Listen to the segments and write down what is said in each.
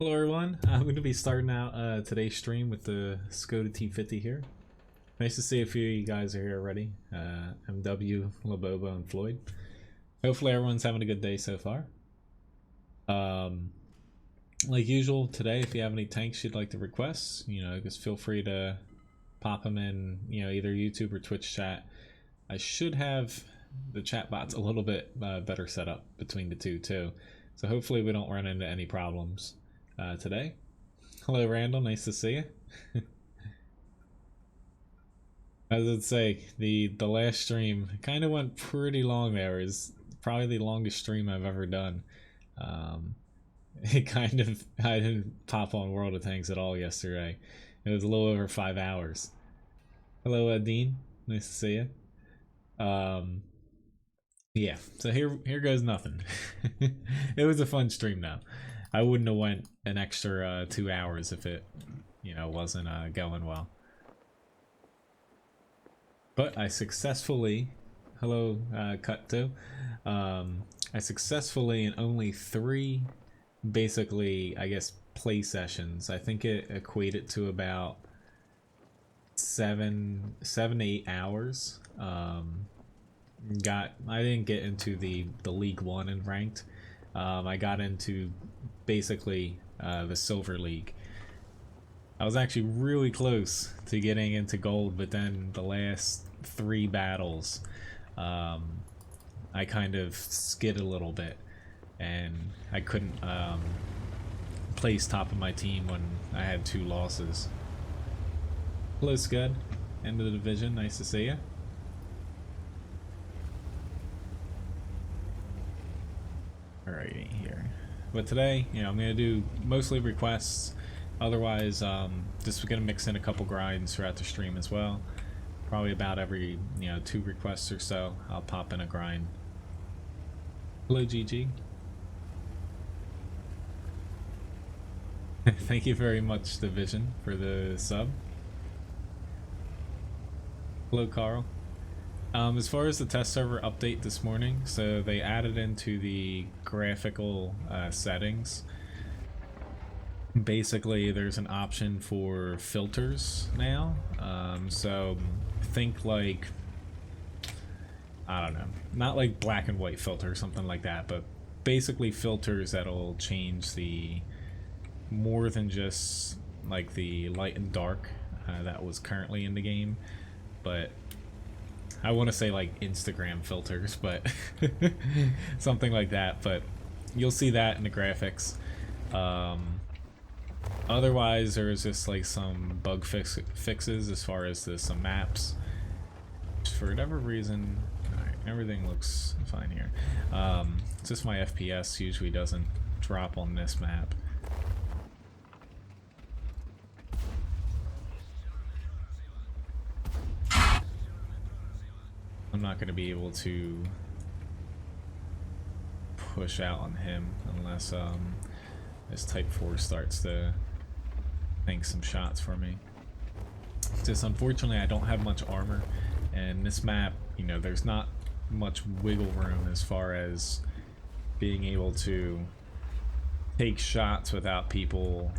Hello everyone, I'm going to be starting out today's stream with the Cody T50 here. Nice to see a few of you guys are here already. MW, Labobo, and Floyd. Hopefully everyone's having a good day so far. Like usual today, if you have any tanks you'd like to request, just feel free to pop them in, either YouTube or Twitch chat. I should have the chat bots a little bit better set up between the two too. So hopefully we don't run into any problems today. Hello Randall, nice to see you. As I'd say, the last stream kind of went pretty long there. It was probably the longest stream I've ever done. I didn't pop on World of Tanks at all yesterday. It was a little over 5 hours. Hello Dean, nice to see you. Yeah, so here goes nothing. It was a fun stream though. I wouldn't have went an extra 2 hours if it, wasn't going well. But I successfully, hello Cut 2, I successfully in only 3, basically, I guess, play sessions. I think it equated to about 7 to 8 hours. I didn't get into the League 1 and ranked. I got into basically the Silver League. I was actually really close to getting into Gold, but then the last 3 battles, I kind of skid a little bit, and I couldn't place top of my team when I had 2 losses. Hello Scud, end of the division, nice to see you. Alrighty here. But today, I'm gonna do mostly requests. Otherwise, just gonna mix in a couple grinds throughout the stream as well. Probably about every 2 requests or so, I'll pop in a grind. Hello GG. Thank you very much, Division, for the sub. Hello Carl. As far as the test server update this morning, so they added into the graphical settings. Basically, there's an option for filters now. So think like, I don't know, not like black and white filter or something like that, but basically filters that'll change the more than just like the light and dark that was currently in the game, but I want to say like Instagram filters, but something like that. But you'll see that in the graphics. Otherwise, there's just like some bug fixes as far as some maps. For whatever reason, alright, everything looks fine here. Just my FPS usually doesn't drop on this map. I'm not going to be able to push out on him unless this Type 4 starts to bank some shots for me. Just unfortunately I don't have much armor, and this map, there's not much wiggle room as far as being able to take shots without people,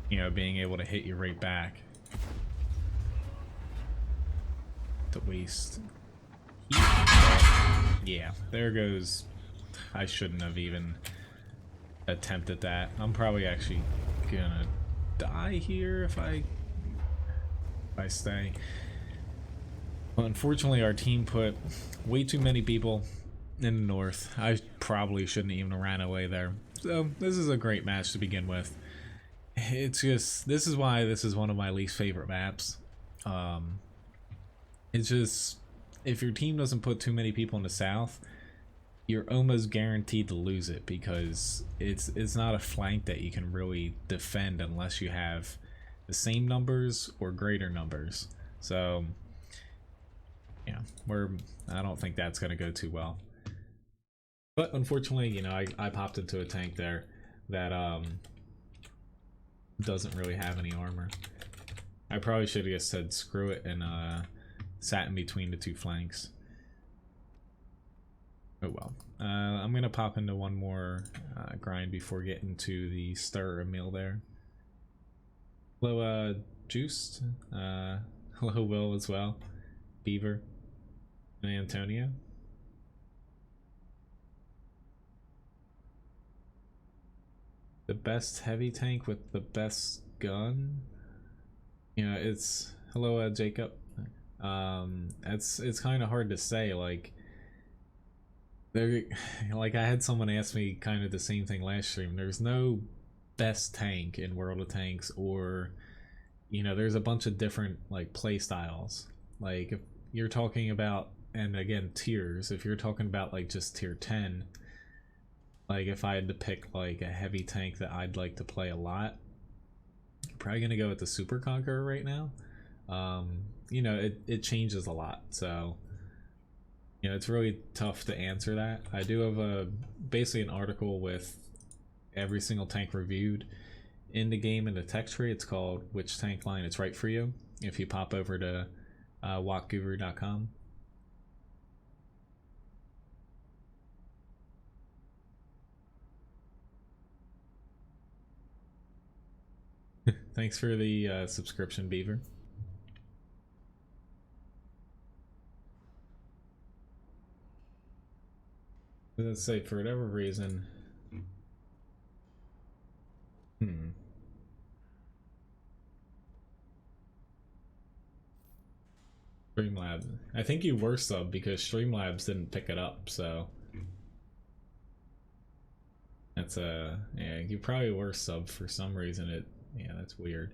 being able to hit you right back. To waste. Yeah, there goes. I shouldn't have even attempted that. I'm probably actually gonna die here if I stay. Well, unfortunately, our team put way too many people in the north. I probably shouldn't even have ran away there. So this is a great match to begin with. It's just, this is why this is one of my least favorite maps. It's just, if your team doesn't put too many people in the south, you're almost guaranteed to lose it, because it's not a flank that you can really defend unless you have the same numbers or greater numbers. So yeah, I don't think that's gonna go too well. But unfortunately, I popped into a tank there that doesn't really have any armor. I probably should have just said screw it and sat in between the 2 flanks. Oh well. I'm gonna pop into one more grind before getting to the stir meal there. Hello, Juiced. Hello, Will as well. Beaver. And Antonio. The best heavy tank with the best gun? You know, it's... Hello, Jacob. It's kind of hard to say, like... There, like I had someone ask me kind of the same thing last stream. There's no best tank in World of Tanks, or you know, there's a bunch of different like play styles. Like if you're talking about, and again tiers, if you're talking about like just tier 10, like if I had to pick like a heavy tank that I'd like to play a lot, I'm probably gonna go with the Super Conqueror right now. You know, it changes a lot, so you know, it's really tough to answer that. I do have basically an article with every single tank reviewed in the game in the text tree. It's called Which Tank Line Is Right For You, if you pop over to WoTguru.com. Thanks for the subscription, Beaver. Let's say for whatever reason. Streamlabs. I think you were sub because Streamlabs didn't pick it up, so that's yeah, you probably were sub for some reason. Yeah, that's weird.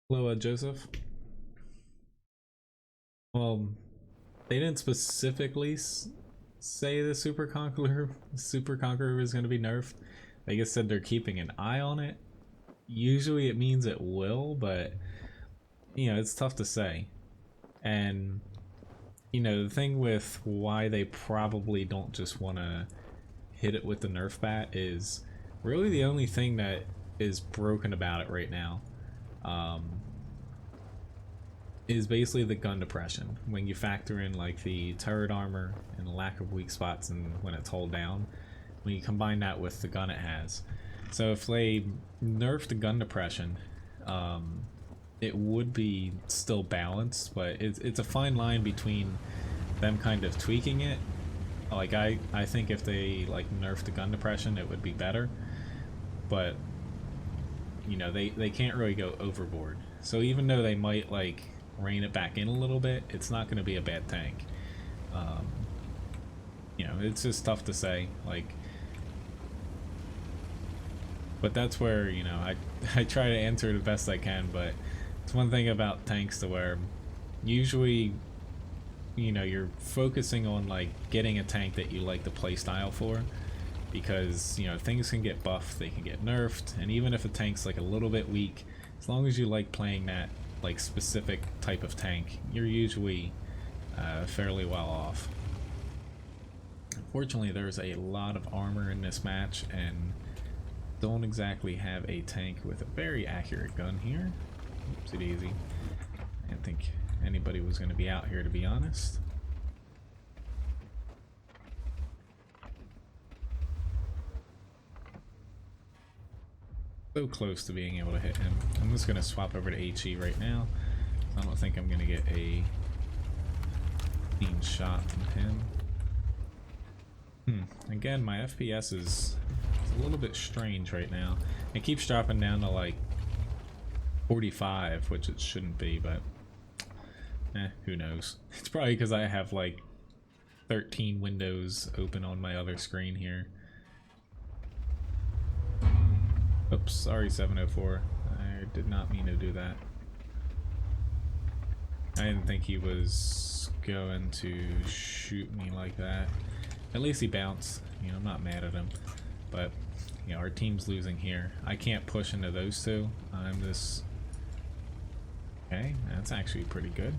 Hello, Joseph. Well, they didn't specifically say the Super Conqueror was going to be nerfed. They just said they're keeping an eye on it. Usually it means it will, but you know, it's tough to say. And you know, the thing with why they probably don't just want to hit it with the nerf bat is really the only thing that is broken about it right now. Is basically the gun depression. When you factor in like the turret armor and the lack of weak spots and when it's hulled down, when you combine that with the gun it has. So if they nerfed the gun depression, it would be still balanced, but it's a fine line between them kind of tweaking it. Like I think if they like nerfed the gun depression, it would be better, but you know, they can't really go overboard. So even though they might like rein it back in a little bit, it's not going to be a bad tank. You know, it's just tough to say, like, but that's where, you know, I try to answer the best I can, but it's one thing about tanks to where usually, you know, you're focusing on like getting a tank that you like the play style for, because you know, things can get buffed, they can get nerfed, and even if a tank's like a little bit weak, as long as you like playing that like specific type of tank, you're usually fairly well off. Unfortunately, there's a lot of armor in this match and don't exactly have a tank with a very accurate gun here. Oopsie daisy. I didn't think anybody was going to be out here, to be honest. So close to being able to hit him. I'm just going to swap over to HE right now. I don't think I'm going to get a clean shot from him. Again, my FPS is a little bit strange right now. It keeps dropping down to like 45, which it shouldn't be, but who knows. It's probably because I have like 13 windows open on my other screen here. Oops, sorry 704. I did not mean to do that. I didn't think he was going to shoot me like that. At least he bounced. You know, I'm not mad at him. But, you know, our team's losing here. I can't push into those two. I'm just... Okay, that's actually pretty good.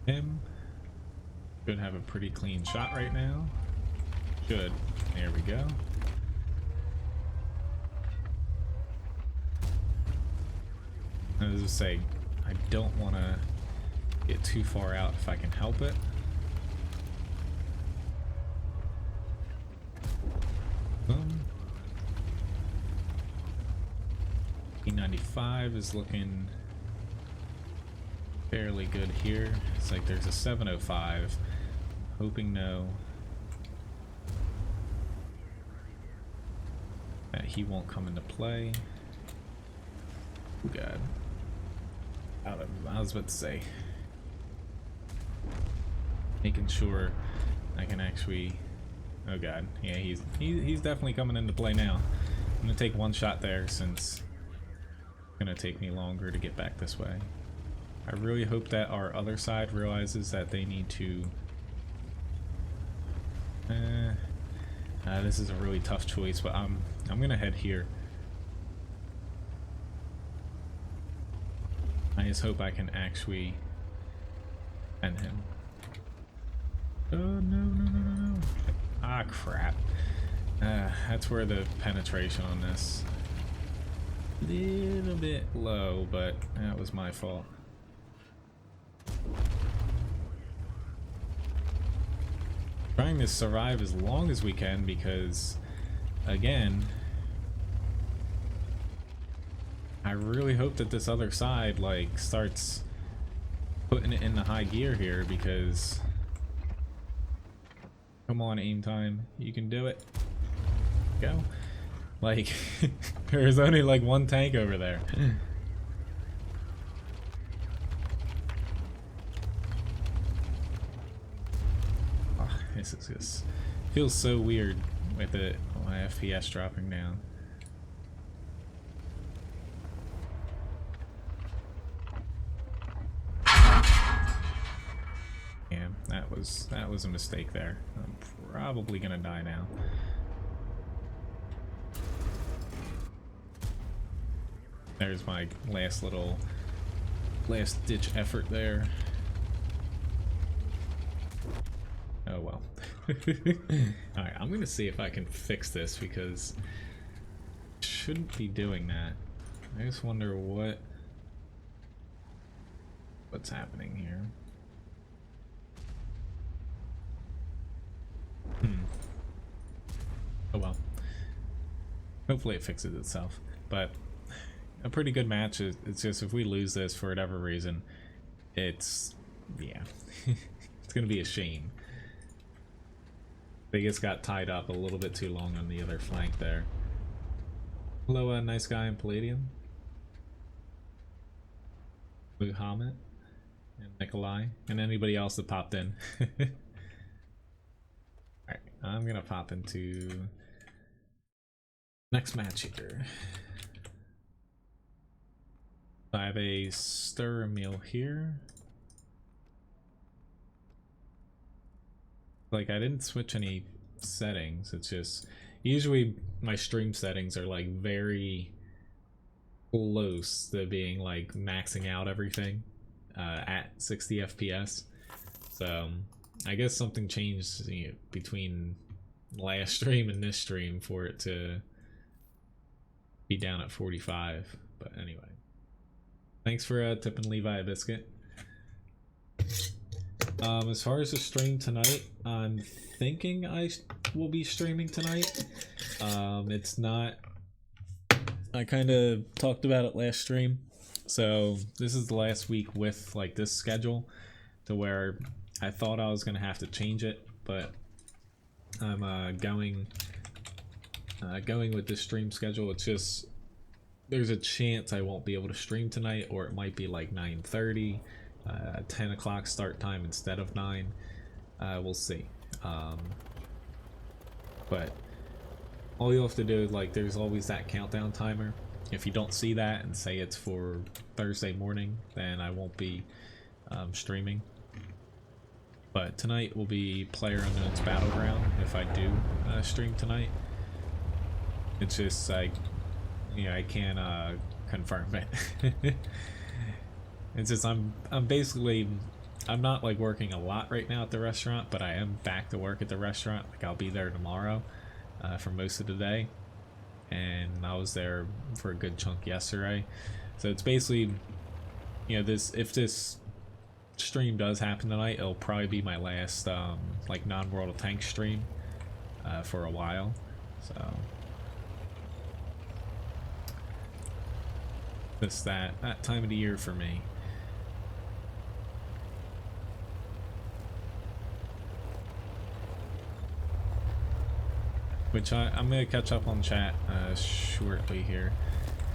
Him should have a pretty clean shot right now. Good. There we go. As I say, I don't want to get too far out if I can help it. P95 is looking fairly good here. It's like there's a 705. Hoping no. That he won't come into play. Oh god. I was about to say. Making sure I can actually. Oh god. Yeah, he's definitely coming into play now. I'm gonna take one shot there since it's gonna take me longer to get back this way. I really hope that our other side realizes that they need to. This is a really tough choice, but I'm gonna head here. I just hope I can actually end him. Oh no. Ah crap. That's where the penetration on this. Little bit low, but that was my fault. Trying to survive as long as we can because, again, I really hope that this other side like starts putting it into high gear here because, come on, aim time, you can do it. Go. Like, there's only like one tank over there. This is just feels so weird with it, my FPS dropping down. Yeah, that was a mistake there. I'm probably gonna die now. There's my last ditch effort there. Oh well. Alright, I'm gonna see if I can fix this because I shouldn't be doing that. I just wonder what's happening here. Oh well. Hopefully it fixes itself. But a pretty good match. It's just if we lose this for whatever reason, it's it's gonna be a shame. They just got tied up a little bit too long on the other flank there. Hello, nice guy in Palladium. Muhammad and Nikolai and anybody else that popped in. Alright, I'm gonna pop into next match here. I have a stir meal here. Like, I didn't switch any settings. It's just usually my stream settings are like very close to being like maxing out everything at 60 FPS. So I guess something changed between last stream and this stream for it to be down at 45. But anyway, thanks for tipping Levi a biscuit. As far as the stream tonight, I'm thinking I will be streaming tonight. It's not. I kind of talked about it last stream, so this is the last week with like this schedule, to where I thought I was gonna have to change it, but I'm going with this stream schedule. It's just there's a chance I won't be able to stream tonight, or it might be like 9:30. 10 o'clock start time instead of 9. We'll see. But all you have to do is, like, there's always that countdown timer. If you don't see that and say it's for Thursday morning, then I won't be streaming. But tonight will be PlayerUnknown's Battleground if I do stream tonight. It's just like, I can't confirm it. It's just I'm basically I'm not like working a lot right now at the restaurant, but I am back to work at the restaurant. Like I'll be there tomorrow for most of the day, and I was there for a good chunk yesterday. So it's basically, you know, this, if this stream does happen tonight, it'll probably be my last like non-World of Tanks stream for a while. So it's that time of the year for me. Which I'm gonna catch up on chat shortly here.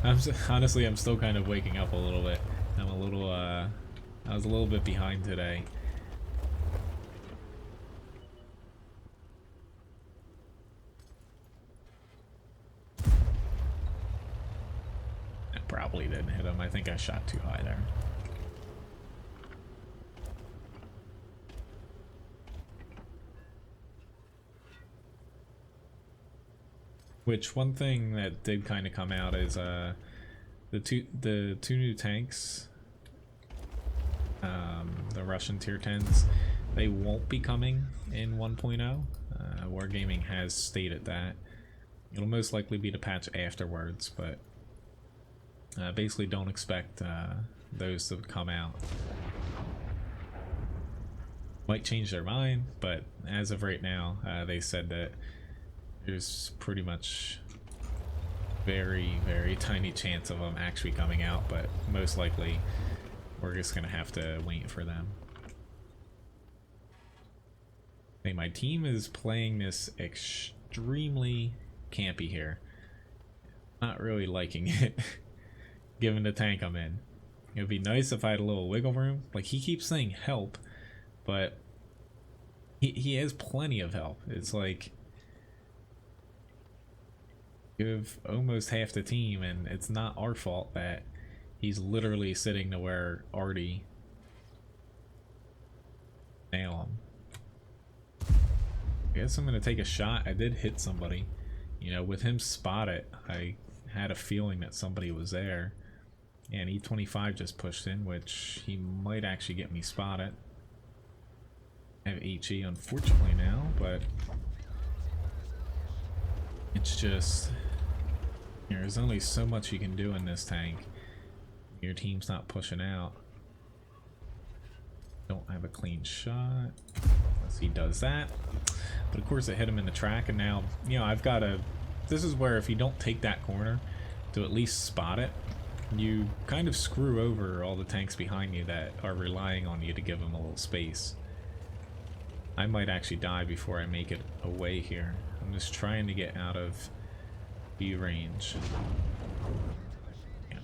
Honestly, I'm still kind of waking up a little bit. I'm a little I was a little bit behind today. I probably didn't hit him. I think I shot too high there. Which, one thing that did kind of come out is the two new tanks, the Russian tier 10s, they won't be coming in 1.0. Wargaming has stated that. It'll most likely be the patch afterwards, but basically don't expect those to come out. Might change their mind, but as of right now, they said that there's pretty much very tiny chance of them actually coming out, but most likely we're just gonna have to wait for them. Hey, my team is playing this extremely campy here. Not really liking it, given the tank I'm in. It would be nice if I had a little wiggle room. Like, he keeps saying help, but he has plenty of help. It's like, you have almost half the team, and it's not our fault that he's literally sitting to where Artie nail him. I guess I'm gonna take a shot. I did hit somebody. You know, with him spotted, I had a feeling that somebody was there. And E25 just pushed in, which he might actually get me spotted. I have HE unfortunately now, but it's just, you know, there's only so much you can do in this tank. Your team's not pushing out. Don't have a clean shot. Unless he does that. But of course it hit him in the track, and now, you know, I've got to, this is where if you don't take that corner to at least spot it, you kind of screw over all the tanks behind you that are relying on you to give them a little space. I might actually die before I make it away here. I'm just trying to get out of view range. Yeah.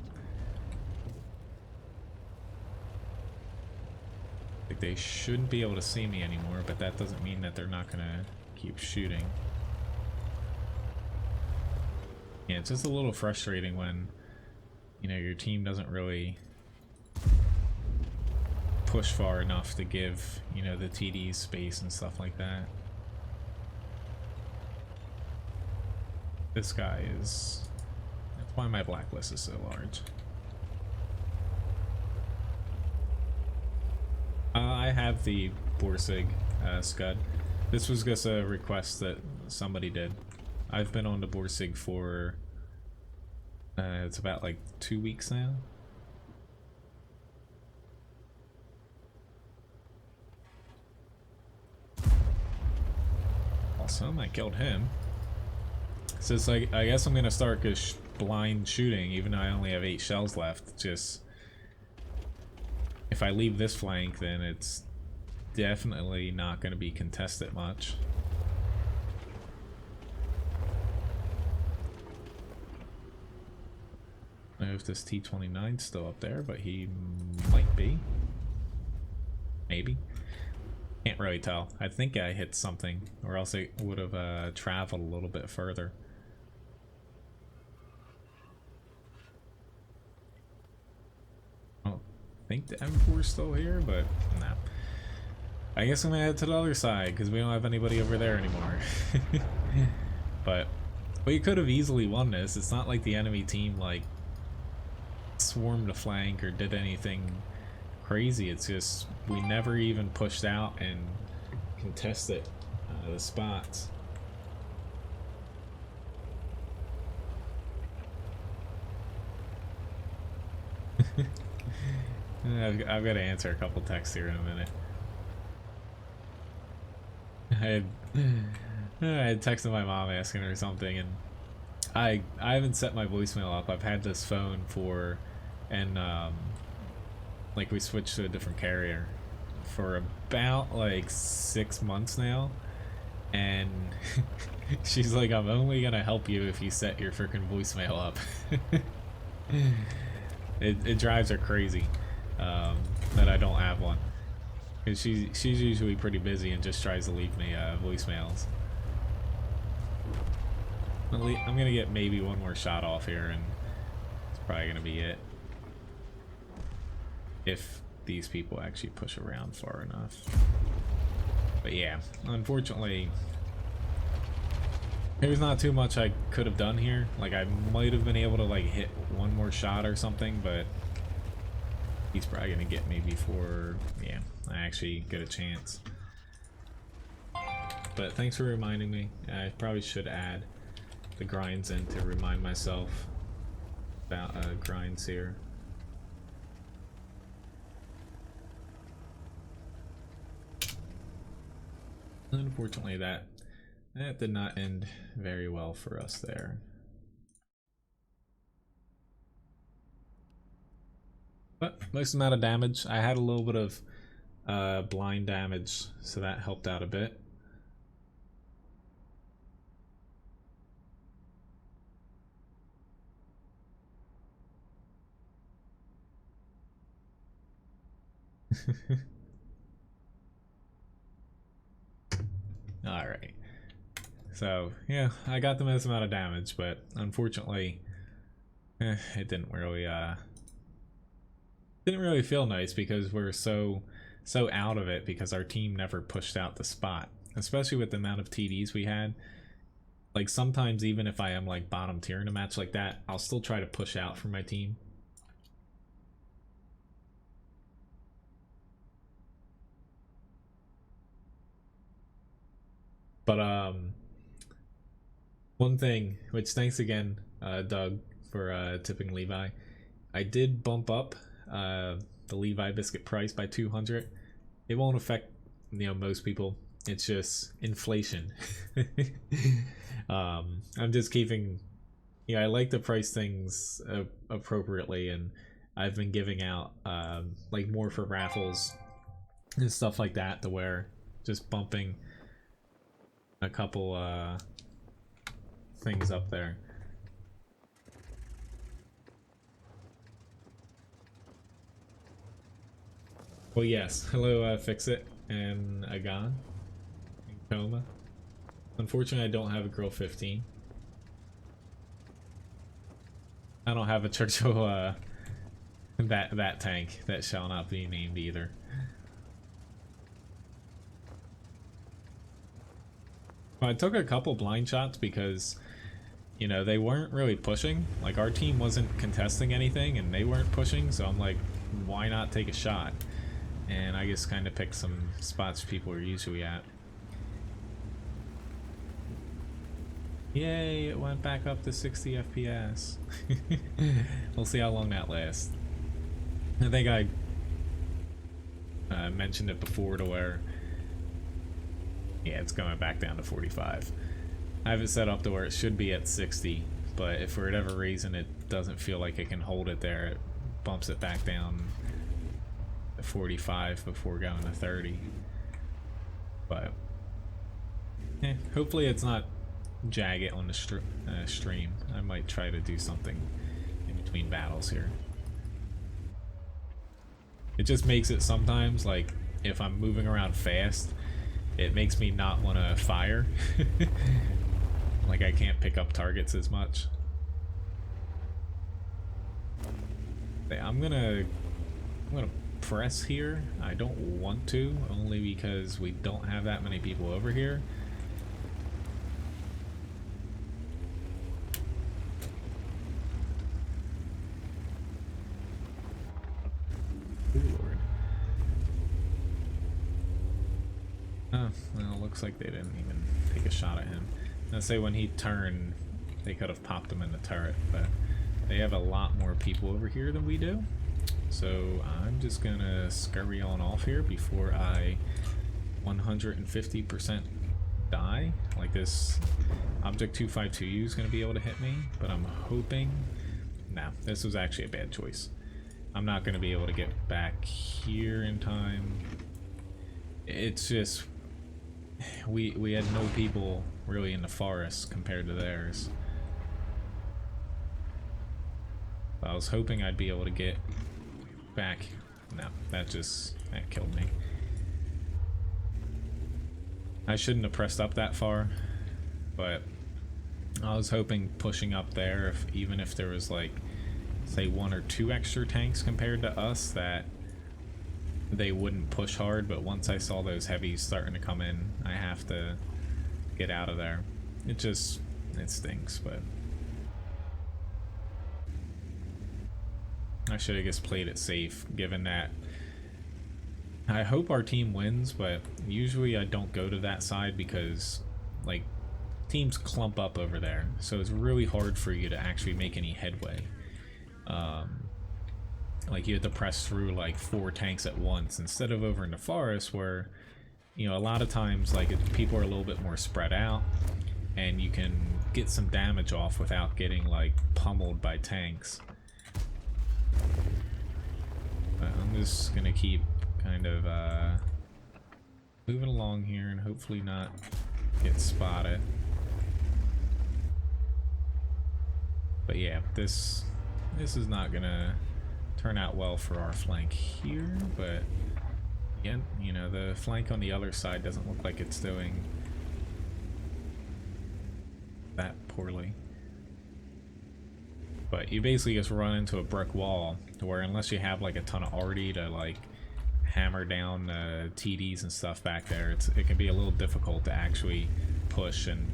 Like, they shouldn't be able to see me anymore, but that doesn't mean that they're not gonna keep shooting. Yeah, it's just a little frustrating when, you know, your team doesn't really push far enough to give, you know, the TDs space and stuff like that. This guy is, that's why my blacklist is so large. I have the Borsig Scud. This was just a request that somebody did. I've been on the Borsig for it's about like 2 weeks now. Awesome, I killed him. So it's like, I guess I'm gonna start just blind shooting, even though I only have 8 shells left. Just, if I leave this flank, then it's definitely not gonna be contested much. I don't know if this T-29's still up there, but he might be. Maybe. Can't really tell. I think I hit something, or else it would have traveled a little bit further. I don't think the M4's still here, but no. I guess I'm gonna head to the other side, because we don't have anybody over there anymore. But we could have easily won this. It's not like the enemy team, like, swarmed a flank or did anything crazy. It's just we never even pushed out and contested the spots. I've got to answer a couple texts here in a minute. I had texted my mom asking her something, and I haven't set my voicemail up. I've had this phone for, and like we switched to a different carrier for about like 6 months now, and she's like, I'm only gonna help you if you set your freaking voicemail up. It drives her crazy that I don't have one, because she's usually pretty busy and just tries to leave me voicemails. I'm gonna get maybe one more shot off here, and it's probably gonna be it, if these people actually push around far enough. But yeah, unfortunately, there's not too much I could have done here. Like, I might have been able to like hit one more shot or something, but he's probably gonna get me before, yeah, I actually get a chance. But thanks for reminding me. I probably should add the grinds in to remind myself about grinds here. Unfortunately, that did not end very well for us there. But most amount of damage. I had a little bit of blind damage, so that helped out a bit. Alright. So, yeah, I got the most amount of damage, but unfortunately, it didn't really feel nice, because we're so out of it, because our team never pushed out the spot, especially with the amount of TDs we had. Like, sometimes even if I am like bottom tier in a match like that, I'll still try to push out for my team. But one thing, which thanks again, Doug, for tipping Levi, I did bump up the Levi biscuit price by 200. It won't affect, most people. It's just inflation. I'm just keeping, I like to price things appropriately, and I've been giving out like more for raffles and stuff like that, to where just bumping a couple things up there. Well, yes. Hello, Fix-It and Agan and Coma. Unfortunately, I don't have a Girl 15. I don't have a Churchill that tank that shall not be named either. I took a couple blind shots because, they weren't really pushing. Like, our team wasn't contesting anything, and they weren't pushing, so I'm like, why not take a shot? And I just kind of picked some spots people are usually at. Yay, it went back up to 60 FPS. We'll see how long that lasts. I think I mentioned it before, to where, yeah, it's going back down to 45. I have it set up to where it should be at 60, but if for whatever reason it doesn't feel like it can hold it there, it bumps it back down to 45 before going to 30. But hopefully it's not jagged on the stream. I might try to do something in between battles here. It just makes it sometimes, like, if I'm moving around fast, it makes me not want to fire. Like, I can't pick up targets as much. I'm gonna press here. I don't want to, only because we don't have that many people over here. Ooh, Lord. Well, looks like they didn't even take a shot at him. Let's say when he turned, they could have popped him in the turret, but they have a lot more people over here than we do. So I'm just gonna scurry on off here before I 150% die. Like, this Object 252U is gonna be able to hit me, but I'm hoping... Nah, this was actually a bad choice. I'm not gonna be able to get back here in time. It's just... We had no people really in the forest compared to theirs. I was hoping I'd be able to get back. No, that killed me. I shouldn't have pressed up that far, but I was hoping pushing up there, even if there was like, say, 1 or 2 extra tanks compared to us, that they wouldn't push hard. But once I saw those heavies starting to come in, I have to get out of there. It stinks, but I should have just played it safe, given that I hope our team wins, but usually I don't go to that side because, like, teams clump up over there, so it's really hard for you to actually make any headway. Like, you have to press through like 4 tanks at once instead of over in the forest where, you know, a lot of times, like, people are a little bit more spread out and you can get some damage off without getting like pummeled by tanks. But I'm just gonna keep kind of moving along here and hopefully not get spotted. But yeah, this is not gonna turn out well for our flank here, but again, you know, the flank on the other side doesn't look like it's doing that poorly. But you basically just run into a brick wall where, unless you have like a ton of arty to like hammer down TDs and stuff back there, it can be a little difficult to actually push. And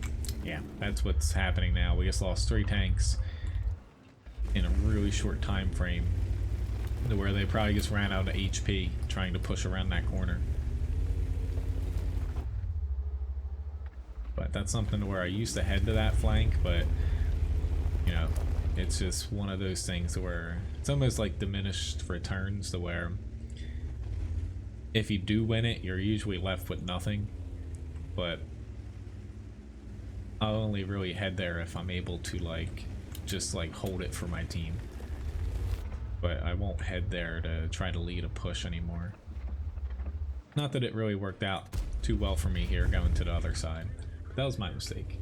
yeah, that's what's happening now. We just lost 3 tanks in a really short time frame, to where they probably just ran out of HP trying to push around that corner. But that's something where I used to head to that flank, but you know, it's just one of those things where it's almost like diminished returns, to where if you do win it, you're usually left with nothing. But I'll only really head there if I'm able to like just like hold it for my team. But I won't head there to try to lead a push anymore. Not that it really worked out too well for me here going to the other side. That was my mistake.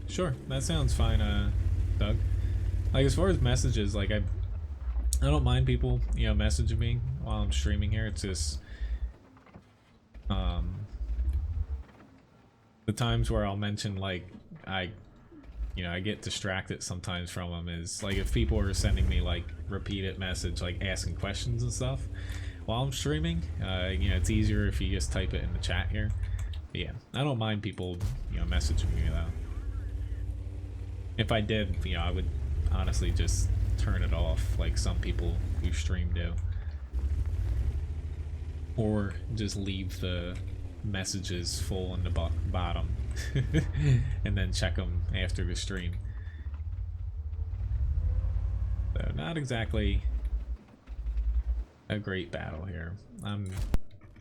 Sure, that sounds fine, Doug. Like, as far as messages, like, I don't mind people, you know, messaging me while I'm streaming here. It's just the times where I'll mention, like, I get distracted sometimes from them, is like if people are sending me like repeated message, like asking questions and stuff while I'm streaming. You know, it's easier if you just type it in the chat here. But yeah, I don't mind people, you know, messaging me though. If I did, you know, I would honestly just turn it off like some people who stream do. Or just leave the messages full on the bottom and then check them after the stream. So not exactly a great battle here.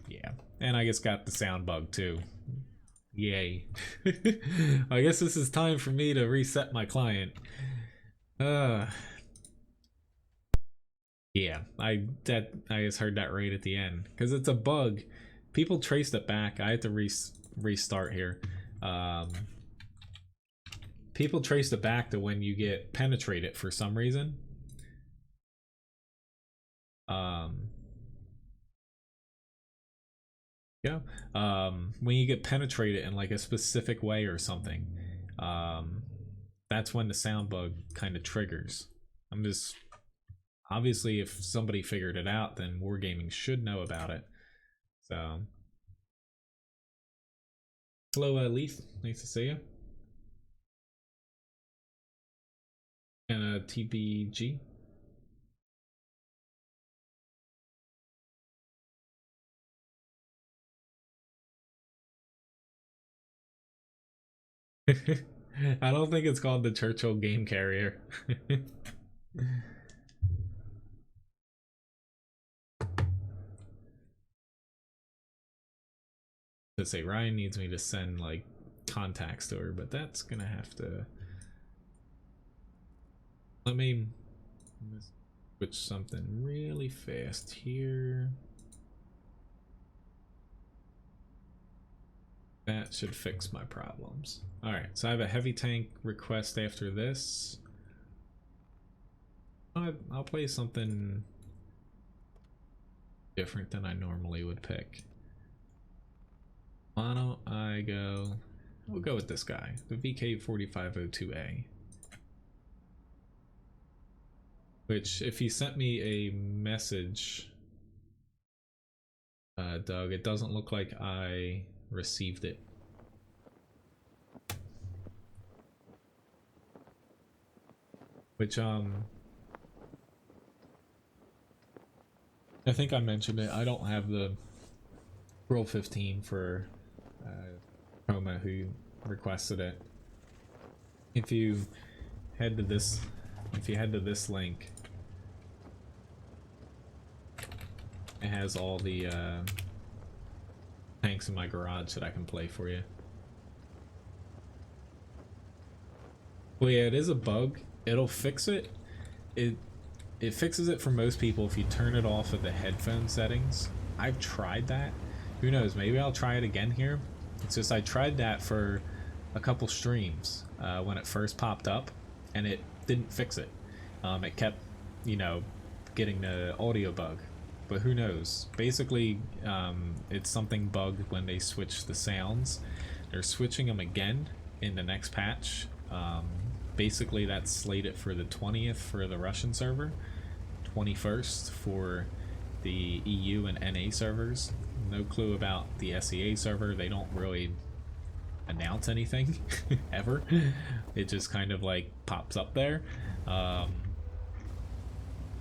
Yeah, and I just got the sound bug too. Yay. I guess this is time for me to reset my client. Yeah, I just heard that right at the end, because it's a bug. People traced it back. I had to restart here. People traced it back to when you get penetrated for some reason. Yeah. When you get penetrated in like a specific way or something, that's when the sound bug kind of triggers. I'm just, obviously if somebody figured it out, then Wargaming should know about it. So hello, Leaf, nice to see you. And TBG. I don't think it's called the Churchill Game Carrier. To say Ryan needs me to send like contacts to her, but that's gonna have to. Let me switch something really fast here. That should fix my problems. Alright, so I have a heavy tank request after this. I'll play something different than I normally would pick. Why don't I go... We'll go with this guy, the VK4502A. Which, if he sent me a message, Doug, it doesn't look like I received it. Which, I think I mentioned it, I don't have the Roll 15 for Chroma who requested it. If you head to this link, it has all the tanks in my garage that I can play for you. Well, yeah, it is a bug. It'll fix it. It fixes it for most people if you turn it off of the headphone settings. I've tried that. Who knows? Maybe I'll try it again here. It's just I tried that for a couple streams when it first popped up, and it didn't fix it. It kept, you know, getting the audio bug. But who knows? Basically, it's something bugged when they switch the sounds. They're switching them again in the next patch. Basically, that's slated for the 20th for the Russian server, 21st for the EU and NA servers. No clue about the SEA server. They don't really announce anything ever. It just kind of like pops up there, and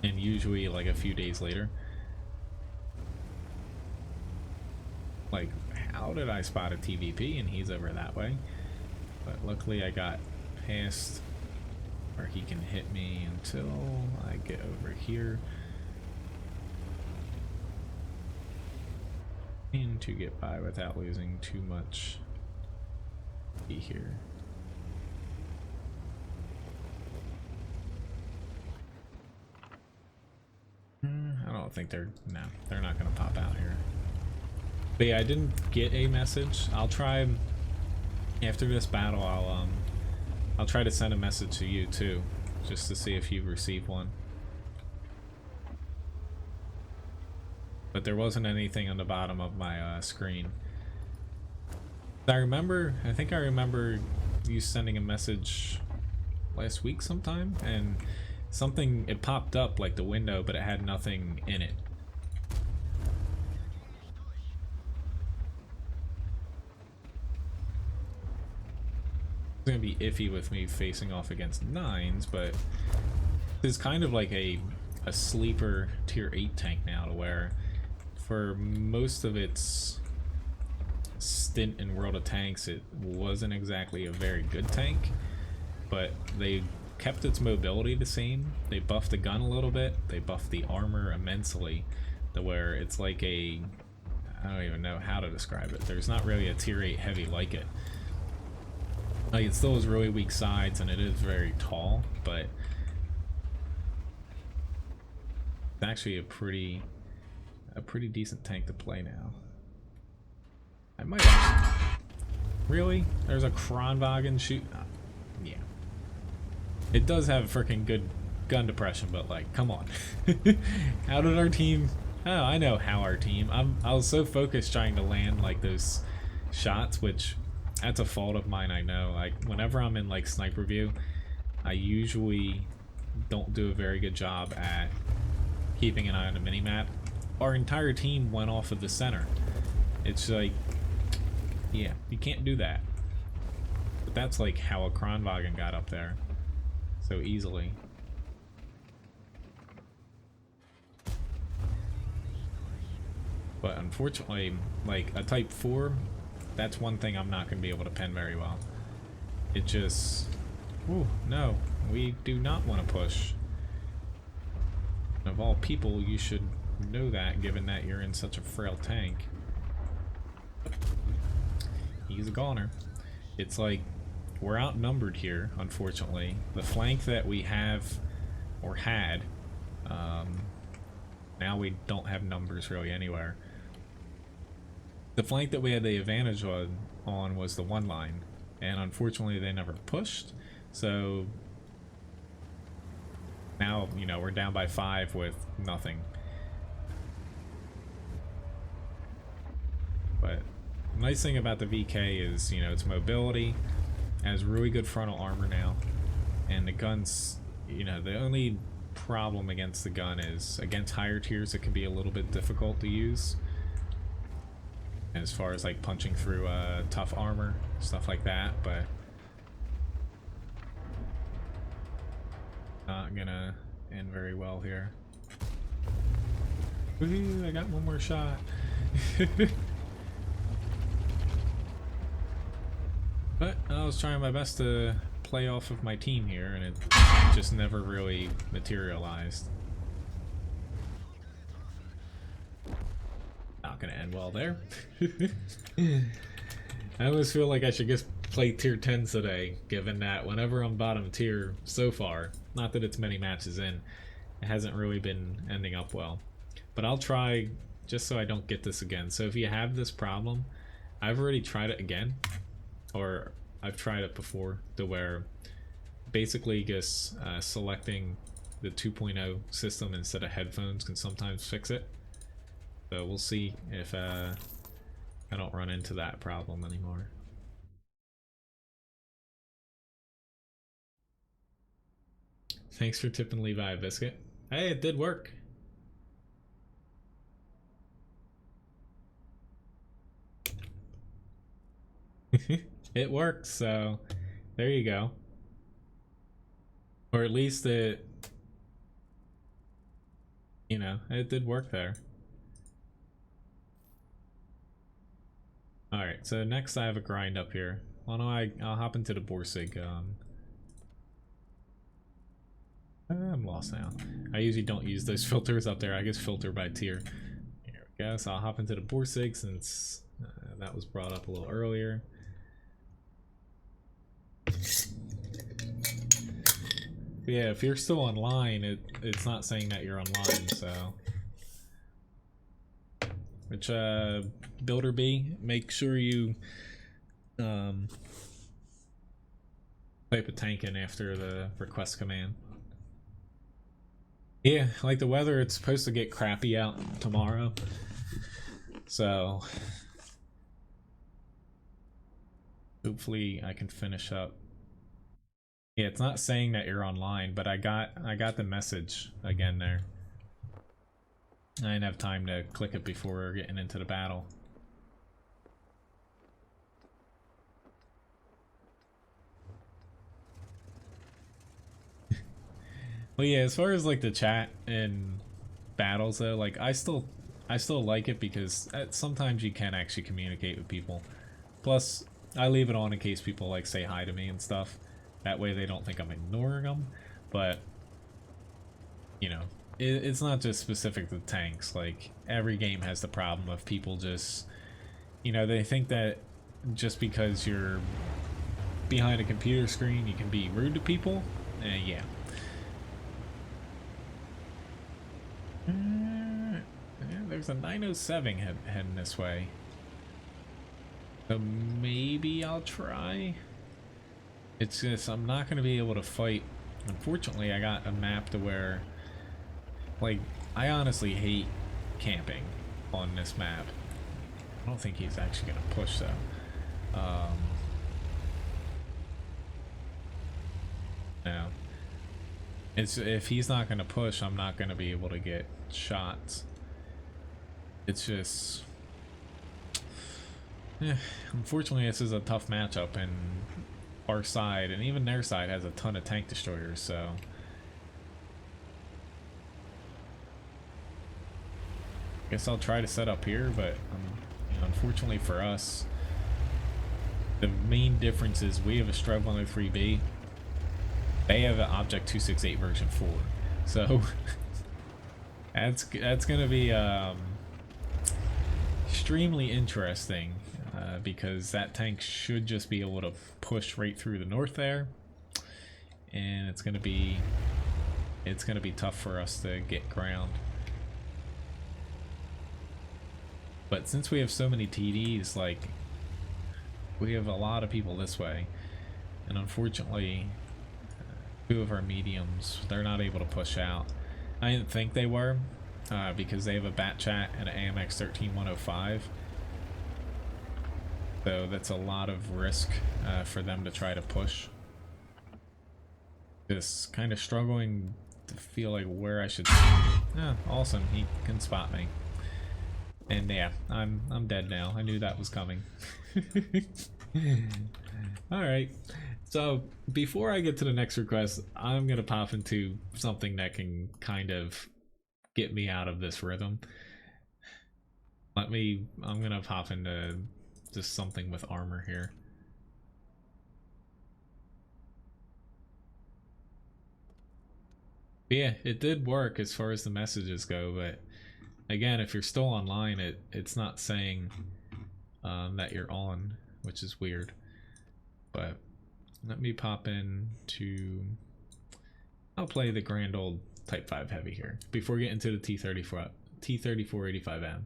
usually like a few days later. Like, how did I spot a TVP and he's over that way? But luckily I got past where he can hit me until I get over here. And to get by without losing too much here. I don't think they're not gonna pop out here. But yeah, I didn't get a message. I'll try after this battle. I'll try to send a message to you too, just to see if you receive one. But there wasn't anything on the bottom of my screen. I think I remember you sending a message last week sometime, and it popped up like the window, but it had nothing in it. It's gonna be iffy with me facing off against 9s, but it's kind of like a sleeper tier 8 tank now, to where for most of its stint in World of Tanks, it wasn't exactly a very good tank, but they kept its mobility the same. They buffed the gun a little bit, they buffed the armor immensely, to where it's like I don't even know how to describe it. There's not really a tier 8 heavy like it. Like, it still has really weak sides and it is very tall, but it's actually a pretty decent tank to play now. I might actually... Really? There's a Kronwagen shoot... yeah. It does have freaking good gun depression, but like, come on. How did our team... Oh, I know how our team... I was so focused trying to land like those shots, which that's a fault of mine, I know. Like, whenever I'm in like sniper view, I usually don't do a very good job at keeping an eye on the minimap. Our entire team went off of the center. It's like, yeah, you can't do that. But that's like how a Kronwagen got up there so easily. But unfortunately, like a Type 4, that's one thing I'm not going to be able to pen very well. it just... Ooh, no, we do not want to push. Of all people, you should know that, given that you're in such a frail tank. He's a goner. It's like, we're outnumbered here, unfortunately. The flank that we have, or had, now we don't have numbers really anywhere. The flank that we had the advantage on was the one line, and unfortunately they never pushed, so now, you know, we're down by 5 with nothing. But the nice thing about the VK is, you know, its mobility, has really good frontal armor now, and the gun's, you know, the only problem against the gun is against higher tiers it can be a little bit difficult to use as far as like punching through tough armor, stuff like that, but not gonna end very well here. Woohoo, I got one more shot. But I was trying my best to play off of my team here, and it just never really materialized. Not gonna end well there. I always feel like I should just play tier 10s today, given that whenever I'm bottom tier so far, not that it's many matches in, it hasn't really been ending up well. But I'll try just so I don't get this again. So if you have this problem, I've already tried it again, or I've tried it before, to where basically just selecting the 2.0 system instead of headphones can sometimes fix it. So we'll see if I don't run into that problem anymore. Thanks for tipping Levi a biscuit. Hey, it did work. It worked, so there you go. Or at least it, you know, it did work there. Alright, so next I have a grind up here. Well, no, I'll hop into the Borsig. I'm lost now. I usually don't use those filters up there. I just filter by tier. Here we go. So I'll hop into the Borsig since that was brought up a little earlier. Yeah, if you're still online, it's not saying that you're online, so. Which, Builder B, make sure you type a tank in after the request command. Yeah, like the weather, it's supposed to get crappy out tomorrow, so hopefully I can finish up. Yeah, it's not saying that you're online, but I got the message again there. I didn't have time to click it before getting into the battle. Well, yeah, as far as like the chat and battles though, like I still like it because sometimes you can actually communicate with people. Plus, I leave it on in case people like say hi to me and stuff. That way they don't think I'm ignoring them. But you know, it's not just specific to tanks. Like every game has the problem of people just, you know, they think that just because you're behind a computer screen you can be rude to people. Yeah. There's a 907 heading this way. So maybe I'll try. It's just I'm not going to be able to fight. Unfortunately, I got a map to where, like, I honestly hate camping on this map. I don't think he's actually going to push though. No. It's, if he's not going to push, I'm not going to be able to get shots. It's just... unfortunately, this is a tough matchup, and our side, and even their side, has a ton of tank destroyers, so... Guess I'll try to set up here, but you know, unfortunately for us, The main difference is we have a Strub 103B. They have an Object 268 version 4. So that's gonna be extremely interesting because that tank should just be able to push right through the north there, and it's gonna be tough for us to get ground. But since we have so many TDs, like, we have a lot of people this way, and unfortunately 2 of our mediums, they're not able to push out. I didn't think they were because they have a bat chat and an AMX 13105, so that's a lot of risk for them to try to push. Just kind of struggling to feel like where I should. Awesome, he can spot me. And yeah, I'm dead now. I knew that was coming. Alright, so before I get to the next request, I'm gonna pop into something that can kind of get me out of this rhythm. I'm gonna pop into just something with armor here. But yeah, it did work as far as the messages go, but again, if you're still online, it's not saying that you're on, which is weird. But let me pop in to... I'll play the grand old Type 5 Heavy here before getting to the T3485M.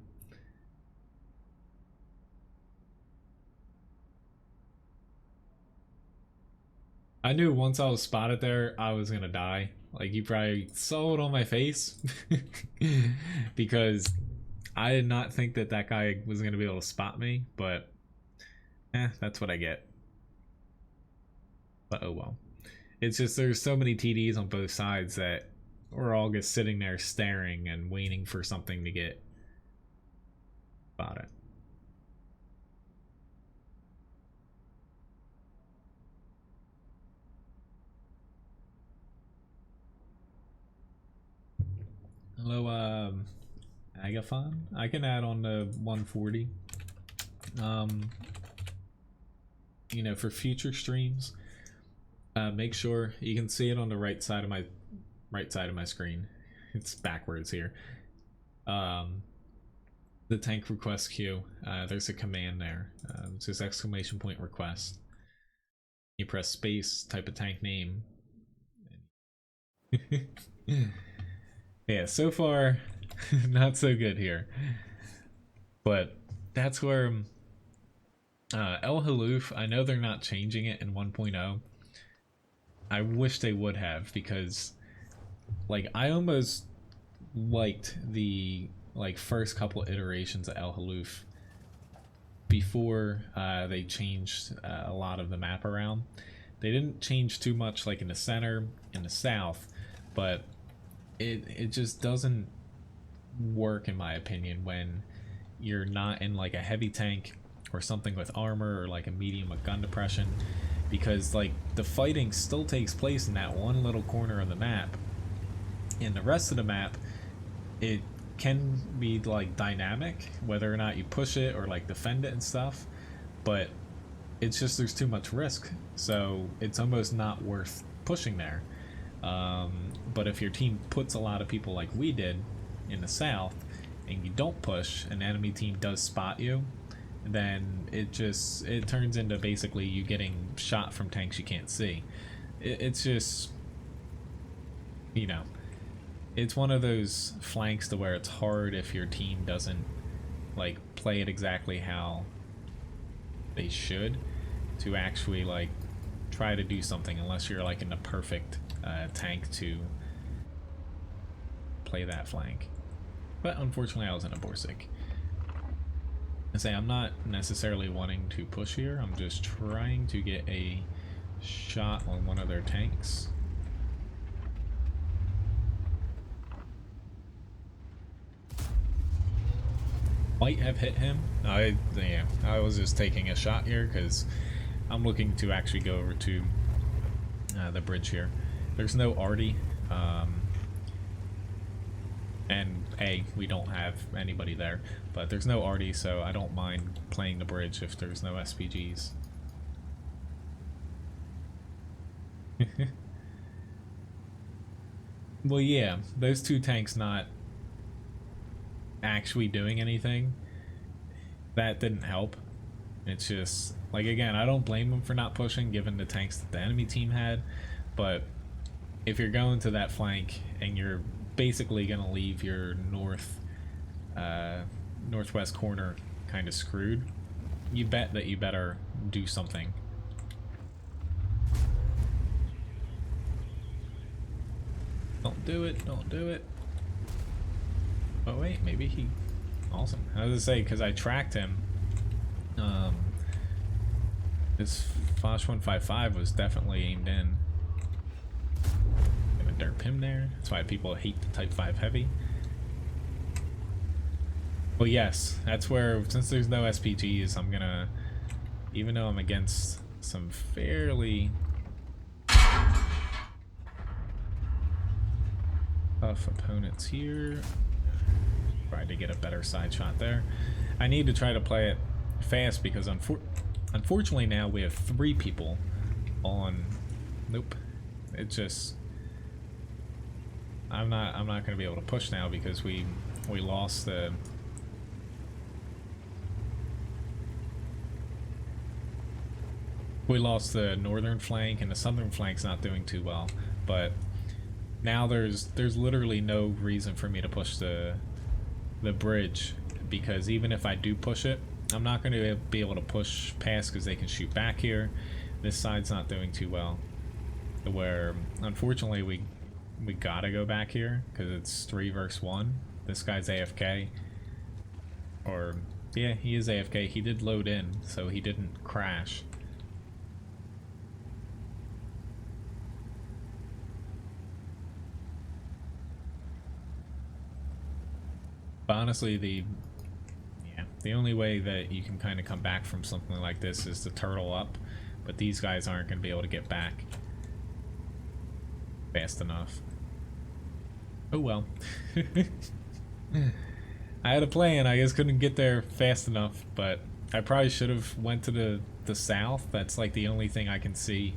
I knew once I was spotted there, I was gonna die. Like, you probably saw it on my face because I did not think that that guy was gonna be able to spot me, but that's what I get. But oh well. It's just there's so many TDs on both sides that we're all just sitting there staring and waiting for something to get spotted. Hello, Agathon. I can add on to 140. You know, for future streams, make sure you can see it on the right side of my screen. It's backwards here. The tank request queue. There's a command there. It says !point request. You press space, type a tank name. Yeah, so far, not so good here. But that's where El Haloof, I know they're not changing it in 1.0. I wish they would have, because like I almost liked the first couple iterations of El Haloof before they changed a lot of the map around. They didn't change too much like in the center, in the south, but it just doesn't work in my opinion when you're not in like a heavy tank or something with armor or like a medium with gun depression, because like the fighting still takes place in that one little corner of the map. In the rest of the map, it can be like dynamic whether or not you push it or like defend it and stuff, but it's just there's too much risk, so it's almost not worth pushing there. But if your team puts a lot of people like we did in the south and you don't push, an enemy team does spot you, then it turns into basically you getting shot from tanks you can't see. It's just, you know, it's one of those flanks to where it's hard if your team doesn't like play it exactly how they should to actually like try to do something, unless you're like in the perfect tank to play that flank. But unfortunately I was in a Borsig. I say I'm not necessarily wanting to push here, I'm just trying to get a shot on one of their tanks. Might have hit him. I was just taking a shot here because I'm looking to actually go over to the bridge here. There's no Artie, and we don't have anybody there, but there's no Artie, so I don't mind playing the bridge if there's no SPGs. Well, yeah, those two tanks not actually doing anything, that didn't help. It's just, like, again, I don't blame them for not pushing given the tanks that the enemy team had, but if you're going to that flank and you're basically going to leave your northwest corner kind of screwed, you bet that you better do something. Don't do it, don't do it. Oh wait, maybe he... Awesome. I was gonna say, because I tracked him, this Foch 155 was definitely aimed in. Gonna derp him there. That's why people hate the Type 5 Heavy. Well, yes, that's where, since there's no SPGs, I'm gonna, even though I'm against some fairly tough opponents here, try to get a better side shot there. I need to try to play it fast because unfortunately now we have 3 people on. Nope, it just, I'm not going to be able to push now because we lost the northern flank, and the southern flank's not doing too well. But now there's literally no reason for me to push the bridge, because even if I do push it, I'm not going to be able to push past because they can shoot back here. This side's not doing too well, where unfortunately we gotta go back here because it's 3 versus 1. This guy's AFK, or yeah, he is AFK. He did load in, so he didn't crash. But honestly, the only way that you can kind of come back from something like this is to turtle up, but these guys aren't going to be able to get back fast enough. Oh well. I had a plan, I just couldn't get there fast enough, but I probably should have went to the south. That's like the only thing I can see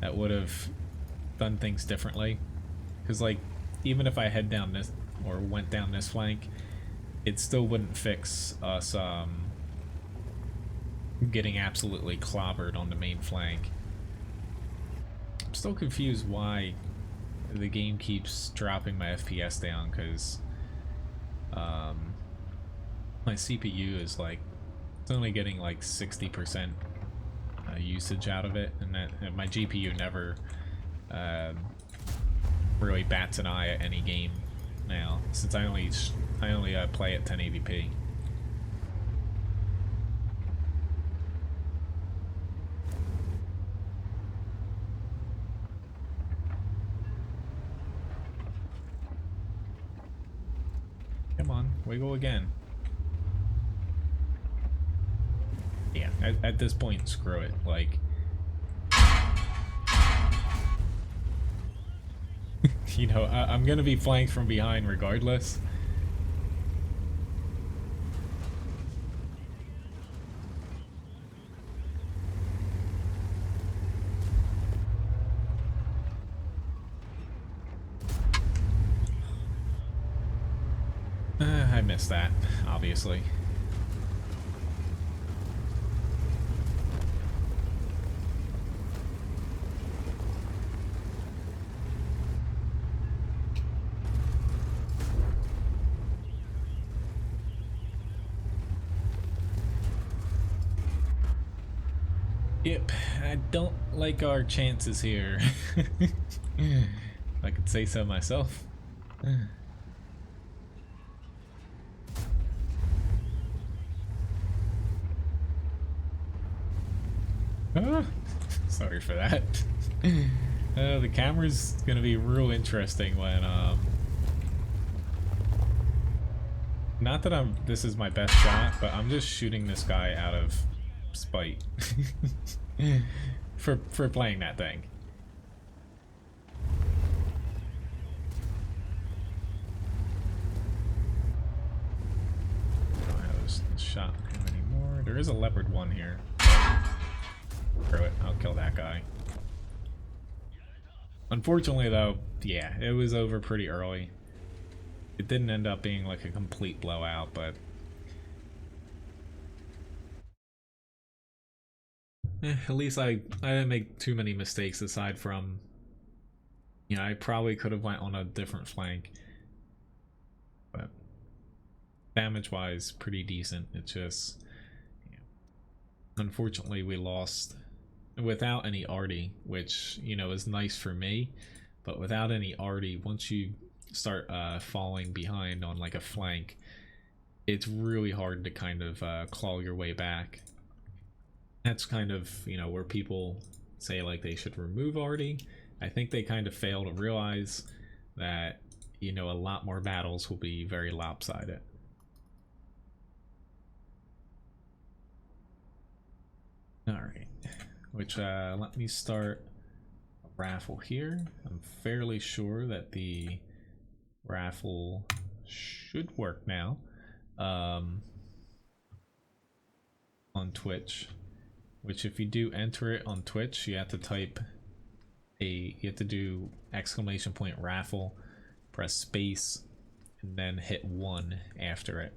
that would have done things differently. Because like, even if I head down this, or went down this flank, it still wouldn't fix us getting absolutely clobbered on the main flank. I'm still confused why the game keeps dropping my FPS down, because my CPU is like, it's only getting like 60% usage out of it, and my GPU never really bats an eye at any game now, since I only play at 1080p. Come on, wiggle again. Yeah, at this point, screw it. Like, you know, I'm gonna be flanked from behind regardless. I missed that, obviously. Yep, I don't like our chances here. If I could say so myself. Sorry for that. The camera's gonna be real interesting when not that this is my best shot, but I'm just shooting this guy out of spite for playing that thing. I don't have this shot him anymore. There is a leopard one here. Screw it, I'll kill that guy. Unfortunately though, yeah, it was over pretty early. It didn't end up being like a complete blowout, but at least I didn't make too many mistakes aside from, you know, I probably could have went on a different flank. But damage wise, pretty decent. It's just, you know, unfortunately we lost without any arty, which, you know, is nice for me, but without any arty, once you start falling behind on like a flank, it's really hard to kind of claw your way back. That's kind of, you know, where people say like they should remove arty. I think they kind of fail to realize that, you know, a lot more battles will be very lopsided. Alright, which let me start a raffle here. I'm fairly sure that the raffle should work now on Twitch, which if you do enter it on Twitch, you have to type you have to do ! raffle, press space, and then hit 1 after it.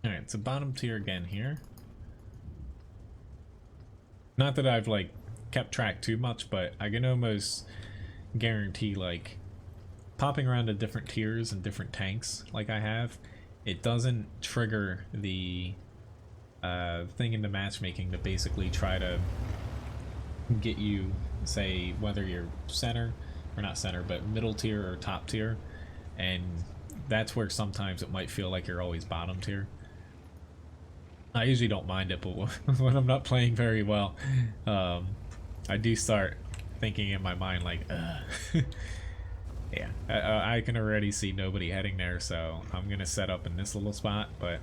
Alright, so bottom tier again here. Not that I've like kept track too much, but I can almost guarantee like popping around to different tiers and different tanks like I have, it doesn't trigger the thing in the matchmaking to basically try to get you, say, whether you're center or not center, but middle tier or top tier, and that's where sometimes it might feel like you're always bottom tier. I usually don't mind it, but when I'm not playing very well, I do start thinking in my mind like, yeah, I can already see nobody heading there, so I'm gonna set up in this little spot, but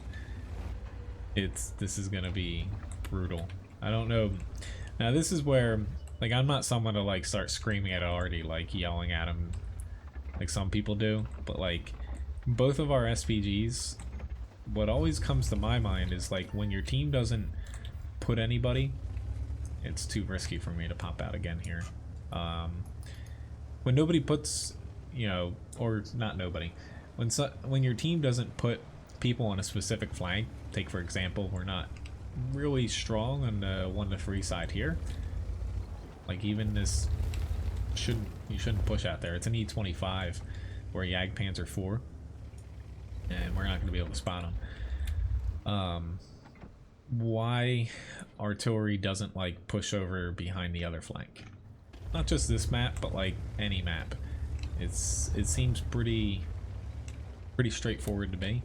this is gonna be brutal. I don't know. Now this is where, like, I'm not someone to like start screaming at already, like yelling at him like some people do, but like both of our SPGs, what always comes to my mind is like when your team doesn't put anybody, it's too risky for me to pop out again here. When nobody puts, you know, or not nobody, when your team doesn't put people on a specific flank, take for example, we're not really strong on the 1 to 3 side here. Like even this, you shouldn't push out there. It's an E25 or a Jagdpanzer 4, and we're not going to be able to spot them. Why artillery doesn't like push over behind the other flank? Not just this map, but like any map. It seems pretty straightforward to me.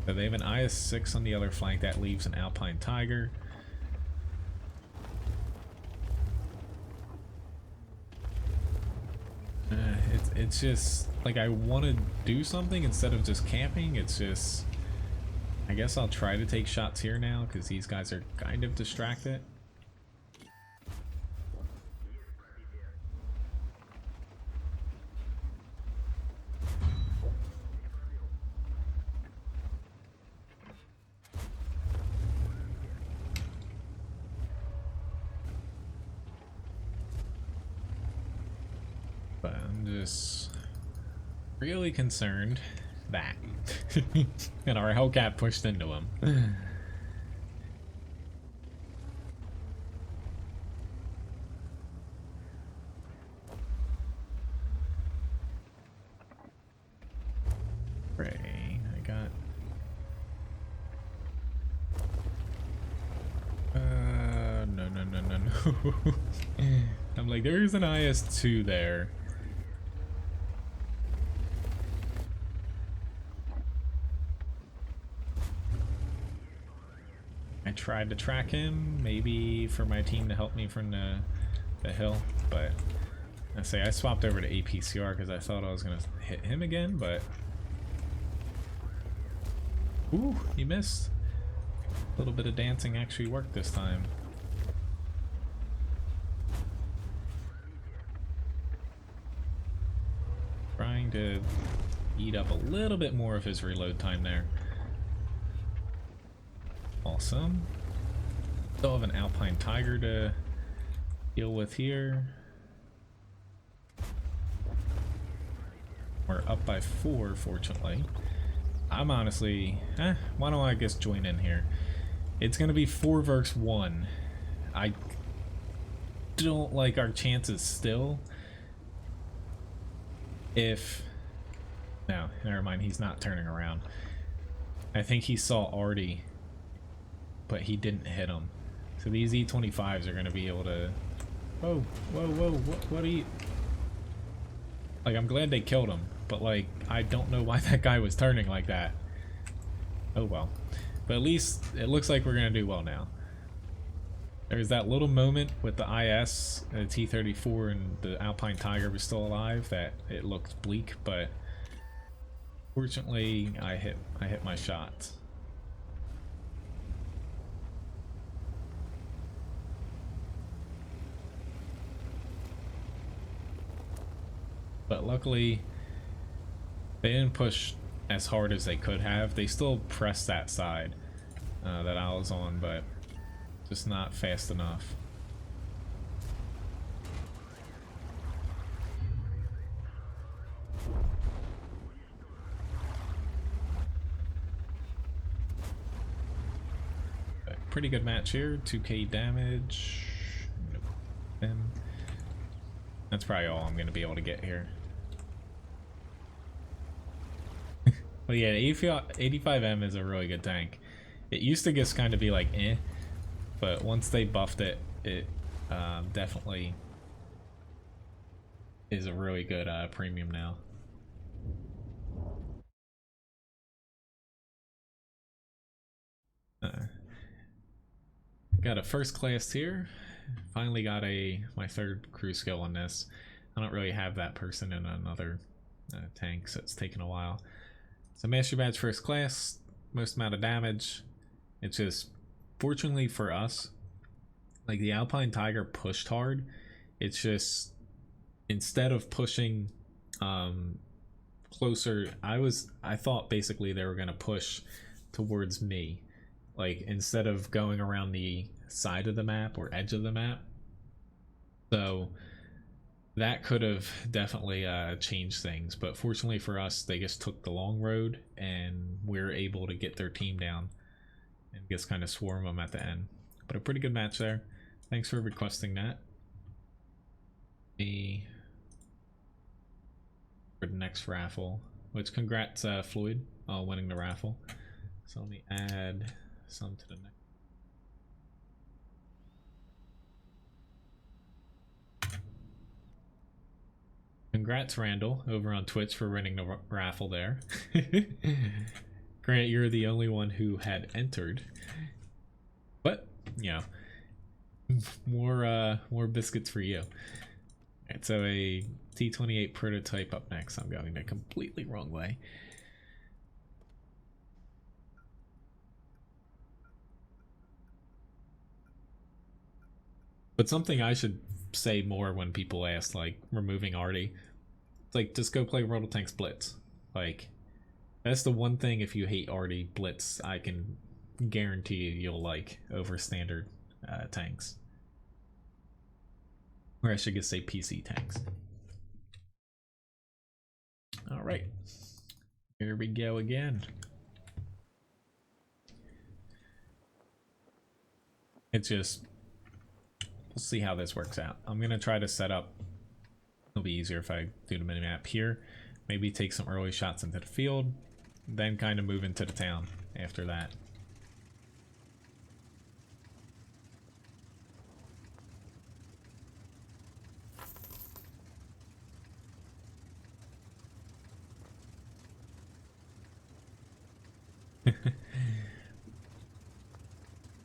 So they have an IS-6 on the other flank. That leaves an Alpine Tiger. It's just like I want to do something instead of just camping. It's just, I guess I'll try to take shots here now because these guys are kind of distracted. But I'm just really concerned that and our Hellcat pushed into him. Pray, I got no. I'm like, there's an IS-2 there. I tried to track him, maybe for my team to help me from the hill, but I swapped over to APCR because I thought I was gonna hit him again, but ooh, he missed. A little bit of dancing actually worked this time. Trying to eat up a little bit more of his reload time there. Awesome. Still have an Alpine Tiger to deal with here. We're up by 4, fortunately. I'm honestly, why don't I just join in here? It's gonna be 4 versus 1. I don't like our chances still. If, no, never mind, he's not turning around. I think he saw Artie, but he didn't hit him. So these E25s are gonna be able to, whoa, what are you? Like, I'm glad they killed him, but like, I don't know why that guy was turning like that. Oh well. But at least it looks like we're gonna do well now. There's that little moment with the IS, the T-34 and the Alpine Tiger was still alive that it looked bleak, but fortunately I hit my shot. But luckily they didn't push as hard as they could have. They still pressed that side that I was on, but just not fast enough. Pretty good match here. 2k damage. Nope. That's probably all I'm going to be able to get here. But yeah, 85M is a really good tank. It used to just kind of be like eh, but once they buffed it, it definitely is a really good premium now. Got a first class here. Finally got my 3rd crew skill on this. I don't really have that person in another tank, so it's taken a while. So Master Badge first class, most amount of damage. It's just, fortunately for us, like the Alpine Tiger pushed hard. It's just, instead of pushing closer, I thought basically they were gonna push towards me. Like, instead of going around the side of the map or edge of the map. So that could have definitely changed things, but fortunately for us, they just took the long road and we're able to get their team down and just kind of swarm them at the end. But a pretty good match there. Thanks for requesting that. For the next raffle, which congrats Floyd on winning the raffle. So let me add some to the next. Congrats Randall over on Twitch for winning the raffle there. Grant, you're the only one who had entered, but you know, more biscuits for you. Alright, so a T-28 prototype up next. I'm going the completely wrong way. But something I should say more when people ask, like, removing Artie, it's like, just go play World of Tanks Blitz. Like, that's the one thing, if you hate Artie, Blitz, I can guarantee you'll like over standard tanks. Or I should just say PC tanks. Alright. Here we go again. It's just, we'll see how this works out. I'm gonna try to set up, it'll be easier if I do the minimap here. Maybe take some early shots into the field, then kind of move into the town after that.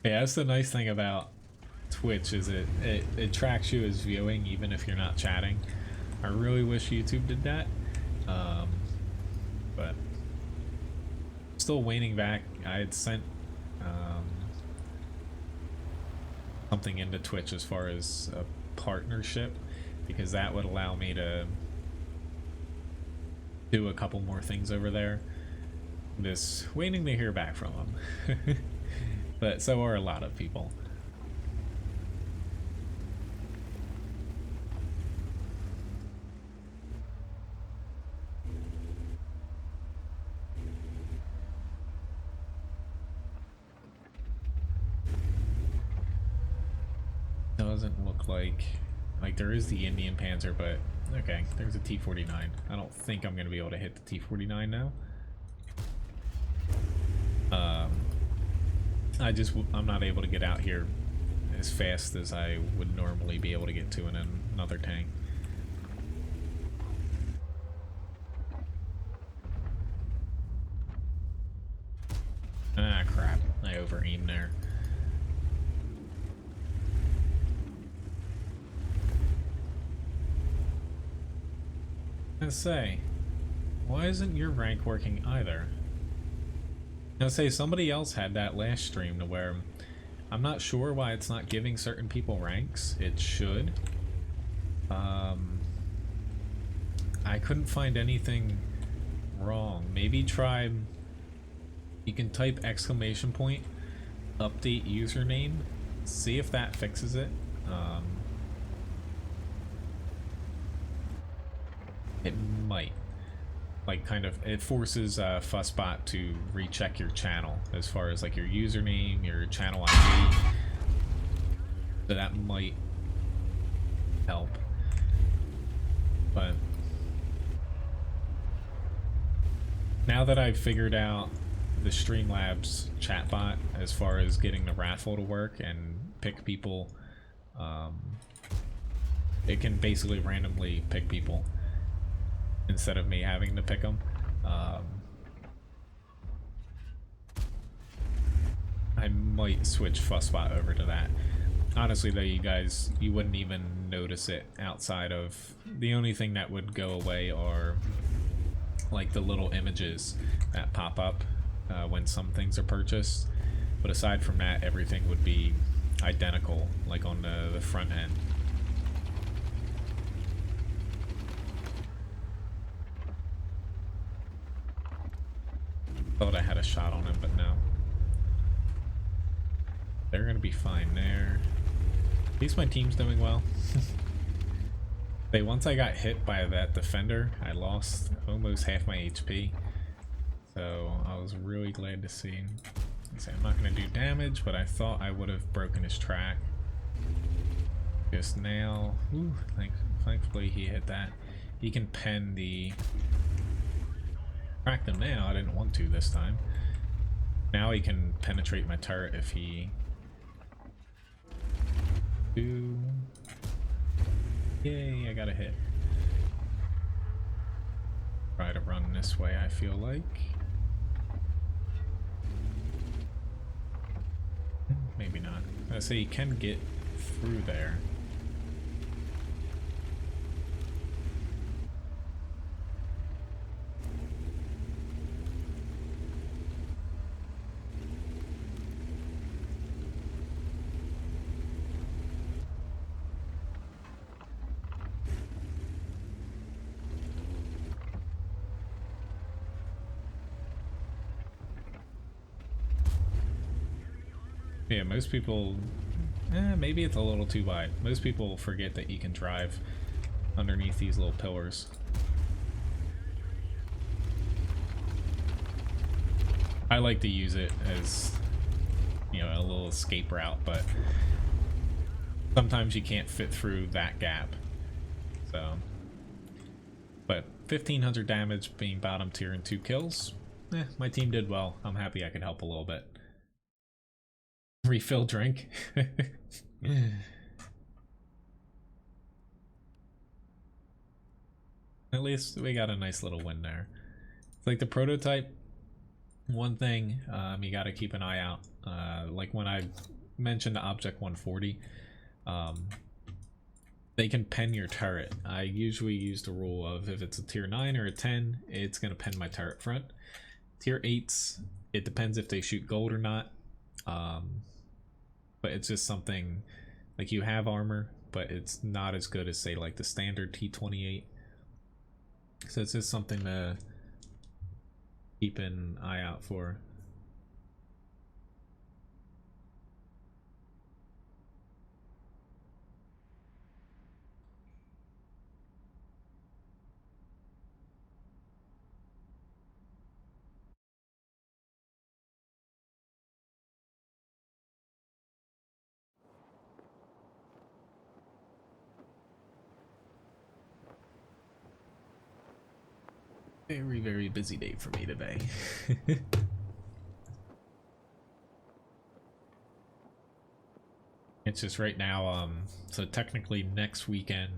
Yeah, that's the nice thing about Twitch, is it tracks you as viewing even if you're not chatting. I really wish YouTube did that, but still waiting back. I had sent something into Twitch as far as a partnership, because that would allow me to do a couple more things over there. Just waiting to hear back from them. But so are a lot of people. doesn't look like there is the Indian Panzer, but okay, there's a T-49. I don't think I'm gonna be able to hit the T-49 now. I'm not able to get out here as fast as I would normally be able to get to in another tank. Ah, crap. I over-aimed there. I say, why isn't your rank working either? I say somebody else had that last stream to where I'm not sure why it's not giving certain people ranks. It should. I couldn't find anything wrong. Maybe try. You can type exclamation point, update username, see if that fixes it. It might. Like, kind of, it forces Fussbot to recheck your channel as far as like your username, your channel ID. So that might help. But now that I've figured out the Streamlabs chatbot as far as getting the raffle to work and pick people, it can basically randomly pick people instead of me having to pick them. I might switch Fussbot over to that. Honestly though, you wouldn't even notice it outside of, the only thing that would go away are like the little images that pop up when some things are purchased, but aside from that, everything would be identical, like on the front end. Thought I had a shot on him, but no. They're gonna be fine there. At least my team's doing well. Once I got hit by that defender, I lost almost half my HP. So I was really glad to see. I'm not going to do damage, but I thought I would have broken his track. Just now. Ooh, thankfully he hit that. He can pen the... Cracked him now. I didn't want to this time. Now he can penetrate my turret if he... Ooh. Yay, I got a hit. Try to run this way, I feel like. Maybe not. I say you can get through there. Yeah, most people, maybe it's a little too wide. Most people forget that you can drive underneath these little pillars. I like to use it as, you know, a little escape route, but sometimes you can't fit through that gap. So, but 1500 damage being bottom tier and 2 kills. My team did well. I'm happy I could help a little bit. Refill drink. At least we got a nice little win there. It's like the prototype, one thing you got to keep an eye out. Like when I mentioned the Object 140, they can pen your turret. I usually use the rule of if it's a tier 9 or a 10, it's going to pen my turret front. Tier 8s, it depends if they shoot gold or not. But it's just something, like you have armor, but it's not as good as say like the standard T28. So it's just something to keep an eye out for. Very, very busy day for me today. It's just right now, so technically next weekend,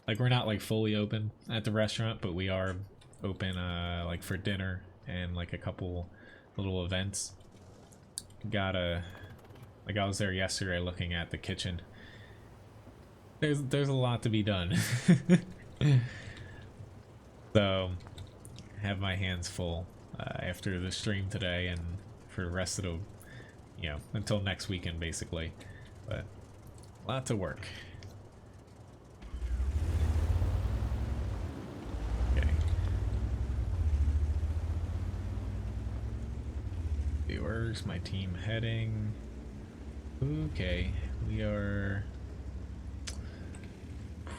like we're not like fully open at the restaurant, but we are open like for dinner and like a couple little events. Like I was there yesterday looking at the kitchen. There's a lot to be done. So I have my hands full after the stream today and for the rest of the, you know, until next weekend basically. But lots of work. Okay. Where's my team heading? Okay, we are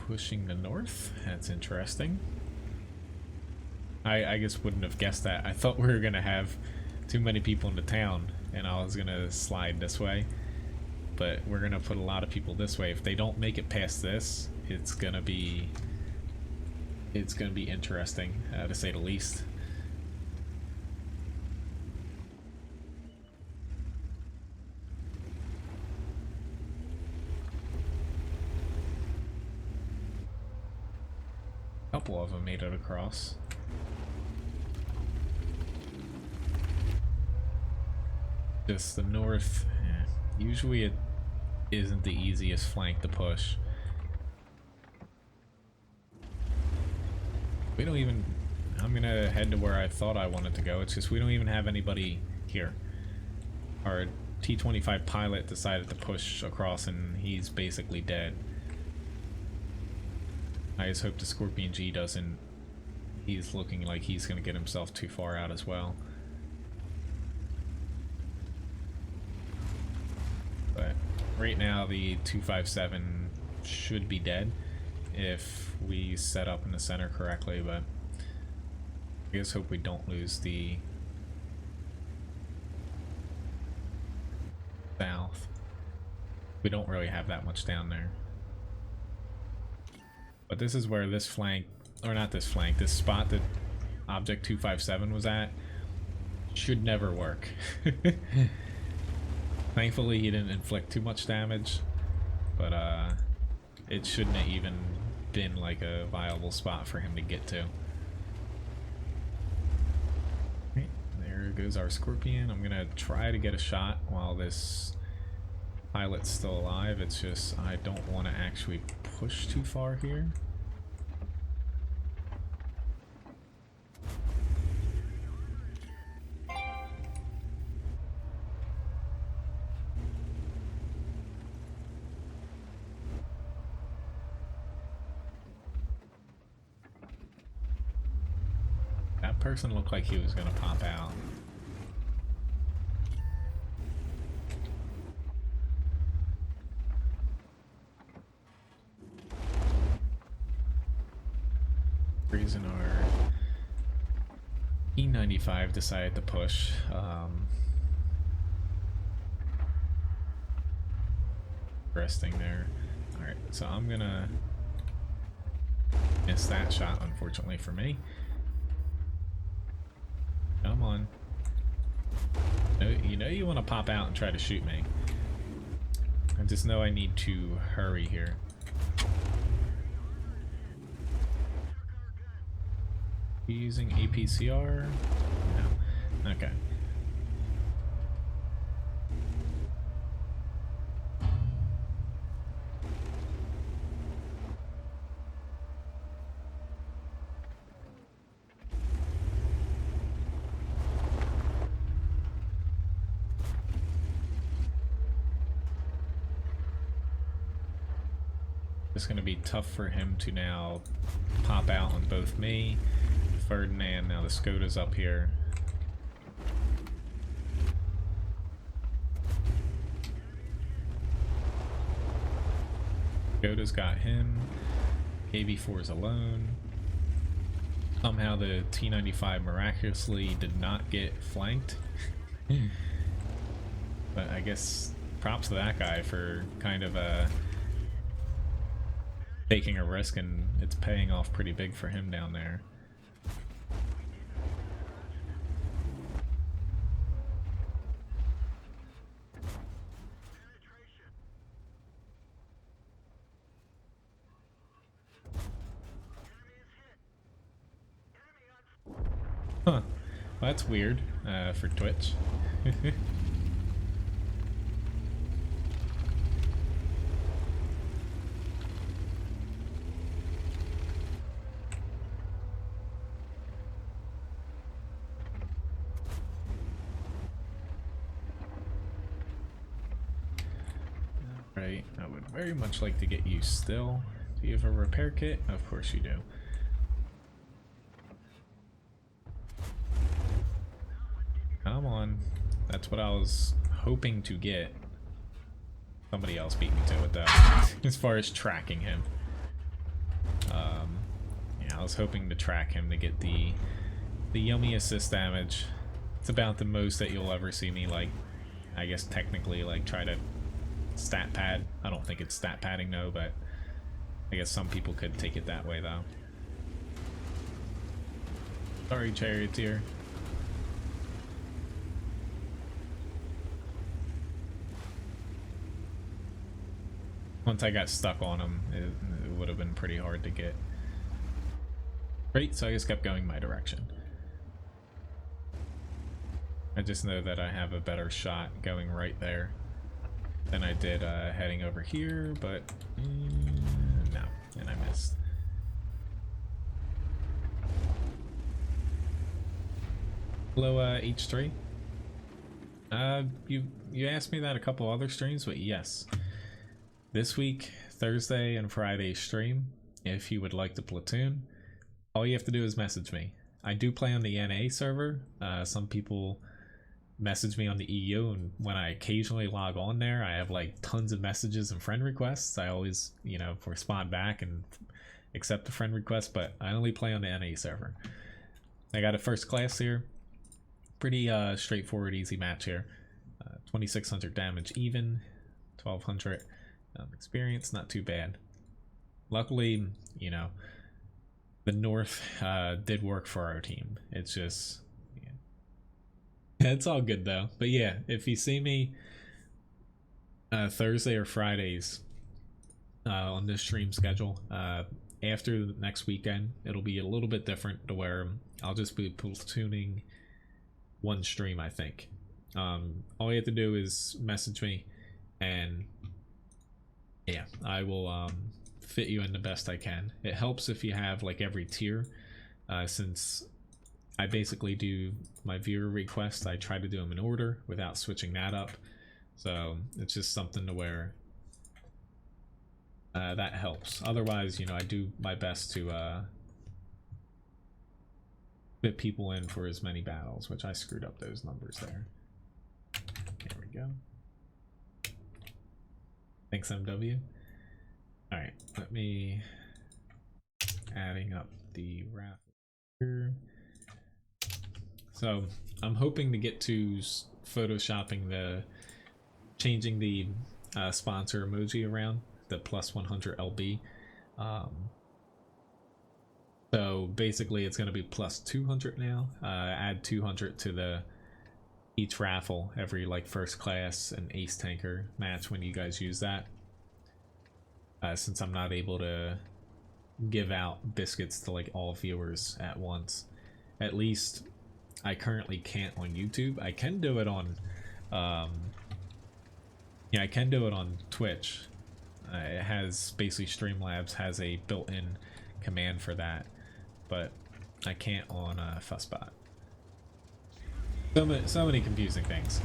pushing the north. That's interesting. I just wouldn't have guessed that. I thought we were gonna have too many people in the town and I was gonna slide this way. But we're gonna put a lot of people this way. If they don't make it past this, it's gonna be interesting, to say the least. A couple of them made it across. Just the north. Usually it isn't the easiest flank to push. We don't even... I'm gonna head to where I thought I wanted to go. It's just we don't even have anybody here. Our T-25 pilot decided to push across and he's basically dead. I just hope the Scorpion G doesn't... He's looking like he's gonna get himself too far out as well. But right now the 257 should be dead if we set up in the center correctly, but I just hope we don't lose the south. We don't really have that much down there. But this is where this flank, or not this flank, this spot that Object 257 was at should never work. Thankfully he didn't inflict too much damage, but it shouldn't have even been like a viable spot for him to get to. Okay, there goes our Scorpion. I'm gonna try to get a shot while this pilot's still alive. It's just I don't want to actually push too far here. Person looked like he was gonna pop out. The reason our E95 decided to push. Resting there. Alright, so I'm gonna miss that shot, unfortunately for me. Come on. You know you want to pop out and try to shoot me. I just know I need to hurry here. You using APCR? No. Okay. It's going to be tough for him to now pop out on both me, Ferdinand. Now the Skoda's up here. Skoda's got him. KB4's alone. Somehow the T95 miraculously did not get flanked. But I guess props to that guy for kind of taking a risk, and it's paying off pretty big for him down there. Huh. Well, that's weird for Twitch. Right, I would very much like to get you still. Do you have a repair kit? Of course you do. Come on. That's what I was hoping to get. Somebody else beat me to it though, as far as tracking him. Yeah, I was hoping to track him to get the yummy assist damage. It's about the most that you'll ever see me, like, I guess technically, like, try to stat pad. I don't think it's stat padding though, but I guess some people could take it that way though. Sorry, Charioteer. Once I got stuck on him, it would have been pretty hard to get. Great, so I just kept going my direction. I just know that I have a better shot going right there than I did heading over here, but no, and I missed. Hello, H3. You asked me that a couple other streams, but yes. This week, Thursday and Friday stream, if you would like to platoon, all you have to do is message me. I do play on the NA server. Some people message me on the EU, and when I occasionally log on there, I have like tons of messages and friend requests. I always, you know, respond back and accept the friend request, but I only play on the NA server. I got a first class here. Pretty straightforward, easy match here. 2600 damage even, 1200 experience, not too bad. Luckily, you know, the North did work for our team. It's just, yeah. It's all good though. But yeah, if you see me Thursday or Fridays on this stream schedule, after the next weekend, it'll be a little bit different to where I'll just be platooning one stream, I think. All you have to do is message me, and yeah, I will fit you in the best I can. It helps if you have like every tier, since I basically do my viewer requests, I try to do them in order without switching that up. So it's just something to where that helps. Otherwise, you know, I do my best to fit people in for as many battles, which I screwed up those numbers there. There we go. Thanks, MW. Alright, let me adding up the raffle here. So I'm hoping to get to photoshopping changing the sponsor emoji around, the plus 100 LB. So basically it's going to be plus 200 now. Add 200 to each raffle every like first class and ace tanker match when you guys use that. Since I'm not able to give out biscuits to like all viewers at once. At least I currently can't on YouTube. I can do it on yeah, I can do it on Twitch. It has basically Streamlabs has a built-in command for that, but I can't on Fussbot. So many confusing things.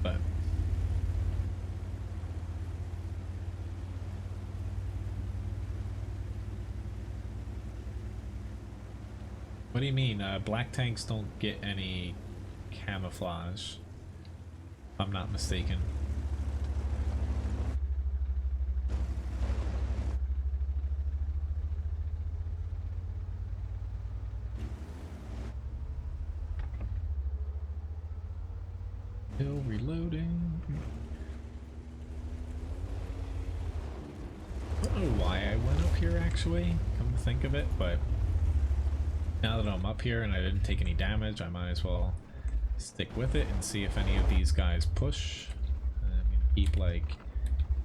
But what do you mean? Black tanks don't get any camouflage, if I'm not mistaken. Still reloading. I don't know why I went up here actually, come to think of it, but now that I'm up here and I didn't take any damage, I might as well stick with it and see if any of these guys push. I'm gonna keep like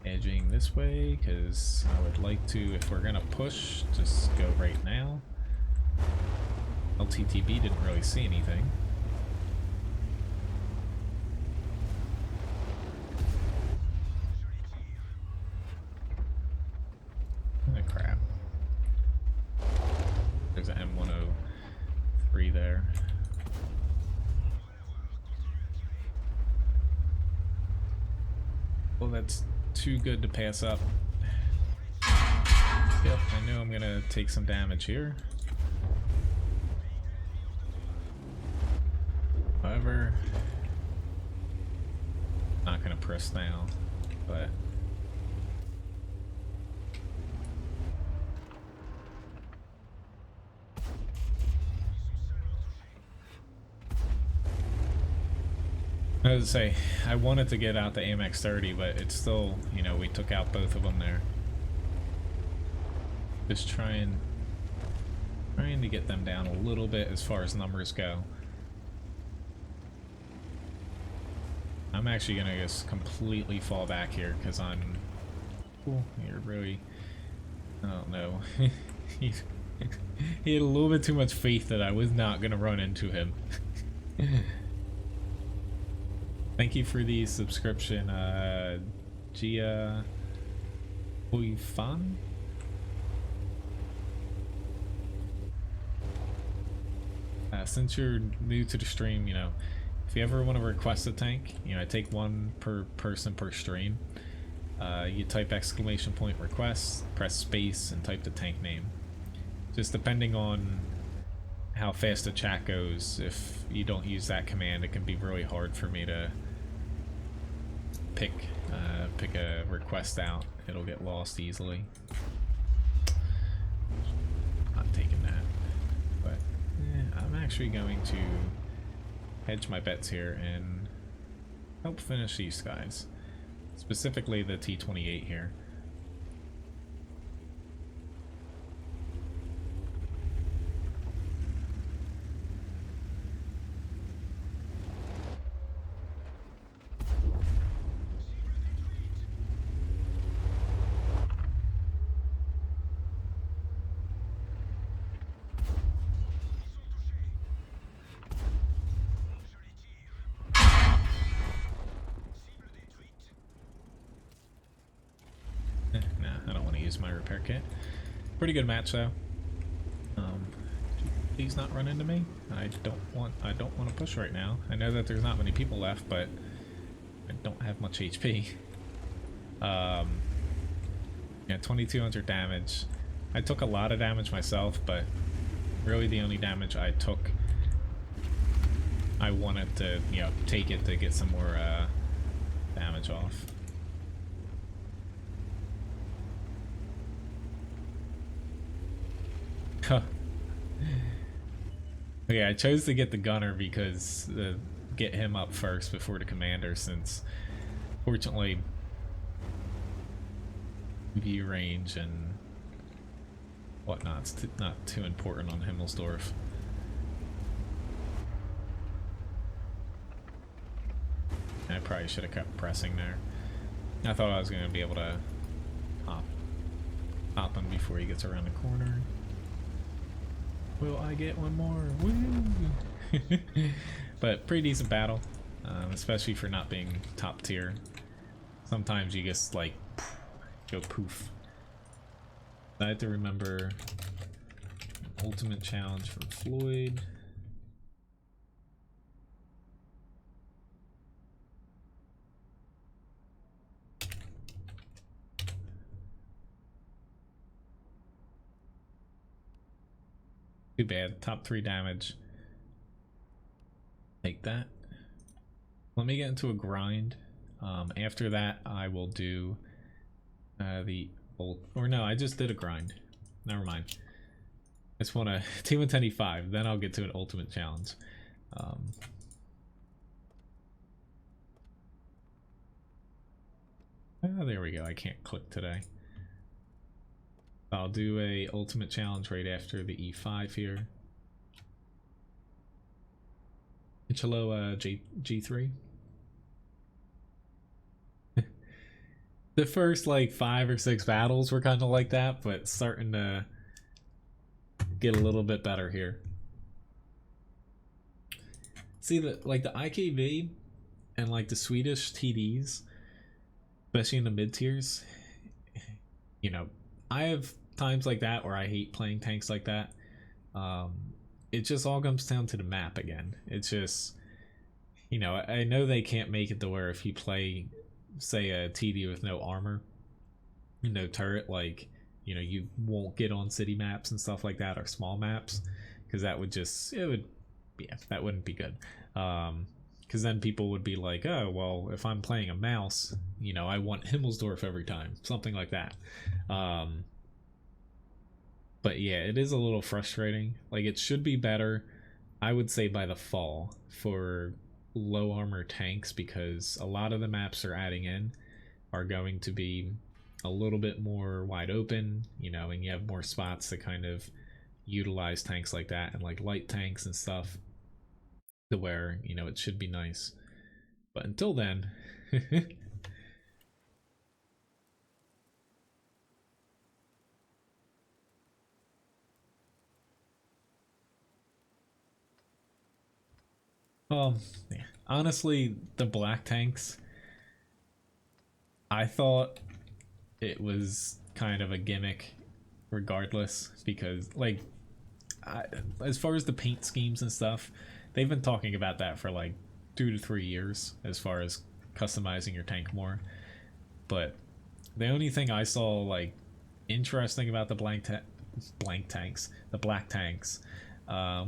edging this way because I would like to, if we're gonna push, just go right now. LTTB didn't really see anything. Oh crap. There's an M103 there. Well, that's too good to pass up. Yep, I know I'm gonna take some damage here. However, not gonna press now, but I was to say, I wanted to get out the AMX 30, but it's still, you know, we took out both of them there. Just trying to get them down a little bit as far as numbers go. I'm actually gonna just completely fall back here because I'm. Cool. You're really. I don't know. he had a little bit too much faith that I was not gonna run into him. Thank you for the subscription, Gia Huifan. Since you're new to the stream, you know, if you ever want to request a tank, you know, I take one per person per stream. You type exclamation point request, press space, and type the tank name. Just depending on how fast the chat goes, if you don't use that command, it can be really hard for me to pick a request out. It'll get lost easily. Not taking that, but I'm actually going to hedge my bets here and help finish these guys, specifically the T-28 here. My repair kit. Pretty good match though. Please not run into me. I don't want to push right now. I know that there's not many people left, but I don't have much HP. Yeah, 2200 damage. I took a lot of damage myself, but really the only damage I took, I wanted to, you know, take it to get some more damage off. Okay, I chose to get the gunner because get him up first before the commander, since fortunately view range and whatnot's not too important on Himmelsdorf. I probably should have kept pressing there. I thought I was going to be able to hop him before he gets around the corner. Will I get one more? Woo! But pretty decent battle, especially for not being top tier. Sometimes you just like go poof. I have to remember ultimate challenge from Floyd. Too bad. Top 3 damage. Take that. Let me get into a grind. After that, I will do or no, I just did a grind. Never mind. I just want to T110E5, then I'll get to an ultimate challenge. Oh, there we go. I can't click today. I'll do a ultimate challenge right after the E5 here. Hello, G3. The first like 5 or 6 battles were kind of like that, but starting to get a little bit better here. See, the IKV and like the Swedish TDs, especially in the mid tiers, you know, I have times like that where I hate playing tanks like that. It just all comes down to the map again. It's just, you know, I know they can't make it to where if you play, say, a TD with no armor, no turret, like, you know, you won't get on city maps and stuff like that, or small maps, because that would just, that wouldn't be good. Because then people would be like, oh, well, if I'm playing a mouse, you know, I want Himmelsdorf every time, something like that. But yeah, it is a little frustrating. Like, it should be better, I would say, by the fall for low armor tanks, because a lot of the maps they're adding in are going to be a little bit more wide open, you know, and you have more spots to kind of utilize tanks like that, and like light tanks and stuff, to where, you know, it should be nice. But until then, yeah. Honestly, the black tanks, I thought it was kind of a gimmick regardless, because like as far as the paint schemes and stuff, they've been talking about that for like 2 to 3 years as far as customizing your tank more. But the only thing I saw like interesting about the black tanks,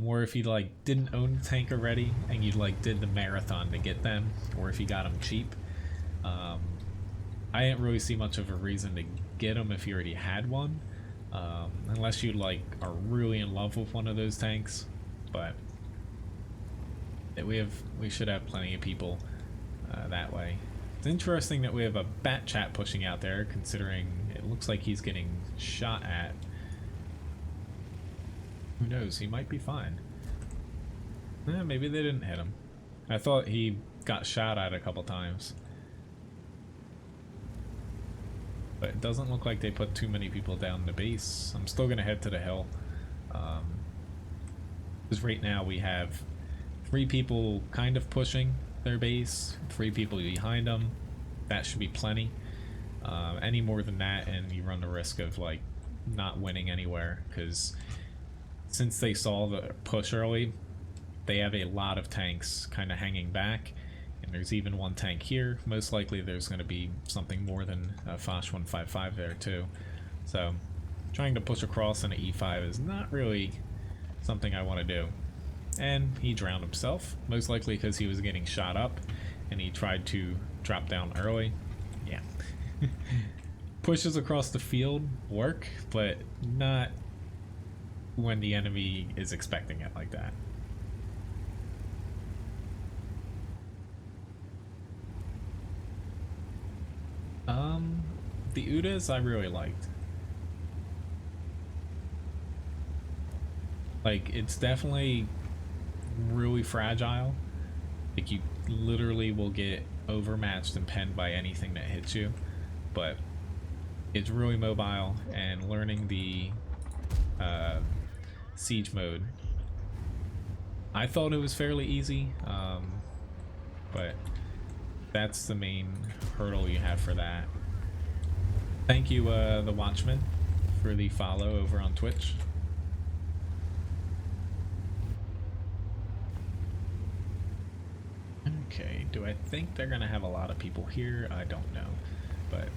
or if you like didn't own the tank already and you like did the marathon to get them, or if you got them cheap, I didn't really see much of a reason to get them if you already had one, unless you like are really in love with one of those tanks. But we should have plenty of people that way. It's interesting that we have a bat chat pushing out there, considering it looks like he's getting shot at. Who knows? He might be fine. Maybe they didn't hit him. I thought he got shot at a couple times. But it doesn't look like they put too many people down the base. I'm still going to head to the hill. Because right now we have 3 people kind of pushing their base, 3 people behind them. That should be plenty. Any more than that and you run the risk of like not winning anywhere, because since they saw the push early, they have a lot of tanks kind of hanging back, and there's even one tank here. Most likely there's going to be something more than a Foch 155 there too. So trying to push across in an E5 is not really something I want to do. And he drowned himself, most likely because he was getting shot up and he tried to drop down early. Yeah. Pushes across the field work, but not when the enemy is expecting it like that. The Udas I really liked. Like, it's definitely really fragile. Like, you literally will get overmatched and penned by anything that hits you, but it's really mobile, and learning the siege mode, I thought it was fairly easy, but that's the main hurdle you have for that. Thank you, the Watchman, for the follow over on Twitch. Okay, do I think they're gonna have a lot of people here? I don't know, but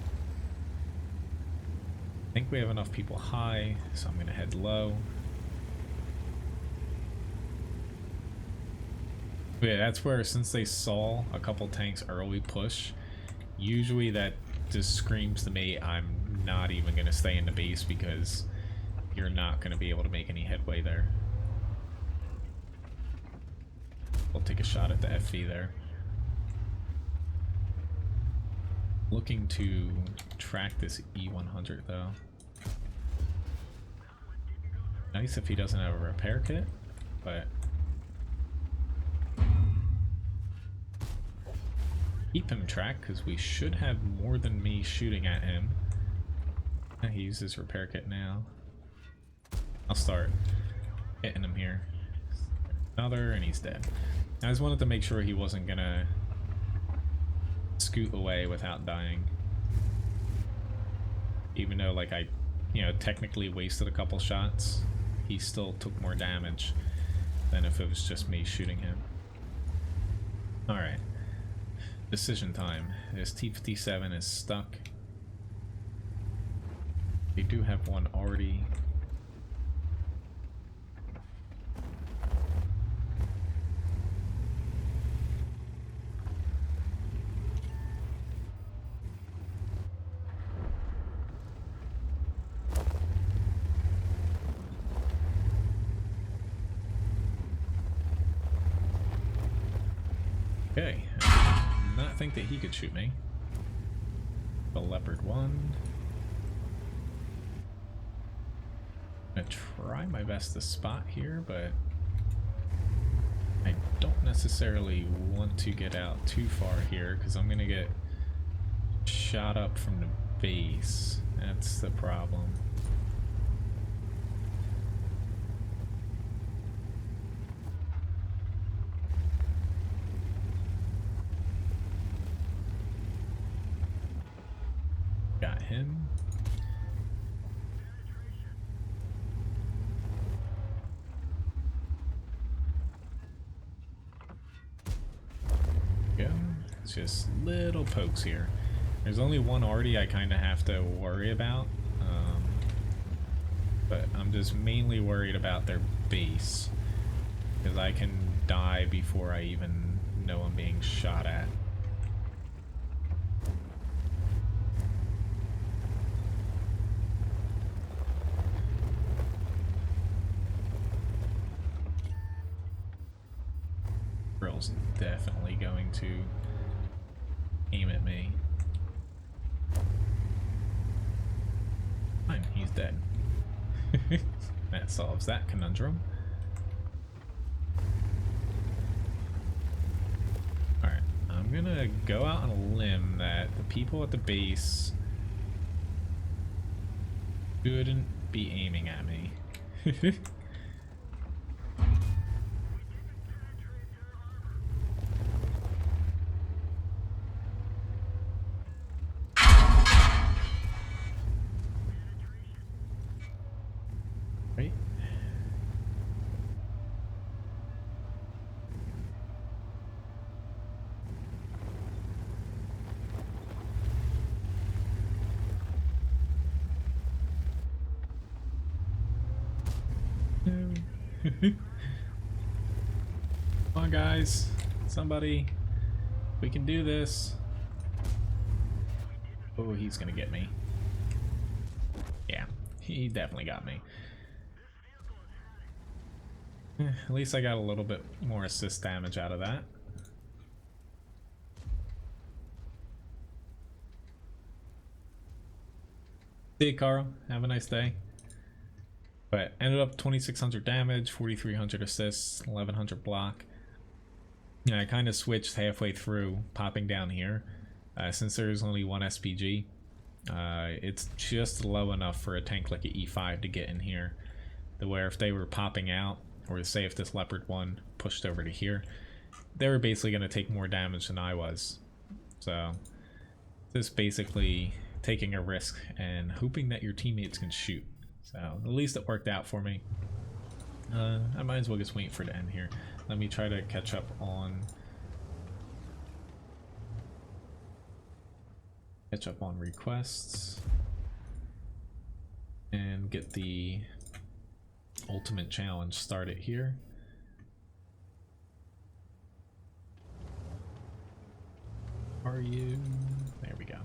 I think we have enough people high, so I'm gonna head low. But yeah, that's where, since they saw a couple tanks early push, usually that just screams to me I'm not even gonna stay in the base, because you're not gonna be able to make any headway there. We'll take a shot at the FV there. Looking to track this E100 though. Nice if he doesn't have a repair kit, but keep him tracked because we should have more than me shooting at him. He uses repair kit now. I'll start hitting him here. Another, and he's dead. I just wanted to make sure he wasn't gonna scoot away without dying. Even though, like, I, you know, technically wasted a couple shots, he still took more damage than if it was just me shooting him. Alright. Decision time. This T-57 is stuck. They do have one already. Okay, I did not think that he could shoot me. The Leopard 1. I'm gonna try my best to spot here, but I don't necessarily want to get out too far here because I'm gonna get shot up from the base. That's the problem. Got him. Go. It's just little pokes here. There's only one arty I kind of have to worry about, but I'm just mainly worried about their base because I can die before I even know I'm being shot at. Grill's definitely going to aim at me. Fine, he's dead. That solves that conundrum. Alright, I'm gonna go out on a limb that the people at the base shouldn't be aiming at me. Right. Come on, guys. Somebody. We can do this. Oh, he's gonna get me. Yeah, he definitely got me. At least I got a little bit more assist damage out of that. See you, Carl. Have a nice day. But ended up 2,600 damage, 4,300 assists, 1,100 block. Yeah, I kind of switched halfway through, popping down here. Since there's only one SPG, it's just low enough for a tank like an E5 to get in here. Where if they were popping out, or say if this Leopard 1 pushed over to here, they were basically going to take more damage than I was. So, just basically taking a risk and hoping that your teammates can shoot. So, at least it worked out for me. I might as well just wait for it to end here. Let me try to catch up on requests and get the ultimate challenge started here. Are you? There we go.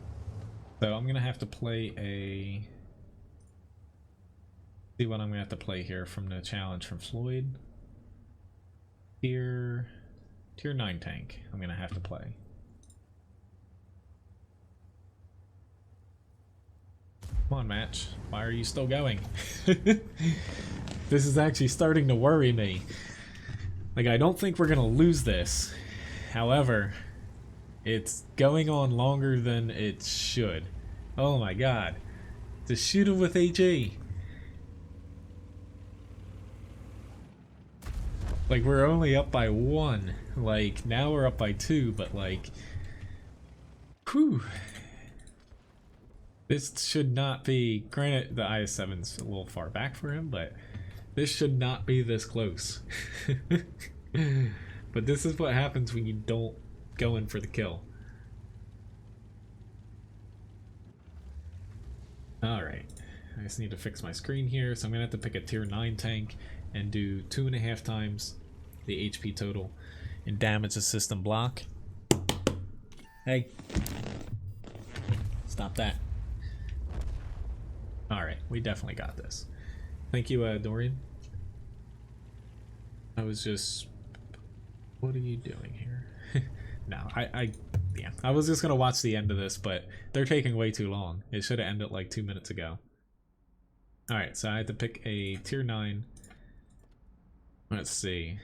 So I'm gonna have to play a. See what I'm gonna have to play here from the challenge from Floyd. Tier 9 tank. I'm gonna have to play. Come on, match. Why are you still going? This is actually starting to worry me. Like, I don't think we're gonna lose this. However, It's going on longer than it should. Oh my god. To shoot him with HE. Like, we're only up by 1. Like, now we're up by 2, but like... Whew. This should not be... Granted, the IS-7's a little far back for him, but... This should not be this close. But this is what happens when you don't go in for the kill. Alright. I just need to fix my screen here, so I'm gonna have to pick a tier 9 tank and do 2.5 times the HP total and damage the system block. Hey. Stop that. Alright, we definitely got this. Thank you, Dorian. I was just... What are you doing here? No, yeah, I was just gonna watch the end of this, but they're taking way too long. It should have ended like 2 minutes ago. Alright, so I had to pick a tier 9. Let's see.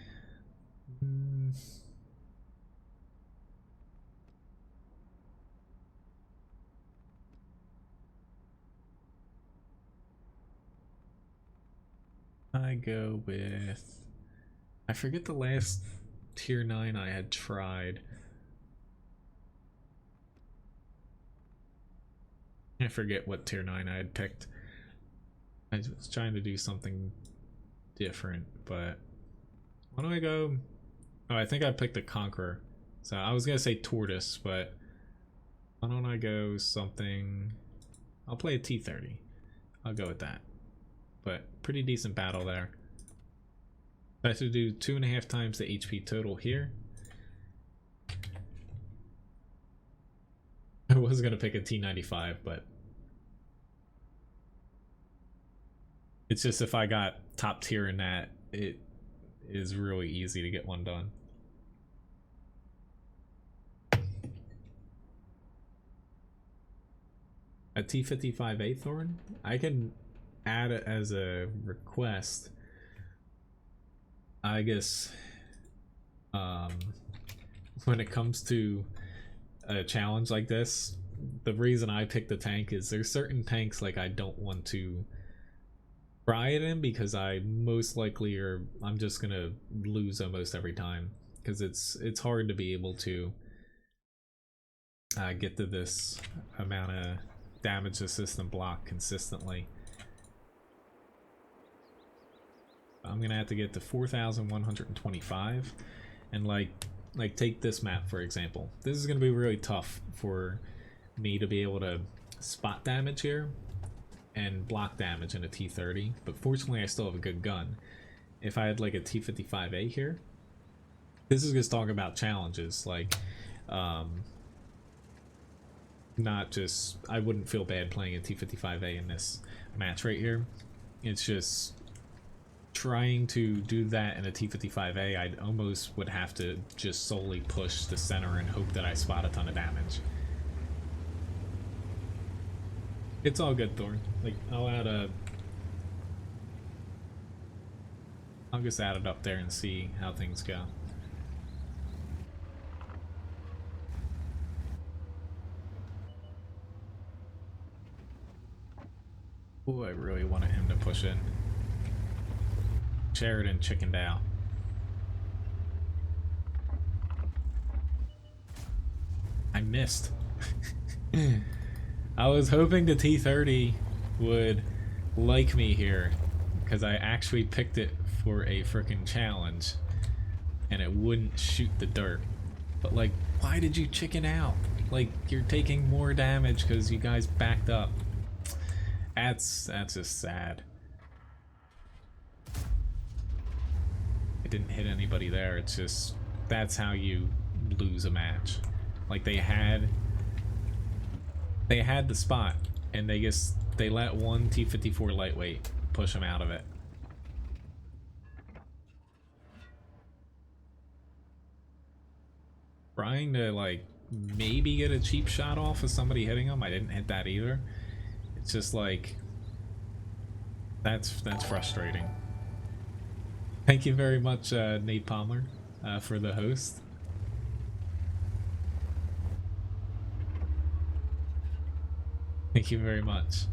I go with... I forget the last tier 9 I had tried. I forget what tier 9 I had picked. I was trying to do something different, but... Why don't I go... Oh, I think I picked the Conqueror. So I was gonna say Tortoise, but... Why don't I go something... I'll play a T30. I'll go with that. But pretty decent battle there. I have to do 2.5 times the HP total here. I was gonna pick a T95, but it's just if I got top tier in that, it is really easy to get one done. A T55A Thorn? I can add it as a request. I guess when it comes to a challenge like this, the reason I pick the tank is there's certain tanks like I don't want to try it in because I most likely I'm just gonna lose almost every time because it's hard to be able to get to this amount of damage the system block consistently. I'm gonna have to get to 4,125 and like take this map for example. This is gonna be really tough for me to be able to spot damage here and block damage in a T30, but fortunately I still have a good gun. If I had like a T55A here, this is just talking about challenges, like not just, I wouldn't feel bad playing a T55A in this match right here. It's just trying to do that in a T55A, I almost would have to just solely push the center and hope that I spot a ton of damage. It's all good, Thorn. Like, I'll just add it up there and see how things go. Oh, I really wanted him to push in. Sheridan chickened out. I missed. I was hoping the T30 would like me here because I actually picked it for a freaking challenge and it wouldn't shoot the dirt. But like, why did you chicken out? Like, you're taking more damage because you guys backed up. That's just sad. I didn't hit anybody there. It's just, that's how you lose a match. Like, they had the spot and they let one T54 lightweight push them out of it. Trying to like maybe get a cheap shot off of somebody hitting them. I didn't hit that either. It's just like, that's frustrating. Thank you very much, Nate Palmer, for the host. Thank you very much.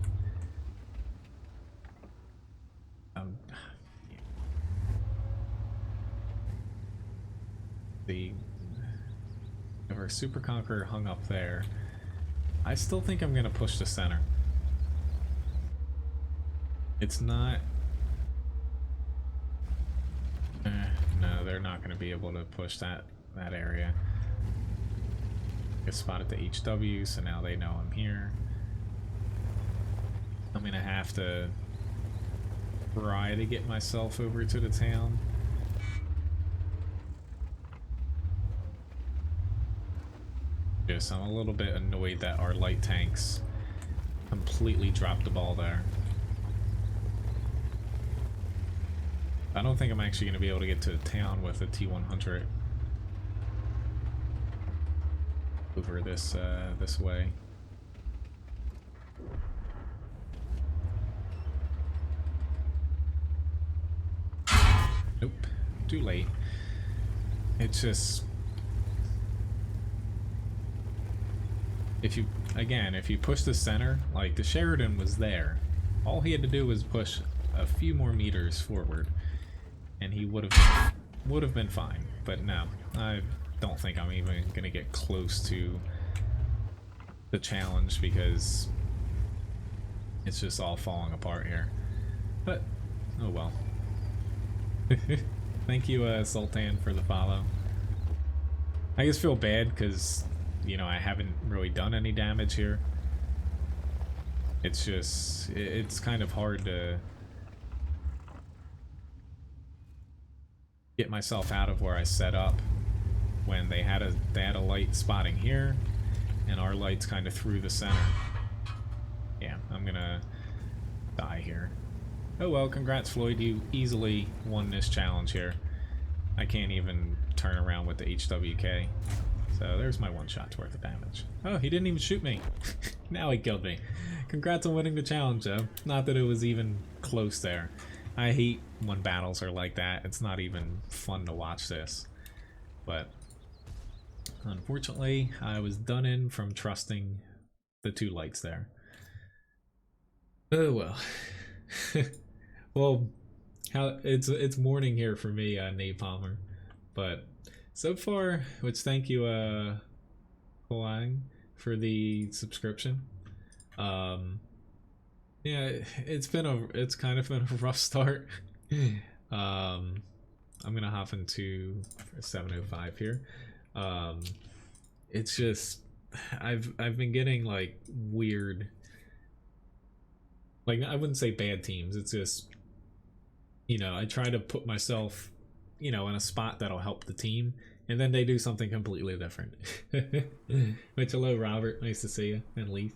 If our Super Conqueror hung up there, I still think I'm gonna push the center. It's not... no, they're not gonna be able to push that area. Get spotted to HW, so now they know I'm here. I'm gonna have to try to get myself over to the town. Yes, I'm a little bit annoyed that our light tanks completely dropped the ball there. I don't think I'm actually going to be able to get to the town with a T-100 over this this way. Nope, too late. It's just... if you push the center, like the Sheridan was there, all he had to do was push a few more meters forward and he would have been fine. But no, I don't think I'm even gonna get close to the challenge because it's just all falling apart here. But oh well. Thank you, Sultan, for the follow. I just feel bad because, you know, I haven't really done any damage here. It's just, it's kind of hard to get myself out of where I set up when they had a light spotting here and our light's kind of through the center. Yeah, I'm gonna die here. Oh well, congrats Floyd, you easily won this challenge here. I can't even turn around with the HWK. So there's my one shot's worth of damage. Oh, he didn't even shoot me. Now he killed me. Congrats on winning the challenge though. Not that it was even close there. I hate when battles are like that. It's not even fun to watch this. But unfortunately, I was done in from trusting the two lights there. Oh well. Well, it's morning here for me, Nate Palmer. But so far, which thank you, Huang, for the subscription. Yeah, it's kind of been a rough start. I'm gonna hop into 705 here. It's just I've been getting like weird, like I wouldn't say bad teams. It's just, you know, I try to put myself, you know, in a spot that'll help the team, and then they do something completely different. Which, hello Robert, nice to see you, and Leaf.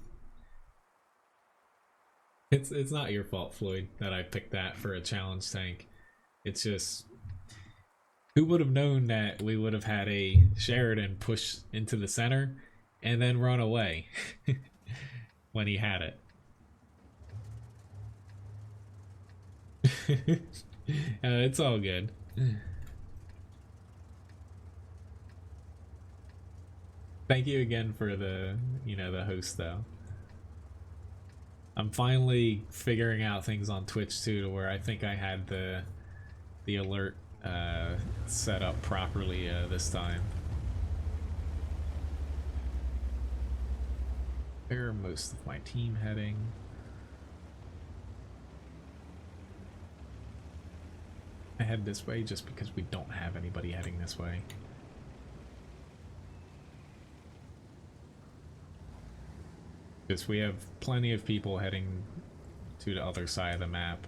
It's not your fault, Floyd, that I picked that for a challenge tank. It's just, who would have known that we would have had a Sheridan push into the center and then run away when he had it. It's all good. Thank you again for the, you know, the host though. I'm finally figuring out things on Twitch too, to where I think I had the alert set up properly this time. Where are most of my team heading? I head this way just because we don't have anybody heading this way. Because we have plenty of people heading to the other side of the map.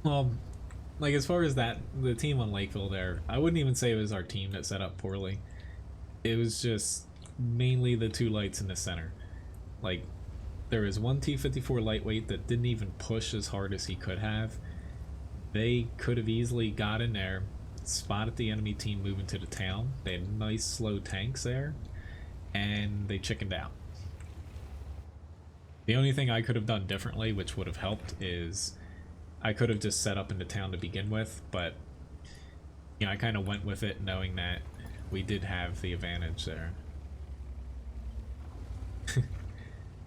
Well, like as far as that, the team on Lakeville there, I wouldn't even say it was our team that set up poorly. It was just mainly the two lights in the center. Like, there was one T-54 lightweight that didn't even push as hard as he could have. They could have easily got in there, spotted the enemy team moving to the town. They had nice slow tanks there, and they chickened out. The only thing I could have done differently, which would have helped, is I could have just set up in the town to begin with, but you know, I kind of went with it knowing that we did have the advantage there.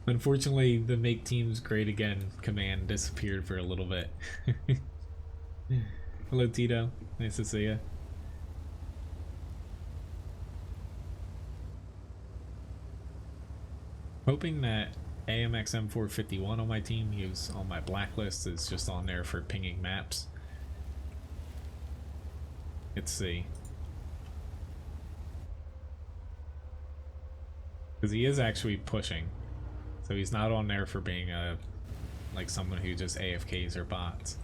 Unfortunately, the make teams great again command disappeared for a little bit. Hello, Tito. Nice to see you. Hoping that AMXM451 on my team, he was on my blacklist, is just on there for pinging maps. Let's see. Because he is actually pushing. So he's not on there for being like someone who just AFKs or bots.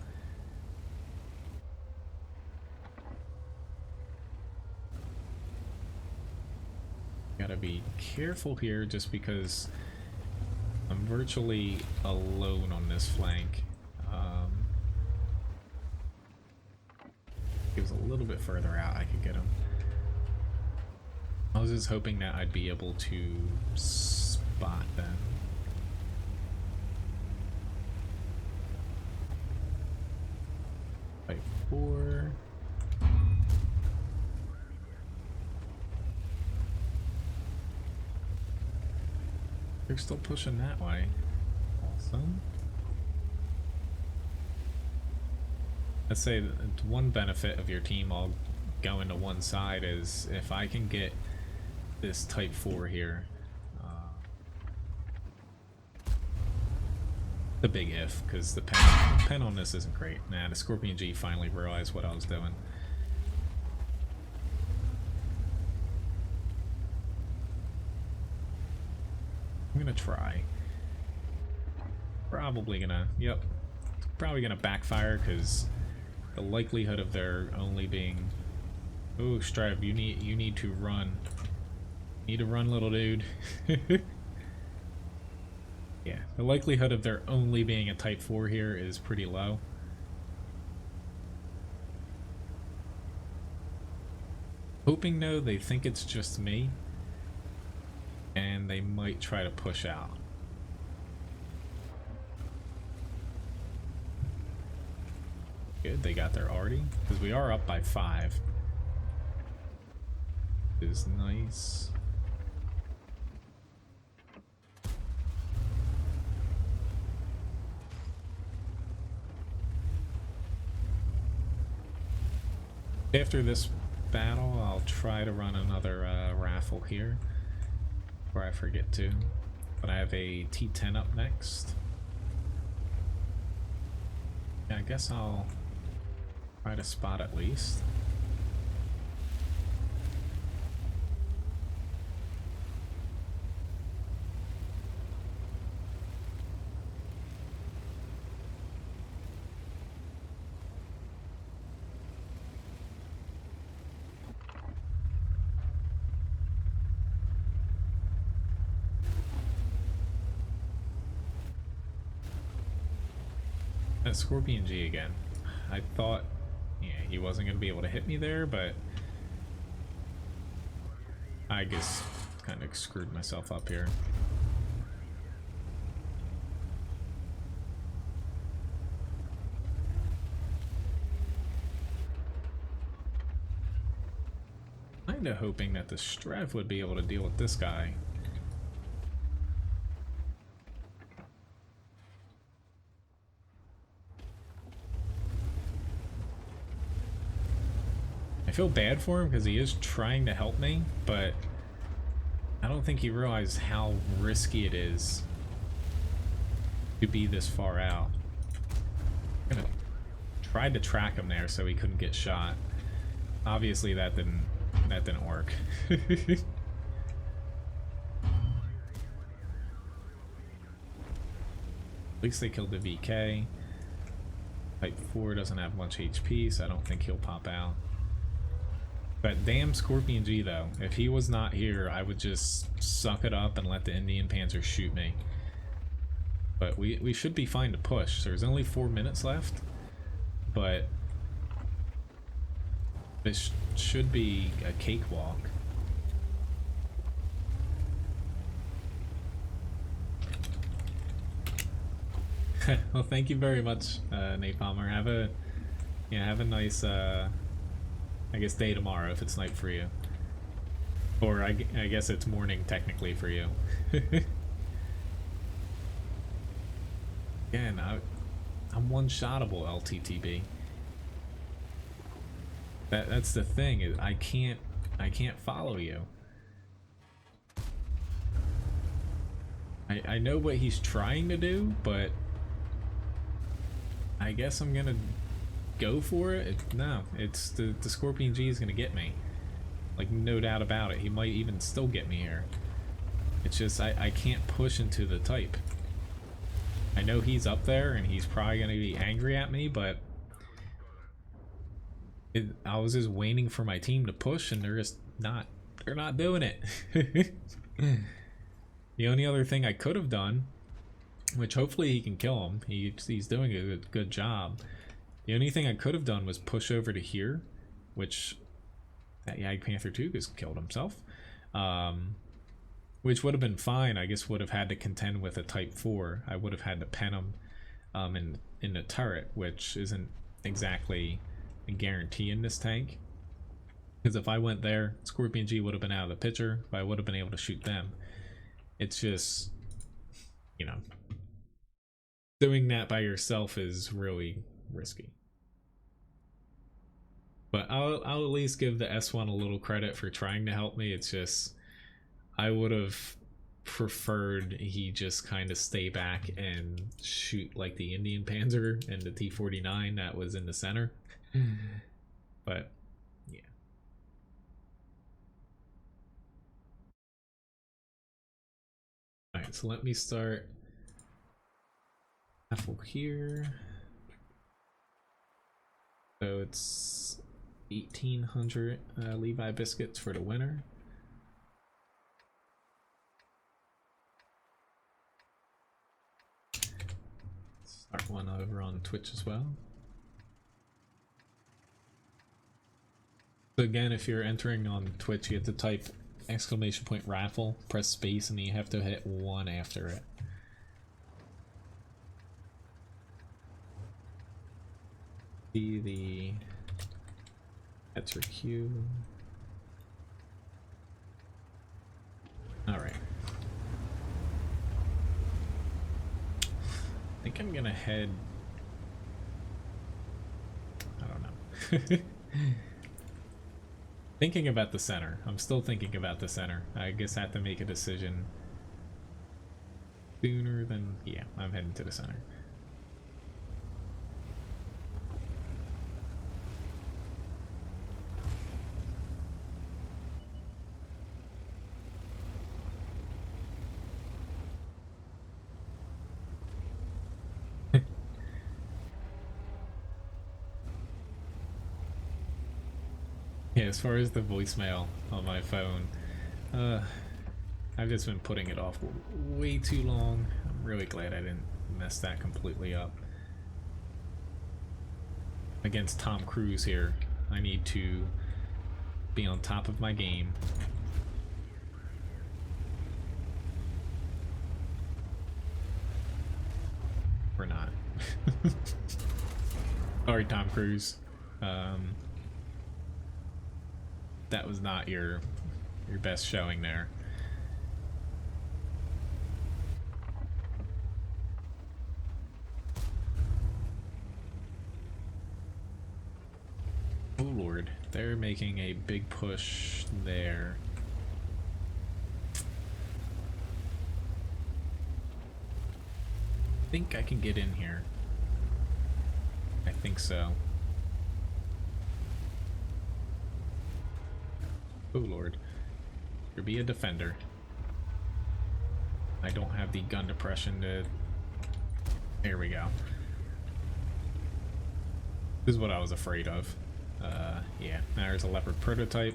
Gotta be careful here just because I'm virtually alone on this flank. He was a little bit further out, I could get him. I was just hoping that I'd be able to spot them. Type 4. They're still pushing that way. Awesome. Let's say that one benefit of your team all going to one side is if I can get this type 4 here. The big if, because the pen on this isn't great. Nah, the Scorpion G finally realized what I was doing. I'm gonna try. Probably gonna, yep. Probably gonna backfire because the likelihood of there only being, oh, Stripe, you need to run. You need to run, little dude. Yeah, the likelihood of there only being a type 4 here is pretty low. Hoping though they think it's just me and they might try to push out. Good, they got there already, because we are up by 5. Is nice. After this battle, I'll try to run another raffle here before I forget to. But I have a T10 up next. Yeah, I guess I'll try to spot at least. That Scorpion G again. I thought, yeah, he wasn't going to be able to hit me there, but I just kind of screwed myself up here. Kinda hoping that the Strev would be able to deal with this guy. I feel bad for him because he is trying to help me, but I don't think he realized how risky it is to be this far out. I'm gonna try to track him there so he couldn't get shot. Obviously that didn't work. At least they killed the VK. Type 4 doesn't have much HP, so I don't think he'll pop out. But damn Scorpion G though, if he was not here, I would just suck it up and let the Indian Panzer shoot me. But we should be fine to push. There's only 4 minutes left, but this should be a cakewalk. Well, thank you very much, Napalmer. Have a nice I guess day tomorrow if it's night for you. Or I guess it's morning technically for you. Again, I'm one-shottable, LTTB. That's the thing, is I can't follow you. I know what he's trying to do, but I guess I'm gonna go for it. No, it's the Scorpion G is gonna get me. Like, no doubt about it. He might even still get me here. It's just I can't push into the type. I know he's up there and he's probably gonna be angry at me, but I was just waiting for my team to push, and they're not doing it. The only other thing I could have done, which hopefully he can kill him, he's doing a good job. The only thing I could have done was push over to here, which that Yag Panther 2 just killed himself, which would have been fine. I guess would have had to contend with a Type 4. I would have had to pen him in the turret, which isn't exactly a guarantee in this tank. Because if I went there, Scorpion G would have been out of the picture, but I would have been able to shoot them. It's just, you know, doing that by yourself is really risky. But I'll at least give the S1 a little credit for trying to help me. It's just, I would have preferred he just kind of stay back and shoot like the Indian Panzer and the T-49 that was in the center. But yeah. Alright, so let me start raffle here. So it's 1,800 Levi biscuits for the winner. Start one over on Twitch as well. So again, if you're entering on Twitch, you have to type !raffle, press space, and then you have to hit 1 after it. See the enter queue. Alright. I think I'm gonna head, I don't know. Thinking about the center. I'm still thinking about the center. I guess I have to make a decision sooner than, yeah, I'm heading to the center. Yeah, as far as the voicemail on my phone, I've just been putting it off way too long. I'm really glad I didn't mess that completely up. Against Tom Cruise here, I need to be on top of my game. Or not. Sorry, Tom Cruise. That was not your best showing there. Oh Lord, they're making a big push there. I think I can get in here. I think so. Oh Lord. There be a defender. I don't have the gun depression to... There we go. This is what I was afraid of. Yeah, there's a Leopard prototype,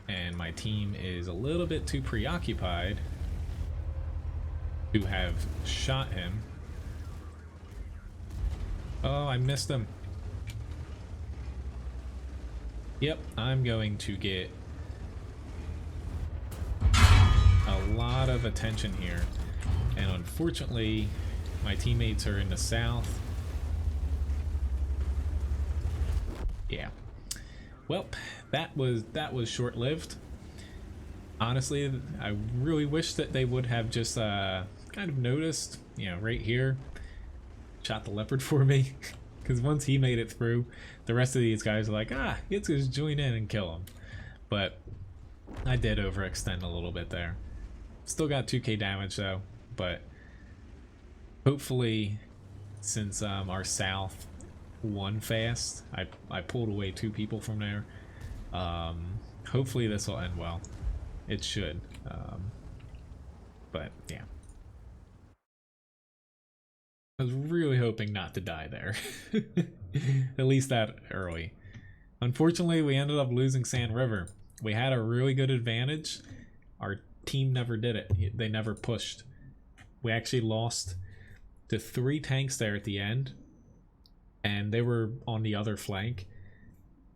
and my team is a little bit too preoccupied to have shot him. Oh, I missed him. Yep, I'm going to get a lot of attention here, and unfortunately my teammates are in the south. Yeah, well, that was short-lived. Honestly, I really wish that they would have just kind of noticed, you know, right here, shot the leopard for me. Because once he made it through, the rest of these guys are like, ah, let's just join in and kill him. But I did overextend a little bit there. Still got 2k damage though, but hopefully, since our south won fast, I pulled away 2 people from there. Hopefully this will end well. It should. But yeah. I was really hoping not to die there. At least that early. Unfortunately, we ended up losing Sand River. We had a really good advantage. Our team never did it. They never pushed. We actually lost to 3 tanks there at the end. And they were on the other flank.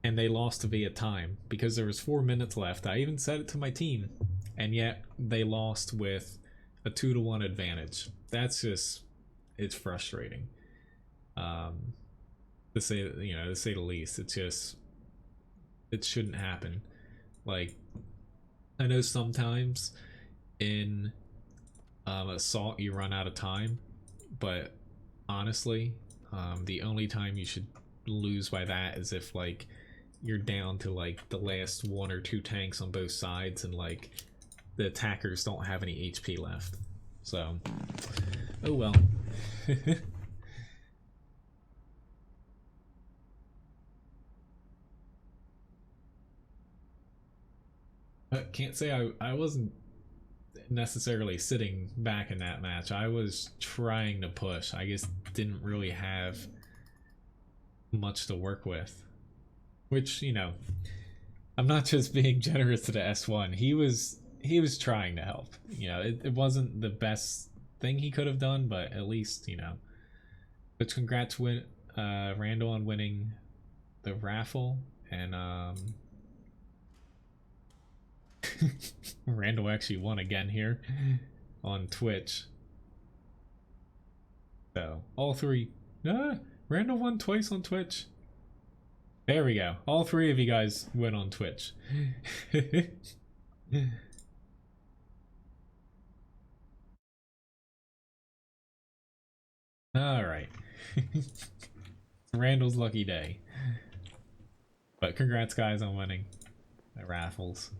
And they lost via time. Because there was 4 minutes left. I even said it to my team. And yet, they lost with a 2-to-1 advantage. That's just... it's frustrating, to say the least. It's just, it shouldn't happen. Like, I know sometimes in assault you run out of time, but honestly, the only time you should lose by that is if like you're down to like the last 1 or 2 tanks on both sides and like the attackers don't have any HP left. So, oh well. I can't say I wasn't necessarily sitting back in that match. I was trying to push. I just didn't really have much to work with. Which, you know, I'm not just being generous to the S1. He was trying to help. You know, it wasn't the best thing he could have done, but at least, you know. But congrats Randall on winning the raffle, and Randall actually won again here on Twitch. So all 3 Randall won twice on Twitch. There we go. All 3 of you guys win on Twitch. Alright. Randall's lucky day. But congrats guys on winning the raffles.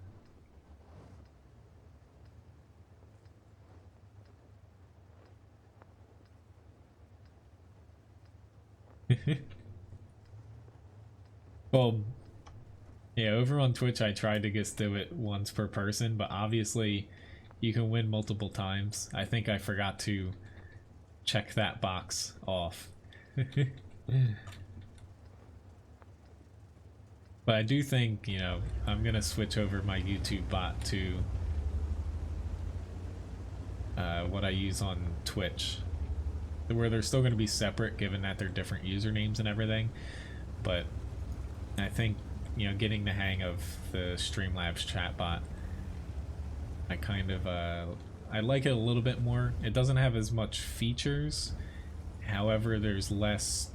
Well, yeah, over on Twitch I tried to just do it once per person, but obviously you can win multiple times. I think I forgot to check that box off. But I do think, you know, I'm gonna switch over my YouTube bot to what I use on Twitch, where they're still gonna be separate given that they're different usernames and everything. But I think, you know, getting the hang of the Streamlabs chatbot, I kind of I like it a little bit more. It doesn't have as much features, however there's less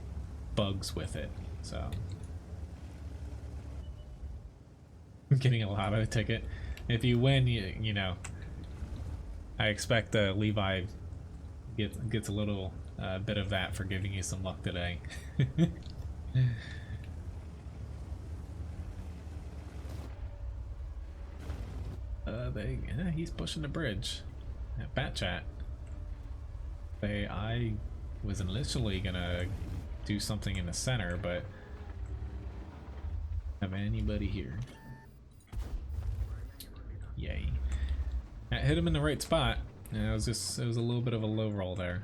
bugs with it. So I'm getting a lotto ticket. If you win, you know, I expect Levi gets a little bit of that for giving you some luck today. He's pushing the bridge. Bat chat. I was initially gonna do something in the center, but have anybody here? Yay! I hit him in the right spot. And it was a little bit of a low roll there.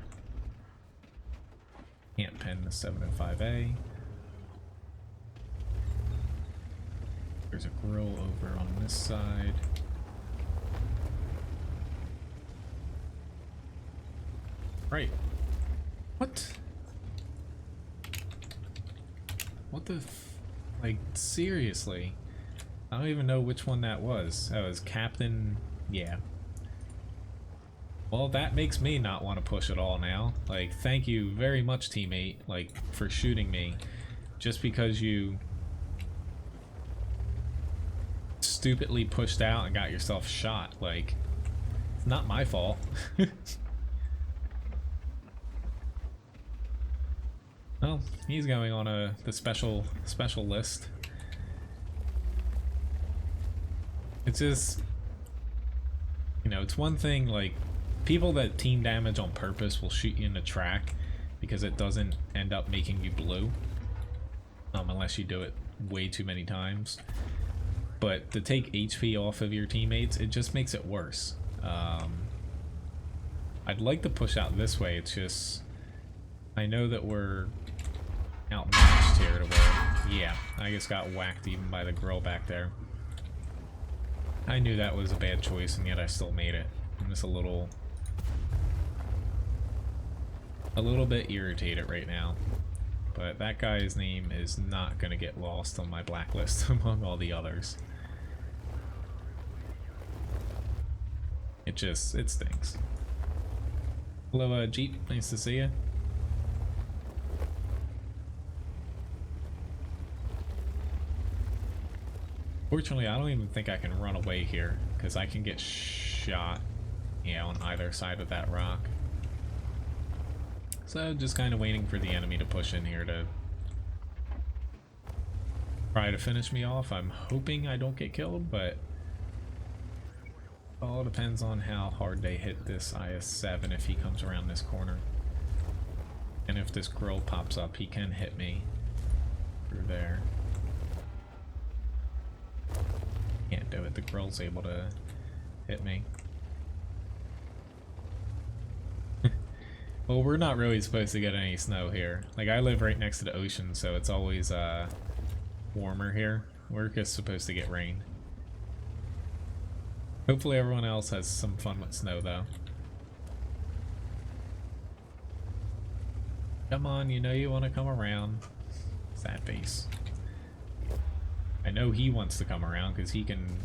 Can't pin the 705A. There's a grill over on this side. Right. What? What the like, seriously? I don't even know which one that was. That was Captain... yeah. Well, that makes me not want to push at all now. Like, thank you very much, teammate, like, for shooting me. Just because you stupidly pushed out and got yourself shot. Like, it's not my fault. Well, he's going on the special list. It's just, you know, it's one thing, like, people that team damage on purpose will shoot you in the track because it doesn't end up making you blue. Unless you do it way too many times. But to take HP off of your teammates, it just makes it worse. I'd like to push out this way, it's just, I know that we're outmatched here to where, yeah, I just got whacked even by the girl back there. I knew that was a bad choice, and yet I still made it. I'm just a little bit irritated right now. But that guy's name is not going to get lost on my blacklist among all the others. It stinks. Hello, Jeep. Nice to see you. Fortunately, I don't even think I can run away here, because I can get shot, yeah, on either side of that rock. So just kind of waiting for the enemy to push in here to try to finish me off. I'm hoping I don't get killed, but all depends on how hard they hit this IS-7 if he comes around this corner. And if this grill pops up, he can hit me through there. Can't do it. The grill's able to hit me. Well, we're not really supposed to get any snow here. Like, I live right next to the ocean, so it's always warmer here. We're just supposed to get rain. Hopefully everyone else has some fun with snow, though. Come on, you know you want to come around. Sad face. I know he wants to come around because he can,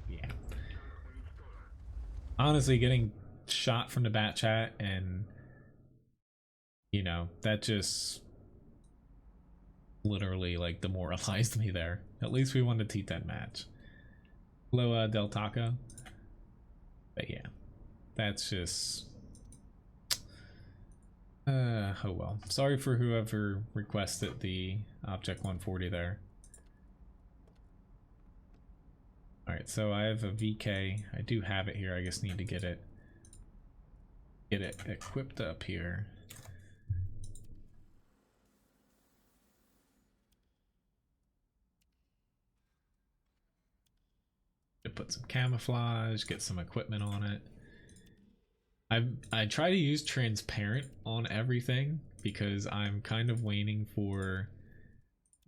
yeah. Honestly, getting shot from the bat chat and, you know, that just literally, like, demoralized me there. At least we won the T10 match. Hello, Del Taco. But yeah, that's just, oh well. Sorry for whoever requested the Object 140 there. Alright, so I have a VK. I do have it here, I just need to get it equipped up here. To put some camouflage, get some equipment on it. I try to use transparent on everything because I'm kind of waiting for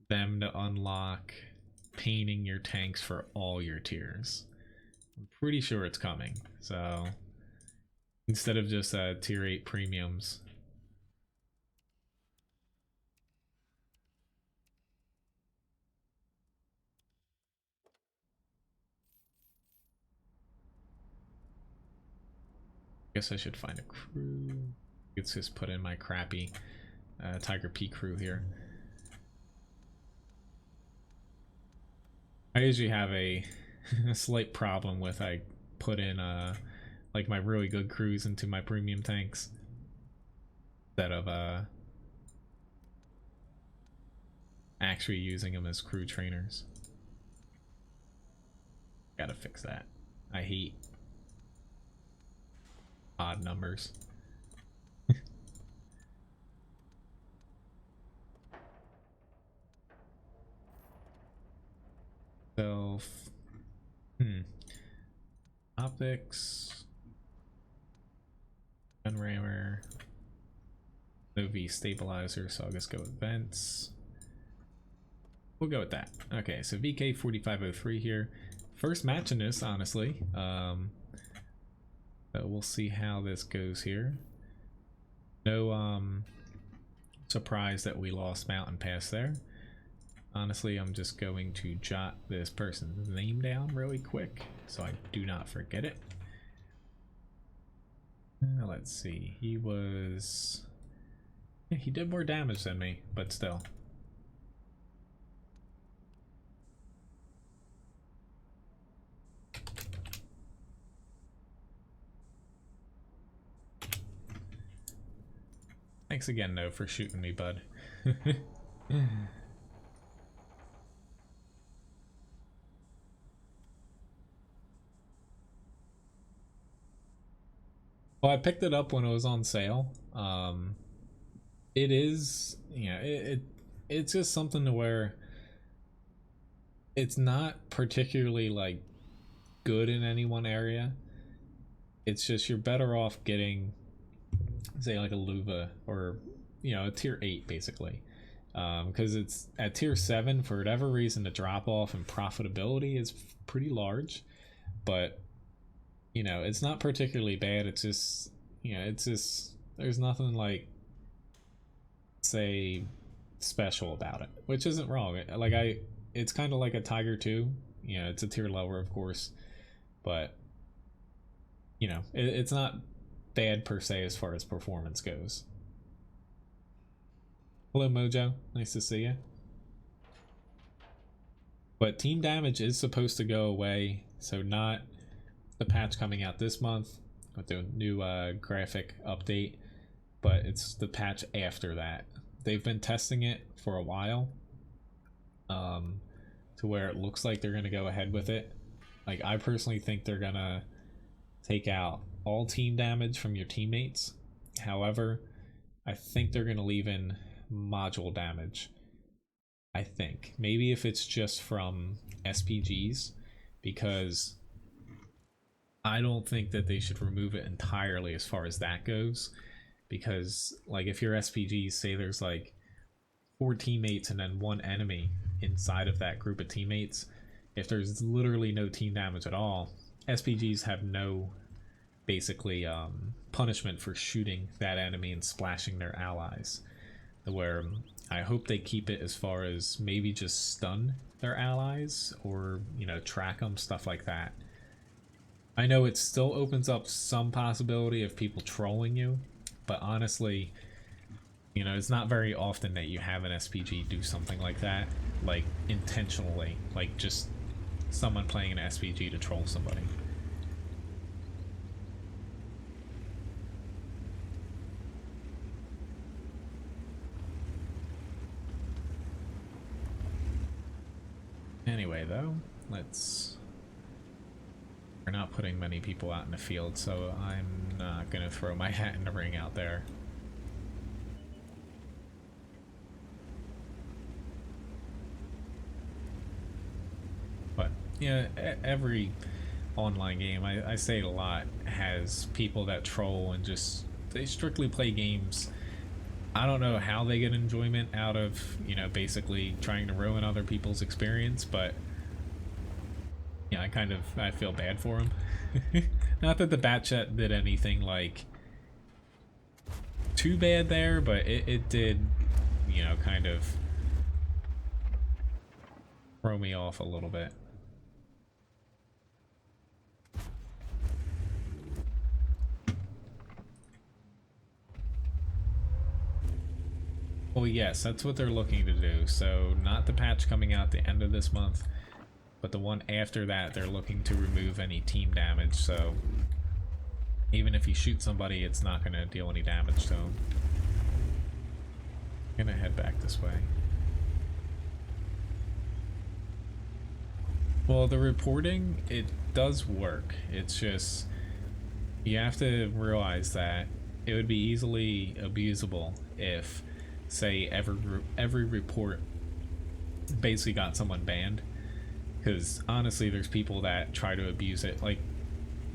them to unlock painting your tanks for all your tiers. I'm pretty sure it's coming, so instead of just tier 8 premiums. Guess I should find a crew. Let's just put in my crappy Tiger P crew here. I usually have a slight problem with I put in like my really good crews into my premium tanks instead of actually using them as crew trainers. Gotta fix that. I hate odd numbers. Self. Optics. Gun rammer. OV stabilizer, so I'll just go with vents. We'll go with that. Okay, so VK4503 here. First match in this, honestly. But we'll see how this goes here. No surprise that we lost Mountain Pass there. Honestly, I'm just going to jot this person's name down really quick so I do not forget it. Let's see. He was... yeah, he did more damage than me, but still. Thanks again, No, for shooting me, bud. Well, I picked it up when it was on sale. It is, it's just something to where it's not particularly like good in any one area. It's just you're better off getting, say, like a Luva or a tier 8 basically, because it's at tier 7 for whatever reason the drop off in profitability is pretty large, but it's not particularly bad. It's just there's nothing like, say, special about it, which isn't wrong. It's kind of like a Tiger 2. It's a tier lower, of course, but it's not bad per se as far as performance goes. Hello, Mojo. Nice to see you. But team damage is supposed to go away, so not the patch coming out this month with the new graphic update, but it's the patch after that. They've been testing it for a while, to where it looks like they're going to go ahead with it. Like, I personally think they're going to take out all team damage from your teammates. However, I think they're going to leave in module damage. I think. Maybe if it's just from SPGs, because I don't think that they should remove it entirely as far as that goes. Because, like, if your SPGs, say there's like 4 teammates and then 1 enemy inside of that group of teammates, if there's literally no team damage at all, SPGs have no, basically, punishment for shooting that enemy and splashing their allies. Where I hope they keep it as far as maybe just stun their allies or, track them, stuff like that. I know it still opens up some possibility of people trolling you, but honestly, it's not very often that you have an SPG do something like that, like intentionally, like just someone playing an SPG to troll somebody. Anyway, though, we're not putting many people out in the field, so I'm not gonna throw my hat in the ring out there. But yeah, every online game, I say it a lot, has people that troll and just, they strictly play games. I don't know how they get enjoyment out of, basically trying to ruin other people's experience, but I feel bad for them. Not that the bat chat did anything like too bad there, but it did, kind of throw me off a little bit. Well, yes, that's what they're looking to do. So not the patch coming out at the end of this month, but the one after that, they're looking to remove any team damage. So even if you shoot somebody, it's not going to deal any damage to them. I'm going to head back this way. Well, the reporting, it does work. It's just, you have to realize that it would be easily abusable if, say, every report basically got someone banned. Because honestly, there's people that try to abuse it. Like,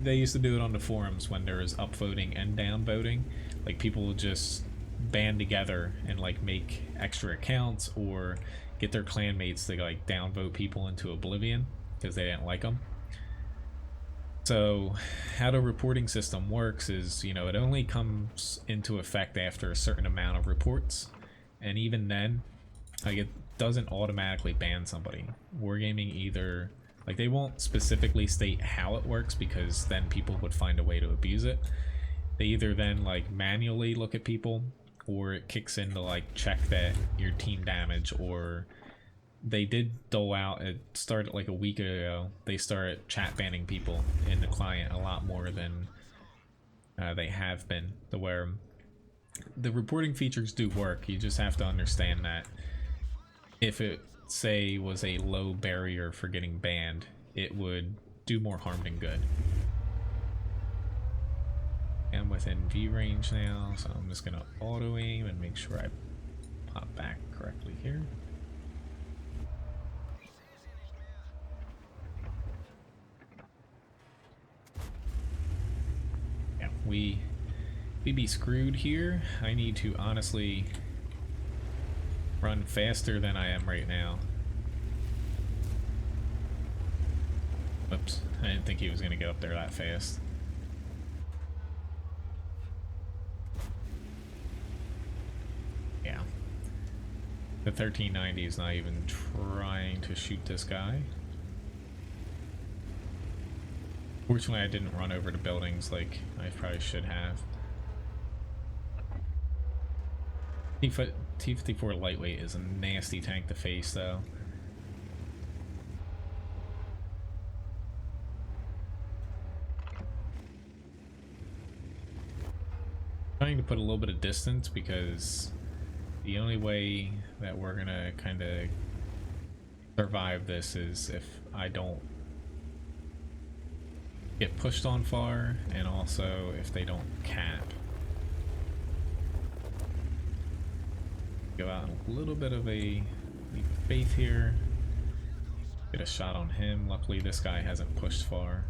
they used to do it on the forums when there was upvoting and downvoting. Like, people would just band together and like make extra accounts or get their clanmates to like downvote people into oblivion because they didn't like them. So how the reporting system works is, it only comes into effect after a certain amount of reports, and even then, like, it doesn't automatically ban somebody. Wargaming either, like, they won't specifically state how it works because then people would find a way to abuse it. They either then like manually look at people, or it kicks in to like check that your team damage, or they did dole out, it started like a week ago, they started chat banning people in the client a lot more than they have been, to where the reporting features do work. You just have to understand that if it, say, was a low barrier for getting banned, it would do more harm than good. I'm within V range now, so I'm just gonna auto aim and make sure I pop back correctly here. Yeah, we be screwed here. I need to honestly run faster than I am right now. Whoops, I didn't think he was gonna get up there that fast. Yeah. The 1390 is not even trying to shoot this guy. Fortunately, I didn't run over to buildings like I probably should have. T-54 lightweight is a nasty tank to face, though. Trying to put a little bit of distance because the only way that we're gonna kind of survive this is if I don't get pushed on far, and also if they don't cap. Go out a little bit of a leap of faith here. Get a shot on him. Luckily this guy hasn't pushed far.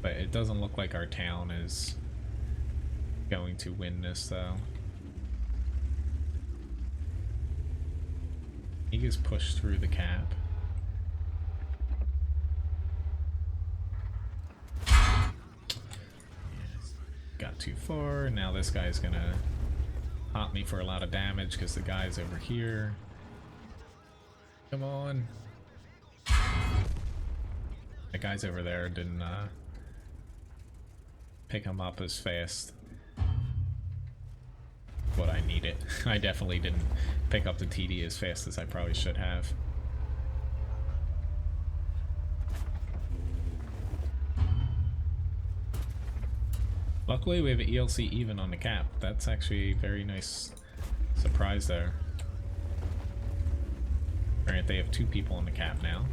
But it doesn't look like our town is going to win this, though. He just pushed through the cap. Got too far. Now this guy's gonna pop me for a lot of damage because the guy's over here. Come on. The guy's over there didn't pick him up as fast what I needed. I definitely didn't pick up the TD as fast as I probably should have. Luckily we have an ELC even on the cap. That's actually a very nice surprise there. Alright, they have 2 people on the cap now.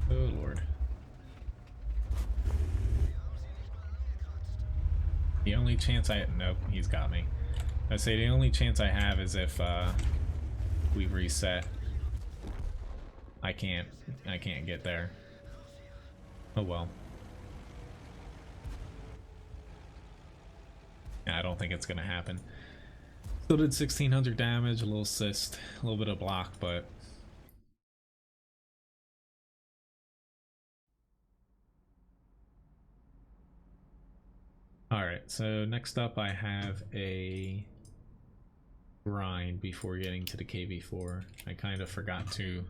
Oh lord. The only chance nope, he's got me. I say the only chance I have is if we reset. I can't get there. Oh well. Yeah, I don't think it's gonna happen. Still did 1600 damage, a little assist, a little bit of block, but alright, so next up I have a grind before getting to the KV4. I kind of forgot to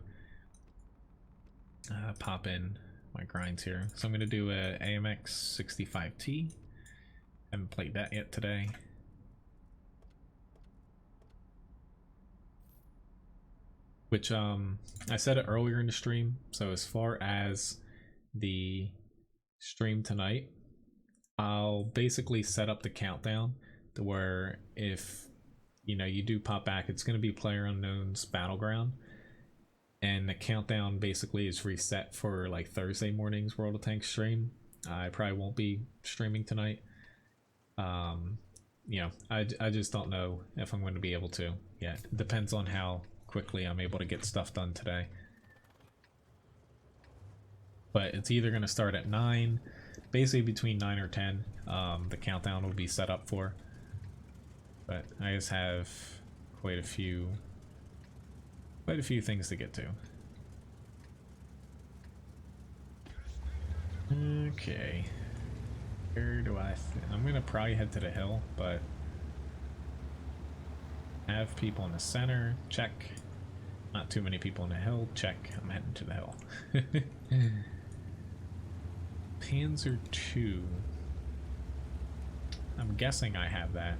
pop in my grinds here. So I'm going to do a AMX 65T. Haven't played that yet today. Which I said it earlier in the stream, so as far as the stream tonight, I'll basically set up the countdown to where if you do pop back, it's going to be PlayerUnknown's Battleground, and the countdown basically is reset for like Thursday morning's World of Tanks stream. I probably won't be streaming tonight. I just don't know if I'm going to be able to yet. It depends on how quickly I'm able to get stuff done today. But it's either going to start at 9, basically between 9 or 10. The countdown will be set up for. But I just have quite a few things to get to. Okay. Where do I'm gonna probably head to the hill, but have people in the center, check. Not too many people in the hill, check. I'm heading to the hill. Panzer II. I'm guessing I have that.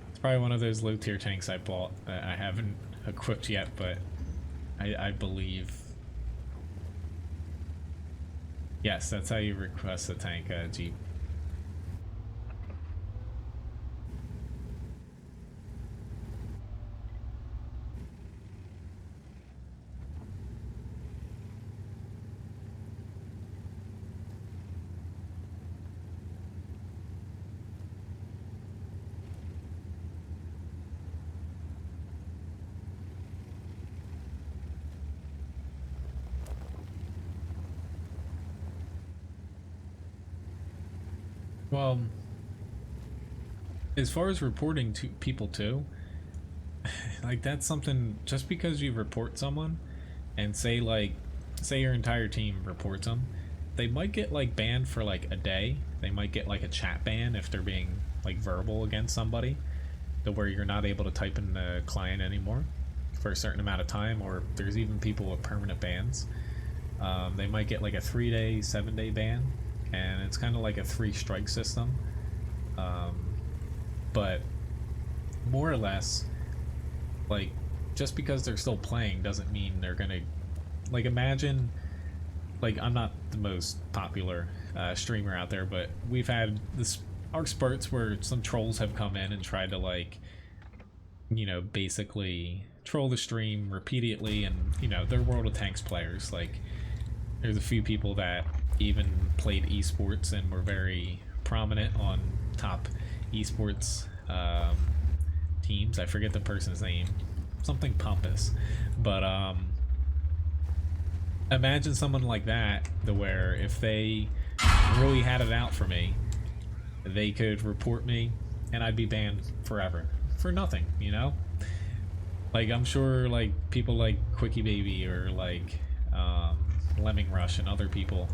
It's probably one of those low tier tanks I bought that I haven't equipped yet, but I believe Yes, that's how you request a tank Jeep. Well, as far as reporting to people too, like that's something, just because you report someone and say your entire team reports them, they might get like banned for like a day. They might get like a chat ban if they're being like verbal against somebody, to where you're not able to type in the client anymore for a certain amount of time, or there's even people with permanent bans. They might get like a 3-day, 7-day ban, and it's kind of like a 3-strike system. But more or less, like, just because they're still playing doesn't mean they're gonna, like, imagine, like, I'm not the most popular streamer out there, but we've had our spurts where some trolls have come in and tried to, like, you know, basically troll the stream repeatedly, and, you know, they're World of Tanks players. Like, there's a few people that even played esports and were very prominent on top esports teams. I forget the person's name, something pompous, but imagine someone like that, to where if they really had it out for me, they could report me and I'd be banned forever for nothing, you know? Like, I'm sure like people like Quickie Baby or like Lemming Rush and other people,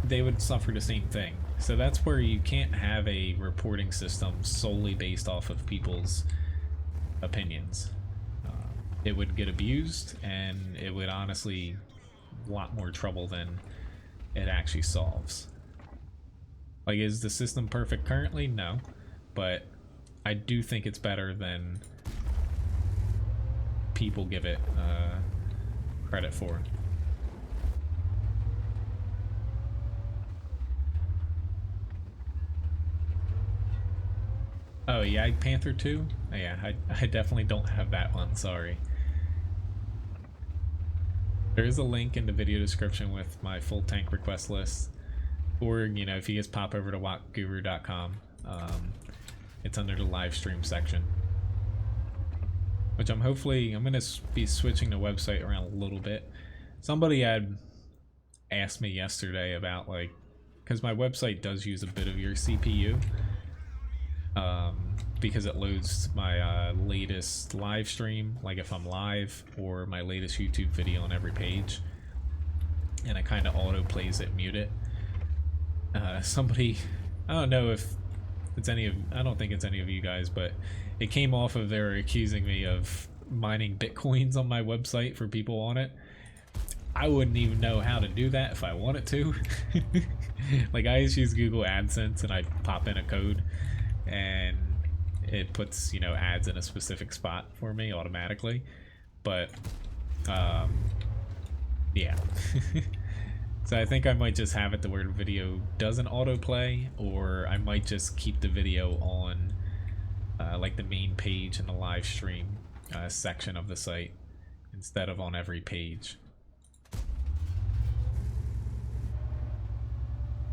they would suffer the same thing. So that's where you can't have a reporting system solely based off of people's opinions. It would get abused, and it would honestly a lot more trouble than it actually solves. Like, is the system perfect currently? No, but I do think it's better than people give it credit for. Oh, yeah, Panther 2? Oh, yeah, I definitely don't have that one, sorry. There is a link in the video description with my full tank request list. Or, you know, if you just pop over to wotguru.com, it's under the live stream section. Which I'm going to be switching the website around a little bit. Somebody had asked me yesterday about, like, because my website does use a bit of your CPU. Because it loads my latest live stream, like if I'm live, or my latest YouTube video on every page, and it kind of auto plays it, mute it. Somebody, I don't know if it's I don't think it's any of you guys, but it came off of they're accusing me of mining bitcoins on my website for people on it. I wouldn't even know how to do that if I wanted to. Like, I just use Google AdSense and I pop in a code, and it puts, you know, ads in a specific spot for me automatically. But yeah. So I think I might just have it to where the video doesn't autoplay, or I might just keep the video on like the main page in the live stream section of the site instead of on every page.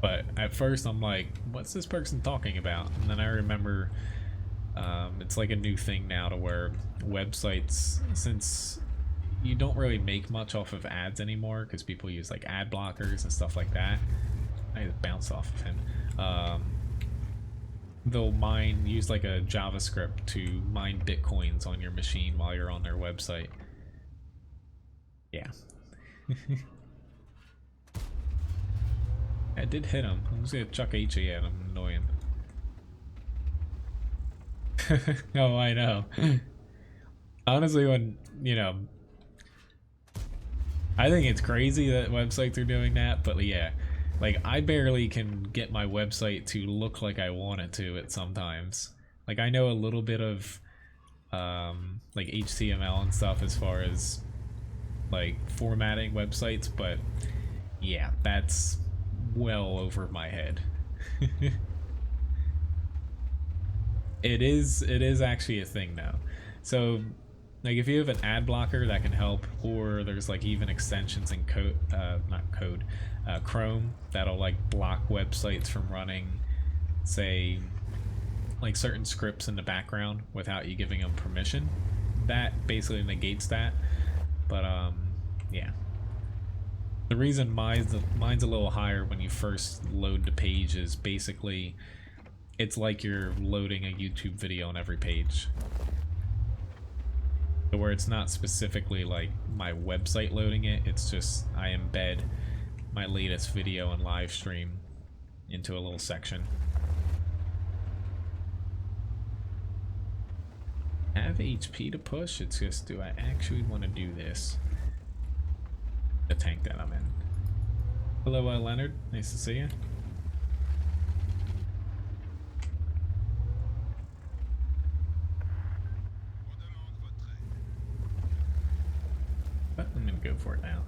But at first I'm like, what's this person talking about? And then I remember it's like a new thing now, to where websites, since you don't really make much off of ads anymore because people use like ad blockers and stuff like that. I just bounce off of him. They'll use like a JavaScript to mine bitcoins on your machine while you're on their website. Yeah. I did hit him. I'm just gonna chuck HE at him, annoying. Oh, I know. Honestly, when, you know, I think it's crazy that websites are doing that, but yeah, like, I barely can get my website to look like I want it to at sometimes. Like, I know a little bit of like HTML and stuff as far as like formatting websites, but yeah, that's well over my head. It is actually a thing now. So like if you have an ad blocker that can help, or there's like even extensions in Chrome that'll like block websites from running, say, like certain scripts in the background without you giving them permission, that basically negates that. But yeah, the reason mine's a little higher when you first load the page is basically it's like you're loading a YouTube video on every page, where it's not specifically like my website loading it, it's just I embed my latest video and live stream into a little section. I have HP to push, it's just, do I actually want to do this? The tank that I'm in. Hello, Leonard, nice to see you. But I'm gonna go for it now.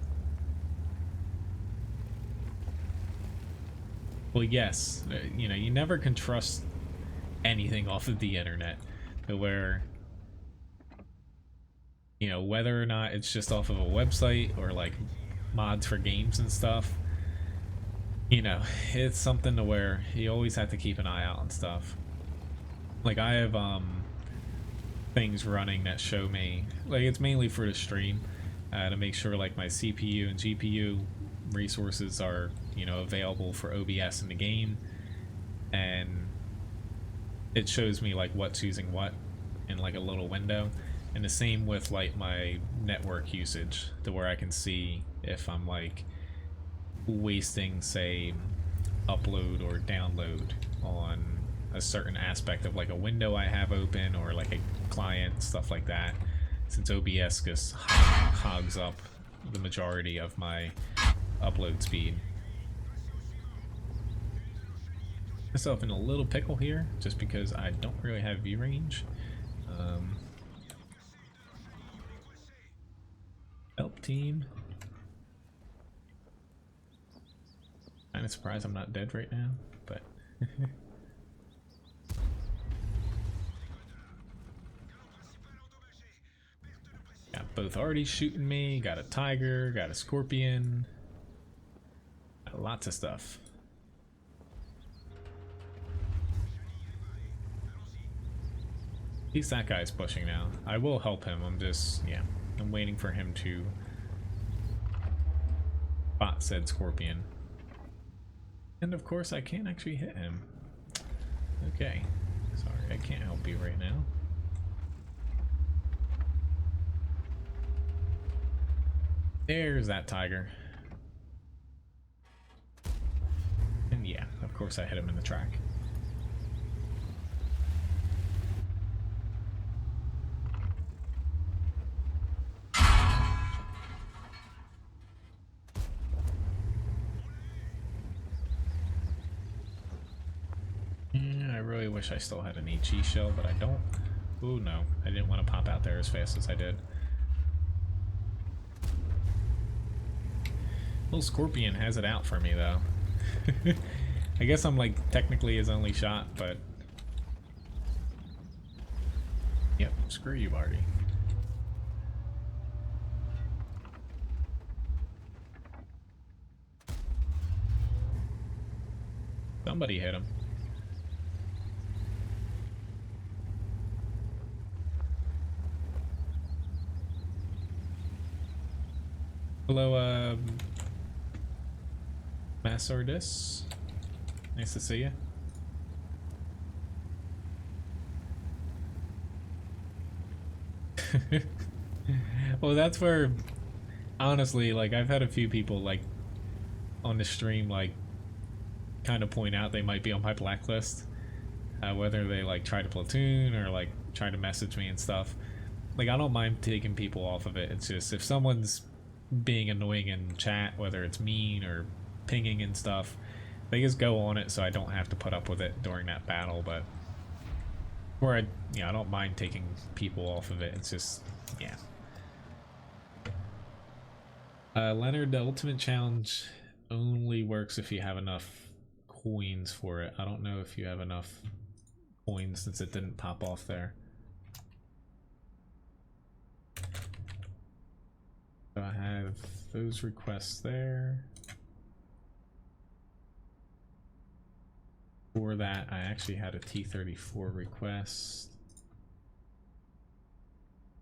Well, yes, you know, you never can trust anything off of the internet, to where, you know, whether or not it's just off of a website or like mods for games and stuff, you know, it's something to where you always have to keep an eye out on stuff. Like I have things running that show me, like it's mainly for the stream, to make sure like my CPU and GPU resources are, you know, available for OBS in the game, and it shows me like what's using what in like a little window. And the same with like my network usage, to where I can see if I'm like wasting, say, upload or download on a certain aspect of like a window I have open, or like a client, stuff like that, since OBS just hogs up the majority of my upload speed. Myself in a little pickle here just because I don't really have view range. Help team. Kind of surprised I'm not dead right now, but got both already shooting me, got a tiger, got a scorpion, got lots of stuff. At least that guy's pushing now. I will help him, I'm just, yeah, I'm waiting for him to spot said scorpion. And of course I can't actually hit him. Okay, sorry, I can't help you right now. There's that tiger. And yeah, of course I hit him in the track. I really wish I still had an HE shell, but I don't. Ooh, no. I didn't want to pop out there as fast as I did. Little scorpion has it out for me, though. I guess I'm, like, technically his only shot, but... Yep, screw you, Barty. Somebody hit him. Hello, Massordis. Nice to see you. Well, that's where, honestly, like, I've had a few people, like, on the stream, like, kind of point out they might be on my blacklist. Whether they, like, try to platoon or, like, try to message me and stuff. Like, I don't mind taking people off of it. It's just, if someone's being annoying in chat, whether it's mean or pinging and stuff, they just go on it so I don't have to put up with it during that battle. But where I don't mind taking people off of it. It's just, yeah. Leonard, the ultimate challenge only works if you have enough coins for it. I don't know if you have enough coins since it didn't pop off there. So I have those requests there. For that, I actually had a T34 request.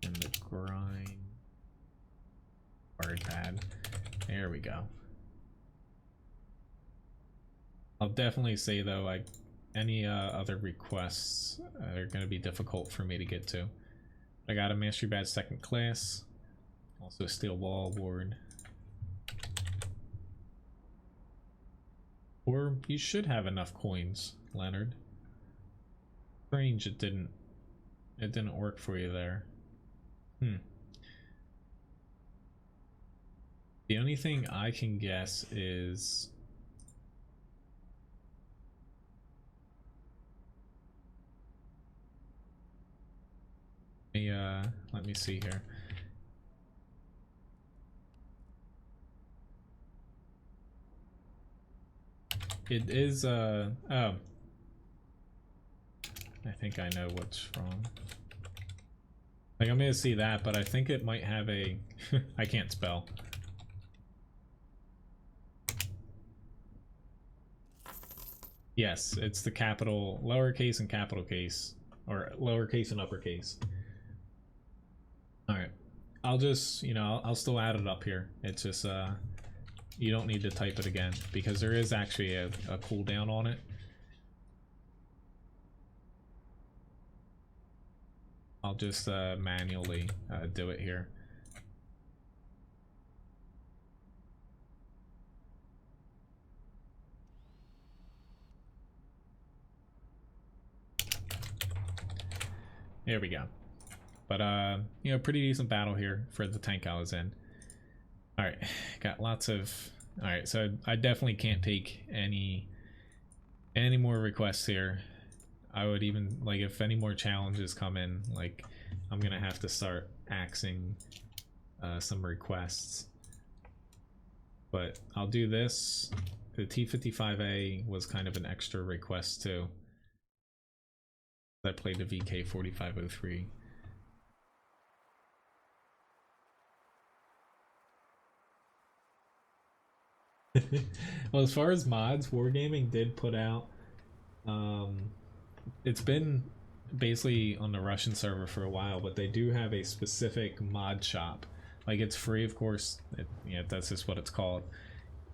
In the grind. Hard pad. There we go. I'll definitely say though, any other requests are going to be difficult for me to get to. I got a mastery badge 2nd class. Also a steel wall ward. Or you should have enough coins, Leonard. Strange it didn't work for you there. The only thing I can guess is let me see here. It is oh, I think I know what's wrong. Like, I'm gonna see that, but I think it might have a I can't spell. Yes, it's the capital, lowercase and capital case, or lowercase and uppercase. Alright, I'll just, you know, I'll still add it up here. It's just, you don't need to type it again, because there is actually a cooldown on it. I'll just manually do it here. There we go. But you know, pretty decent battle here for the tank I was in. Alright, got lots of... Alright, so I definitely can't take any more requests here. I would even, like, if any more challenges come in, like, I'm gonna have to start axing some requests. But I'll do this. The T55A was kind of an extra request too. I played the VK4503. Well, as far as mods, Wargaming did put out, it's been basically on the Russian server for a while, but they do have a specific mod shop. Like, it's free, of course. Yeah, that's just what it's called.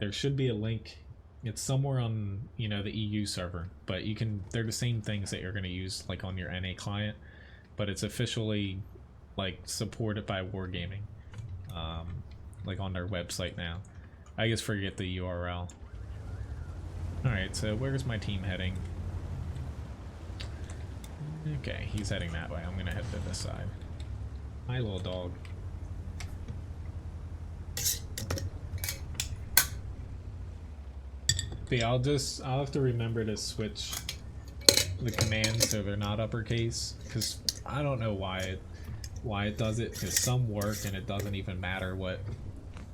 There should be a link. It's somewhere on, you know, the EU server, but you can, they're the same things that you're going to use like on your NA client, but it's officially like supported by Wargaming, like on their website now. I just forget the URL. Alright, so where's my team heading? Okay, he's heading that way. I'm going to head to this side. Hi, little dog. But yeah, I'll have to remember to switch the commands so they're not uppercase, because I don't know why it does it, because some work and it doesn't even matter what,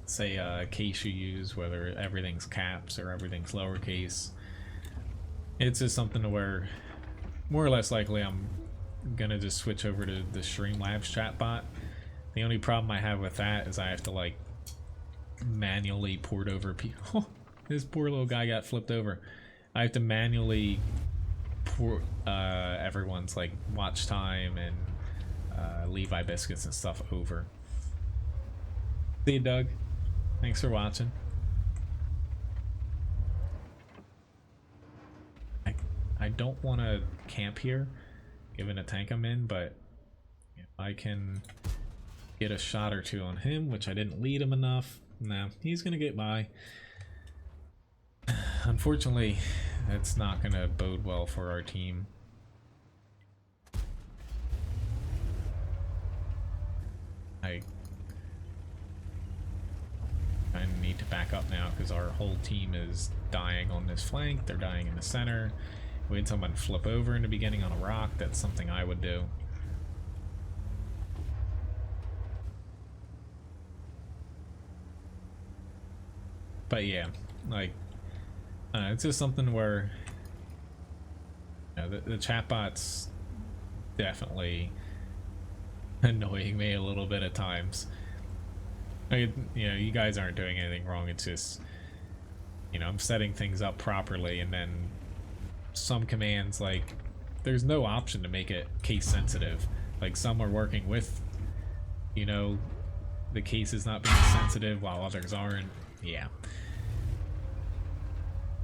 say, case you use, whether everything's caps or everything's lowercase. It's just something to where more or less likely I'm gonna just switch over to the Streamlabs chatbot. The only problem I have with that is I have to like manually port over people. This poor little guy got flipped over. I have to manually port everyone's like watch time and Levi biscuits and stuff over. See you, Doug. Thanks for watching. I don't want to camp here, given the tank I'm in, but if I can get a shot or two on him, which I didn't lead him enough, no, he's gonna get by. Unfortunately, that's not gonna bode well for our team. I need to back up now because our whole team is dying on this flank. They're dying in the center. We had someone flip over in the beginning on a rock. That's something I would do. But yeah, Like, it's just something where the chatbot's definitely annoying me a little bit at times. You guys aren't doing anything wrong. It's just, I'm setting things up properly, and then some commands, like, there's no option to make it case sensitive. Like, some are working with, the cases not being sensitive while others aren't. Yeah.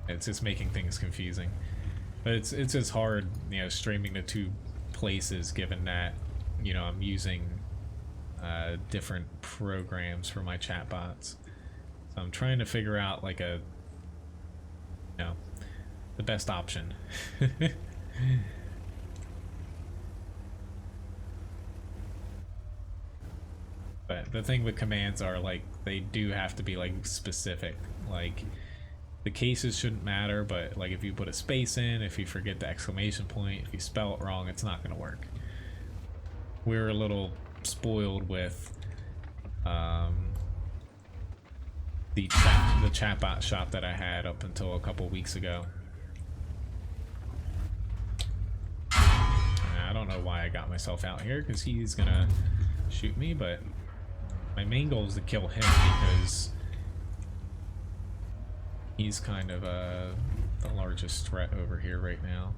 It's just making things confusing. But it's just hard, streaming to two places, given that, I'm using different programs for my chatbots. So I'm trying to figure out, like, the best option. But the thing with commands are, like, they do have to be, like, specific. Like, the cases shouldn't matter, but, like, if you put a space in, if you forget the exclamation point, if you spell it wrong, it's not going to work. We're a little spoiled with the chatbot shop that I had up until a couple weeks ago. I don't know why I got myself out here, because he's going to shoot me, but my main goal is to kill him, because he's kind of the largest threat over here right now.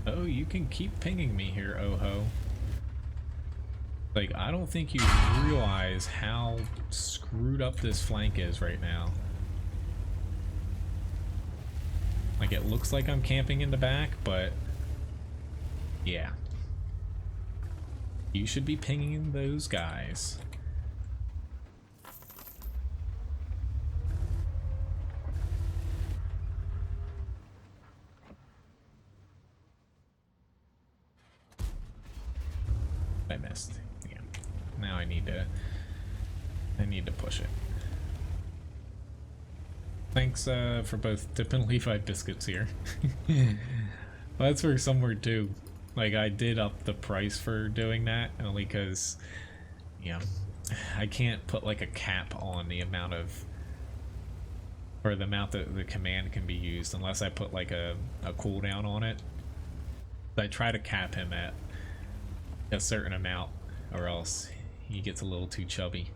Oh, you can keep pinging me here, Oho. Like, I don't think you realize how screwed up this flank is right now. Like, it looks like I'm camping in the back, but yeah. You should be pinging those guys. I missed. Yeah. Now I need to push it. Thanks for both Dip and Levi biscuits here. Well, that's for somewhere too. Like, I did up the price for doing that only because, I can't put like a cap on the amount of, or the amount that the command can be used unless I put like a cooldown on it. I try to cap him at a certain amount, or else he gets a little too chubby.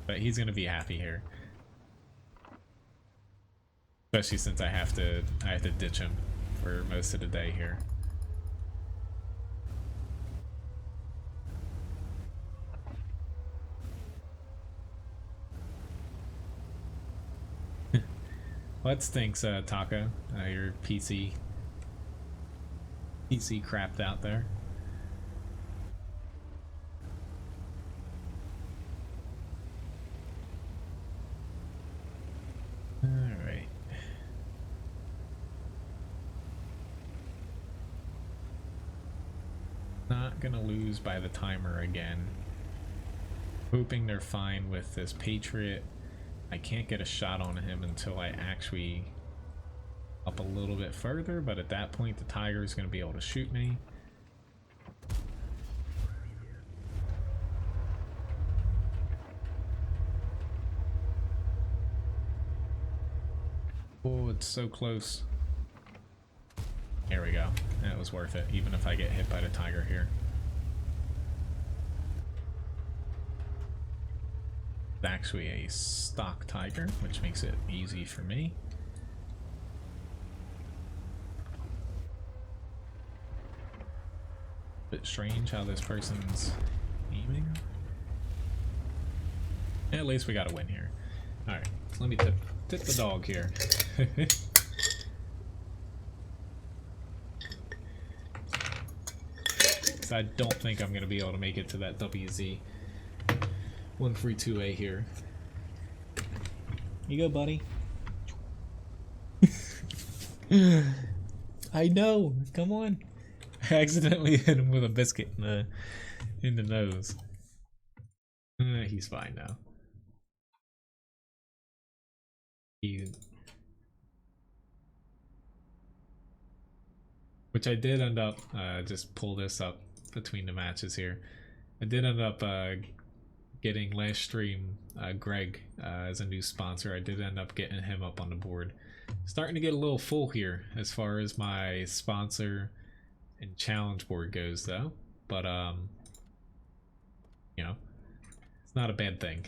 But he's gonna be happy here, especially since I have to ditch him for most of the day here. Well, that stinks, Taco. Your PC crapped out there. Alright. Not gonna lose by the timer again. Hoping they're fine with this Patriot. I can't get a shot on him until I actually up a little bit further, but at that point the Tiger is going to be able to shoot me. Oh, it's so close. There we go. That was worth it, even if I get hit by the Tiger here. It's actually a stock Tiger, which makes it easy for me. Bit strange how this person's aiming. At least we got a win here. Alright, let me tip the dog here. I don't think I'm going to be able to make it to that WZ 132A here. You go, buddy. I know. Come on. I accidentally hit him with a biscuit in the nose. He's fine now. Which I did end up just pull this up between the matches here. I did end up getting last stream Greg as a new sponsor. I did end up getting him up on the board. Starting to get a little full here as far as my sponsor and challenge board goes, though. But you know, it's not a bad thing.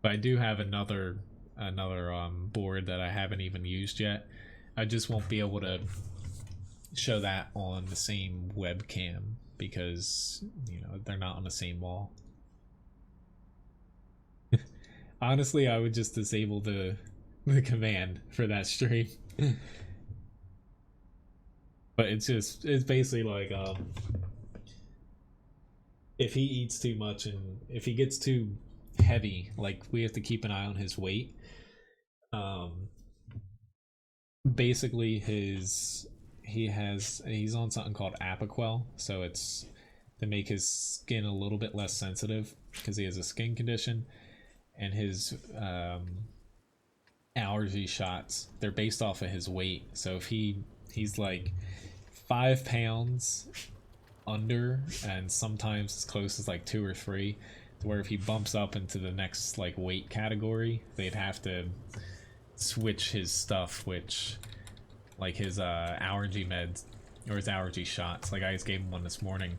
But I do have another board that I haven't even used yet. I just won't be able to show that on the same webcam because, you know, they're not on the same wall. Honestly, I would just disable the command for that stream. But it's basically like if he eats too much and if he gets too heavy, like we have to keep an eye on his weight. Basically he's on something called Apoquel, so it's to make his skin a little bit less sensitive because he has a skin condition, and his allergy shots, they're based off of his weight. So if he's like 5 pounds under and sometimes as close as like 2 or 3, to where if he bumps up into the next like weight category, they'd have to switch his stuff, which like his allergy meds or his allergy shots, like I just gave him one this morning,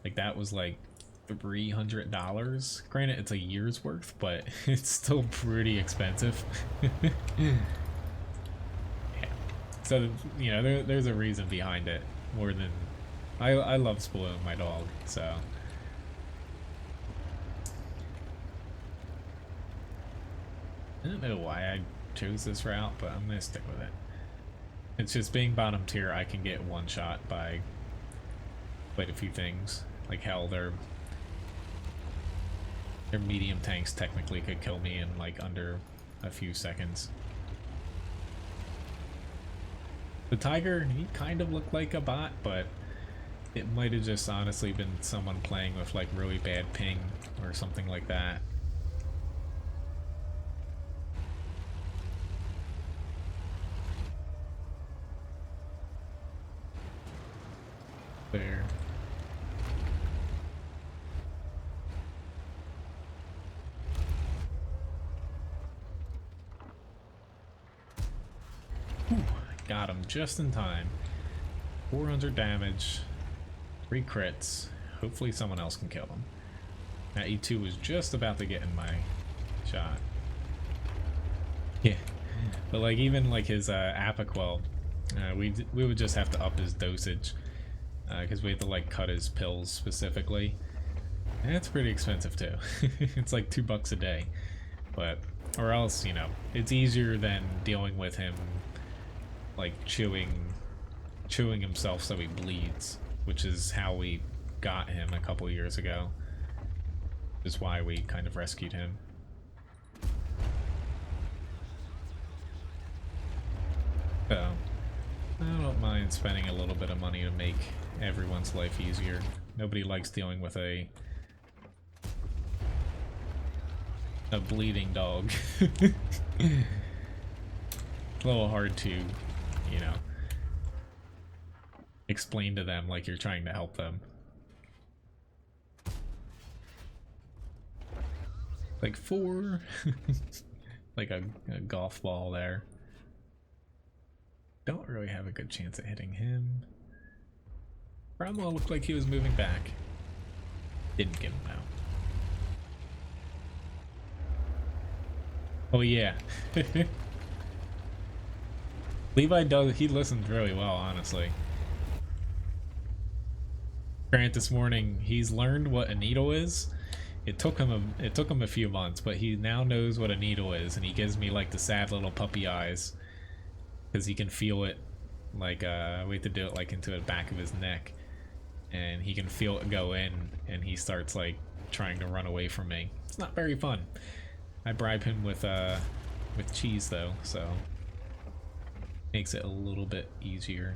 like that was like $300. Granted, it's a year's worth, but it's still pretty expensive. Yeah. So, you know, there's a reason behind it more than I love spoiling my dog, so. I don't know why I chose this route, but I'm gonna stick with it. It's just being bottom tier, I can get one shot by quite a few things. Like hell, their medium tanks technically could kill me in like under a few seconds. The tiger, he kind of looked like a bot, but it might have just honestly been someone playing with like really bad ping or something like that. There. Whew, got him just in time. 400 damage, 3 crits. Hopefully someone else can kill him. That E2 was just about to get in my shot. Yeah, but like even like his Apoquel, we would just have to up his dosage because we have to like cut his pills specifically. And it's pretty expensive too. It's like $2 a day, but or else, you know, it's easier than dealing with him like chewing himself so he bleeds, which is how we got him a couple years ago. Is why we kind of rescued him. So I don't mind spending a little bit of money to make everyone's life easier. Nobody likes dealing with a bleeding dog. It's a little hard to, you know, explain to them like you're trying to help them. Like 4, like a golf ball there. Don't really have a good chance at hitting him. Cromwell looked like he was moving back. Didn't get him out. Oh yeah. Levi he listens really well, honestly. Grant this morning, he's learned what a needle is. It took him a few months, but he now knows what a needle is, and he gives me like the sad little puppy eyes because he can feel it. Like we have to do it like into the back of his neck, and he can feel it go in, and he starts like trying to run away from me. It's not very fun. I bribe him with cheese though, so makes it a little bit easier.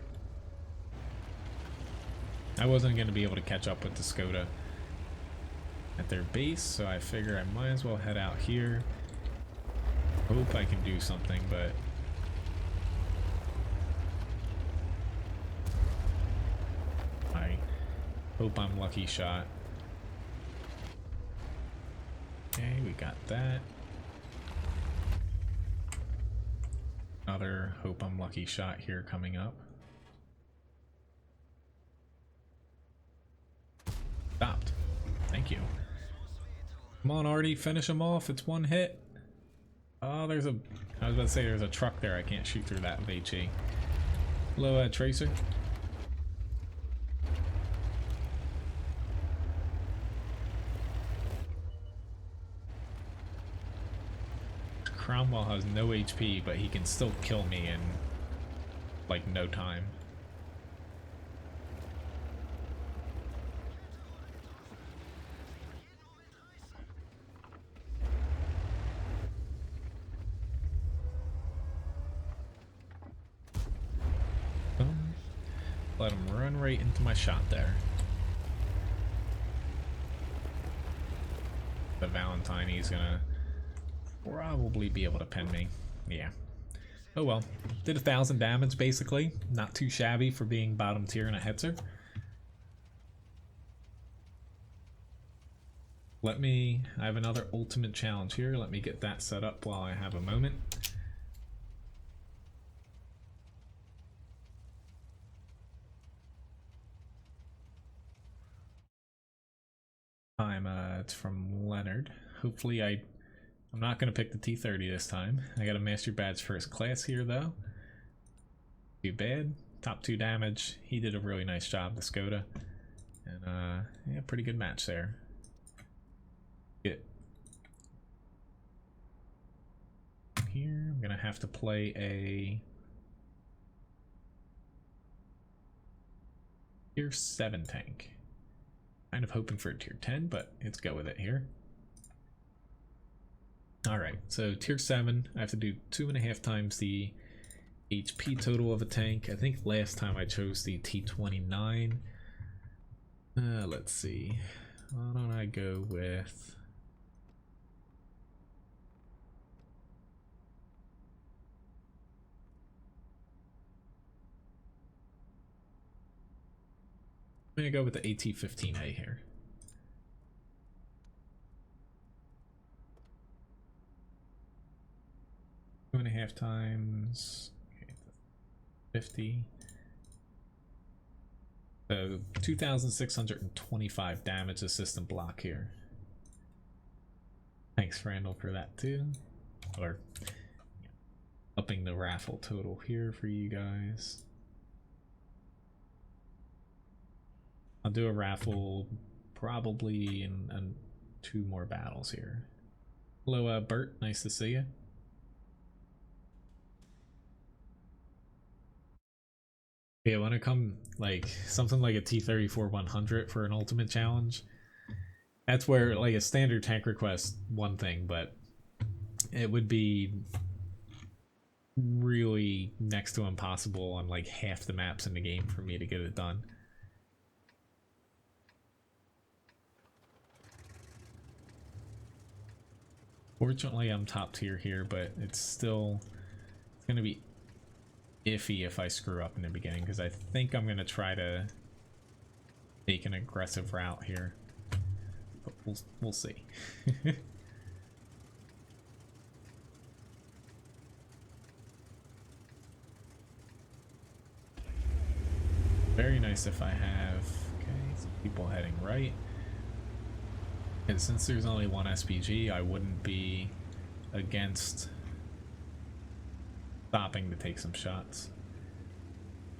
I wasn't going to be able to catch up with the Skoda at their base, so I figure I might as well head out here. Hope I can do something, but hope I'm lucky shot. Okay, we got that. Another hope I'm lucky shot here coming up. Stopped. Thank you. Come on, Artie, finish him off. It's one hit. Oh, I was about to say there's a truck there. I can't shoot through that with HE. Hello, Tracer. Cromwell has no HP, but he can still kill me in like no time. Let him run right into my shot there. The Valentine, he's gonna probably be able to pin me. Yeah. Oh well. Did 1,000 damage basically. Not too shabby for being bottom tier in a hetzer. I have another ultimate challenge here. Let me get that set up while I have a moment. It's from Leonard. Hopefully I'm not going to pick the T30 this time. I got a Master Badge First Class here though. Too bad. Top 2 damage. He did a really nice job, the Skoda. And yeah, pretty good match there. Good. Here, I'm going to have to play a Tier 7 tank. Kind of hoping for a Tier 10, but let's go with it here. Alright, so Tier 7, I have to do 2.5 times the HP total of a tank. I think last time I chose the T29. Let's see. Why don't I go with... I'm gonna go with the AT-15A here. 2.5 times, okay, 50. So 2,625 damage assistant block here. Thanks, Randall, for that too. Or yeah, upping the raffle total here for you guys. I'll do a raffle probably in 2 more battles here. Hello, Bert. Nice to see you. Yeah, when it come like something like a T-34-100 for an ultimate challenge, that's where like a standard tank request one thing, but it would be really next to impossible on like half the maps in the game for me to get it done. Fortunately, I'm top tier here, but it's gonna be iffy if I screw up in the beginning, because I think I'm gonna try to take an aggressive route here, but we'll see. Very nice if I have some people heading right. And since there's only one SPG, I wouldn't be against stopping to take some shots.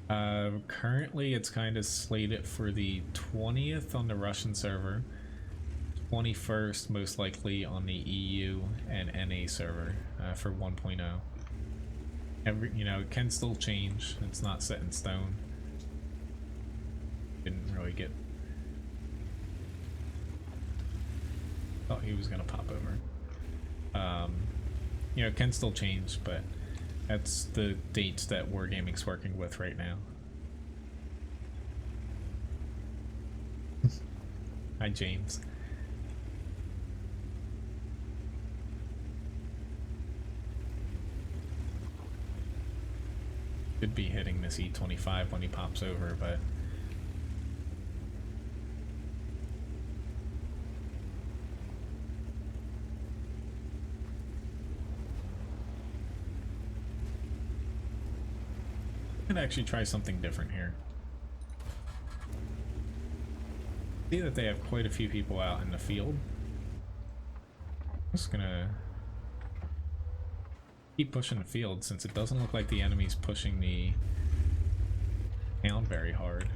Currently, it's kind of slated for the 20th on the Russian server, 21st most likely on the EU and NA server for 1.0. It can still change. It's not set in stone. Didn't really get. Thought he was gonna pop over. It can still change, but that's the dates that Wargaming's working with right now. Hi, James. Could be hitting this E25 when he pops over, but I'm gonna actually try something different here. See that they have quite a few people out in the field. I'm just gonna keep pushing the field since it doesn't look like the enemy's pushing the town very hard.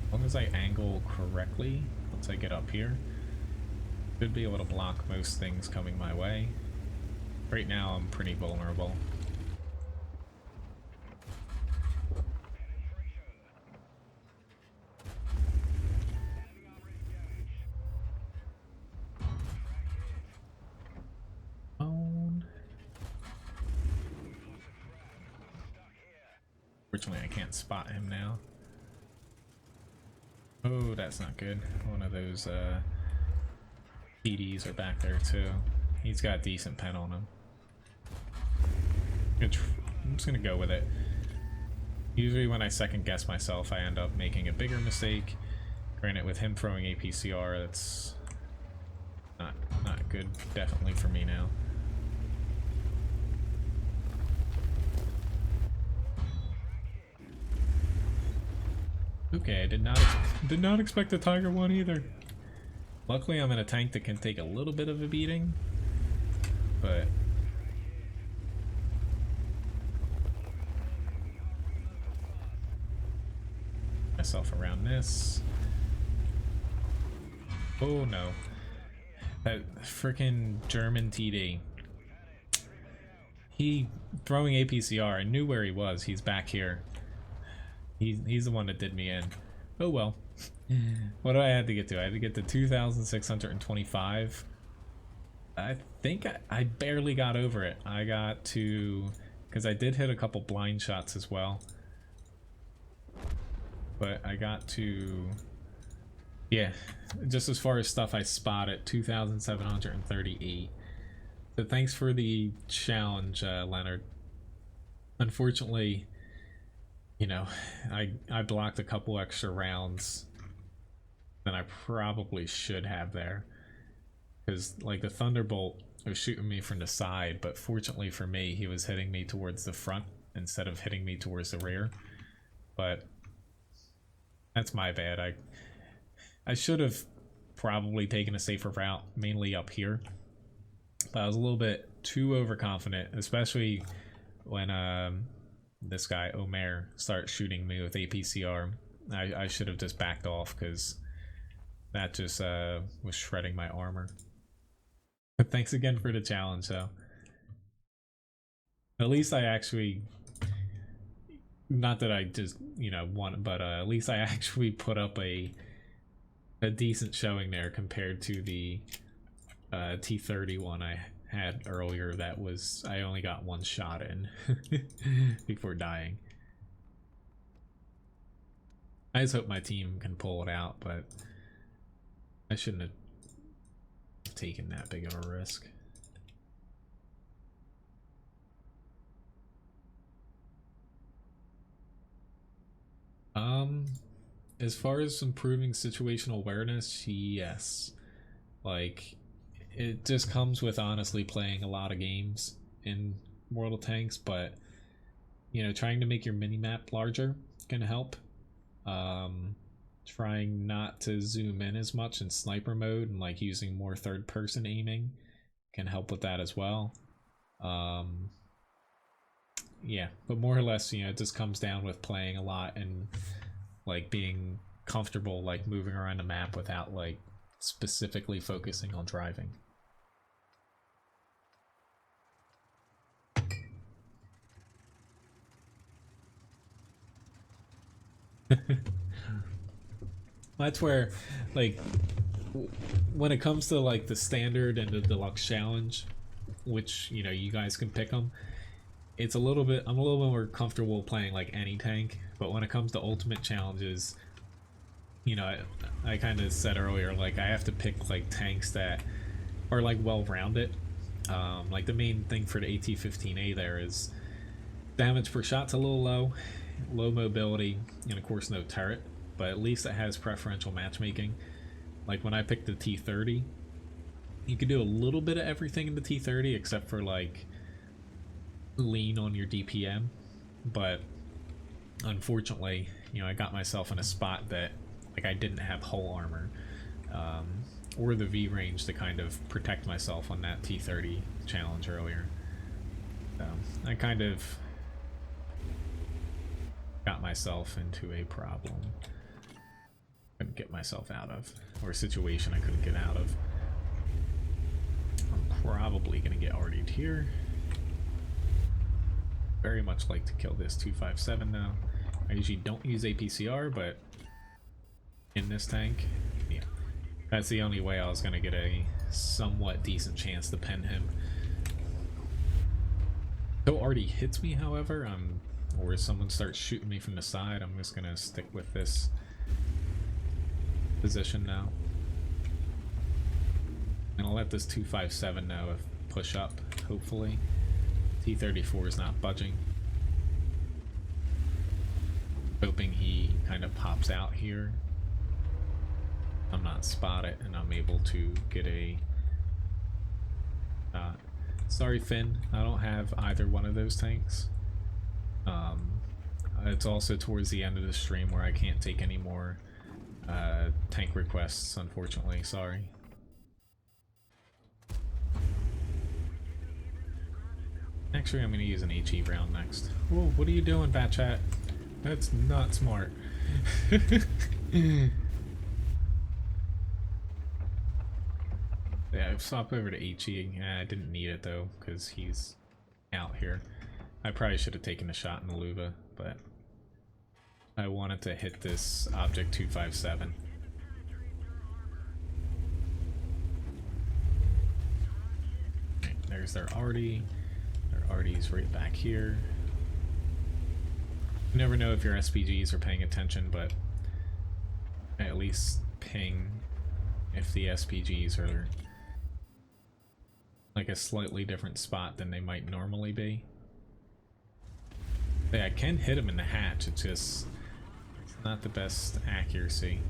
As long as I angle correctly, once I get up here, should be able to block most things coming my way. Right now I'm pretty vulnerable. Unfortunately, I can't spot him now. Oh, that's not good. One of those PDs are back there too. He's got a decent pen on him. I'm just gonna go with it. Usually when I second guess myself, I end up making a bigger mistake. Granted, with him throwing APCR, that's not good, definitely for me now. Okay, I did not expect the Tiger one either. Luckily, I'm in a tank that can take a little bit of a beating, but myself around this. Oh no, that freaking German TD. He throwing APCR. I knew where he was. He's back here. He's the one that did me in. Oh well. What do I have to get to? I had to get to 2,625. I think I barely got over it. I got to, because I did hit a couple blind shots as well. But I got to, yeah, just as far as stuff I spotted, 2,738. So thanks for the challenge, Leonard. Unfortunately, you know, I blocked a couple extra rounds than I probably should have there, because like the Thunderbolt was shooting me from the side, but fortunately for me, he was hitting me towards the front instead of hitting me towards the rear. But that's my bad. I should have probably taken a safer route, mainly up here, but I was a little bit too overconfident, especially when this guy Omer started shooting me with APCR. I should have just backed off, because that just was shredding my armor. But thanks again for the challenge, though. At least I actually, not that I just, you know, won, but at least I actually put up a decent showing there compared to the T30 one I had earlier. That was, I only got one shot in before dying. I just hope my team can pull it out, but I shouldn't have taken that big of a risk. As far as improving situational awareness, yes. Like, it just comes with honestly playing a lot of games in World of Tanks, but you know, trying to make your minimap larger can help. Trying not to zoom in as much in sniper mode and like using more third person aiming can help with that as well. Yeah, but more or less, you know, it just comes down with playing a lot and like being comfortable like moving around the map without like specifically focusing on driving. That's where, like, when it comes to like the standard and the deluxe challenge, which, you know, you guys can pick them, it's a little bit, I'm a little bit more comfortable playing like any tank. But when it comes to ultimate challenges, you know, I kind of said earlier, like I have to pick like tanks that are like well-rounded. Like the main thing for the AT-15A there is damage per shot's a little low mobility, and of course no turret, but at least it has preferential matchmaking. Like when I picked the T30, you could do a little bit of everything in the T30 except for like lean on your DPM, but unfortunately, you know, I got myself in a spot that like I didn't have hull armor or the V range to kind of protect myself on that T30 challenge earlier. I kind of got myself into a problem couldn't get myself out of, or a situation I couldn't get out of. I'm probably gonna get RD'd here. Very much like to kill this 257 now. I usually don't use APCR, but in this tank, yeah, that's the only way I was gonna get a somewhat decent chance to pen him. Though already hits me, however, or if someone starts shooting me from the side, I'm just gonna stick with this position now. And I'll let this 257 now push up, hopefully. T34 is not budging. Hoping he kind of pops out here. I'm not spotted and I'm able to get a sorry Finn, I don't have either one of those tanks. It's also towards the end of the stream where I can't take any more tank requests, unfortunately. Sorry. Actually, I'm going to use an HE round next. Whoa, what are you doing, Batchat? That's not smart. Yeah, I've swapped over to HE. I didn't need it though, because he's out here. I probably should have taken a shot in the Luva, but I wanted to hit this Object 257. Right, there's their arty. Their arty's right back here. You never know if your SPGs are paying attention, but at least ping if the SPGs are like a slightly different spot than they might normally be. Yeah, I can hit them in the hatch, it's just it's not the best accuracy.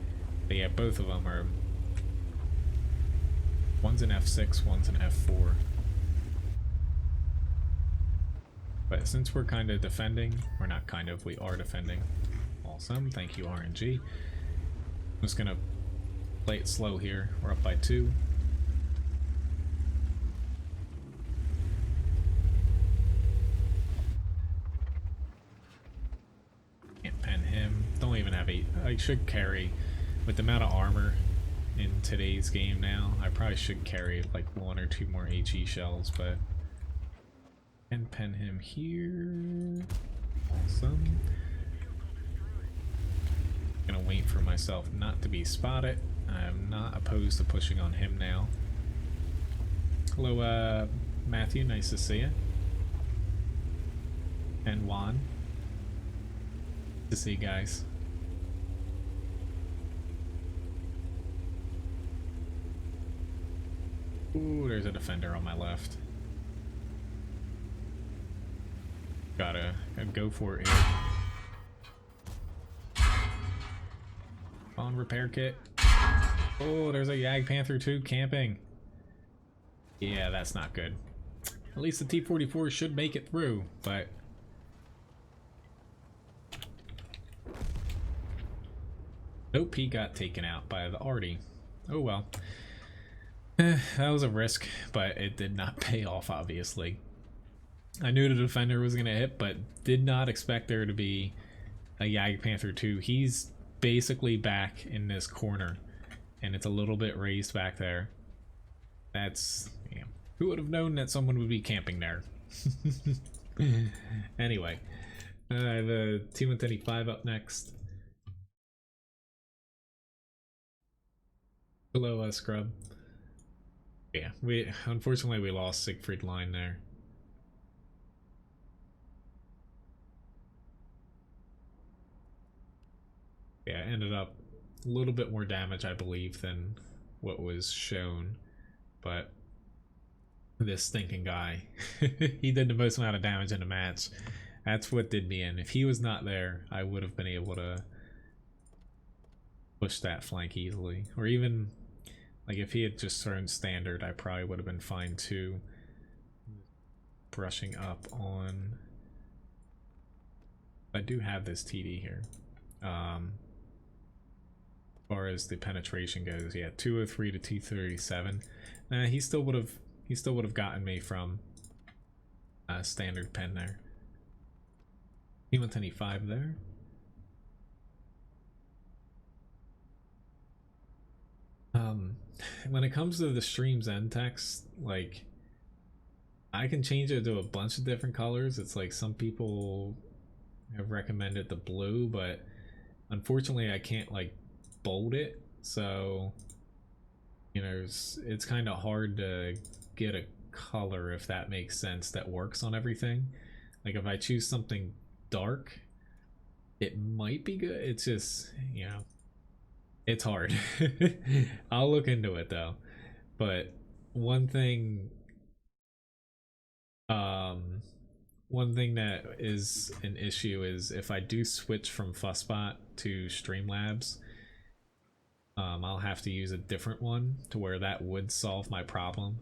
But yeah, both of them are, one's an F6, one's an F4. But since we're kind of defending, or not kind of, we are defending. Awesome, thank you RNG. I'm just gonna play it slow here. We're up by 2. Can't pen him. Don't even have I should carry, with the amount of armor in today's game now, I probably should carry like 1 or 2 more HE shells, but and pen him here. Awesome. Gonna wait for myself not to be spotted. I'm not opposed to pushing on him now. Hello, Matthew. Nice to see you. And Juan. Good to see you guys. Ooh, there's a defender on my left. Gotta go for it here. On repair kit. Oh, there's a Yag Panther 2 camping. Yeah, that's not good. At least the T-44 should make it through, but nope, he got taken out by the arty. Oh well. That was a risk, but it did not pay off, obviously. I knew the defender was going to hit, but did not expect there to be a Yag Panther 2. He's basically back in this corner, and it's a little bit raised back there. That's, yeah. Who would have known that someone would be camping there? Anyway, I have a T-135 up next. Hello, Scrub. Yeah, unfortunately we lost Siegfried line there. Yeah, ended up a little bit more damage, I believe, than what was shown, but this stinking guy, he did the most amount of damage in the match. That's what did me in. If he was not there, I would have been able to push that flank easily, or even like if he had just turned standard, I probably would have been fine too. brushing up on... I do have this TD here. As far as the penetration goes, yeah, 203 to 237. He still would have gotten me from standard pen there. He went to any 5 there. When it comes to the stream's end text, like, I can change it to a bunch of different colors. It's like some people have recommended the blue, but unfortunately I can't like bold it, so you know it's kind of hard to get a color, if that makes sense, that works on everything. Like if I choose something dark, it might be good. It's just, you know, it's hard. I'll look into it though. But one thing that is an issue is if I do switch from Fussbot to Streamlabs, I'll have to use a different one to where that would solve my problem.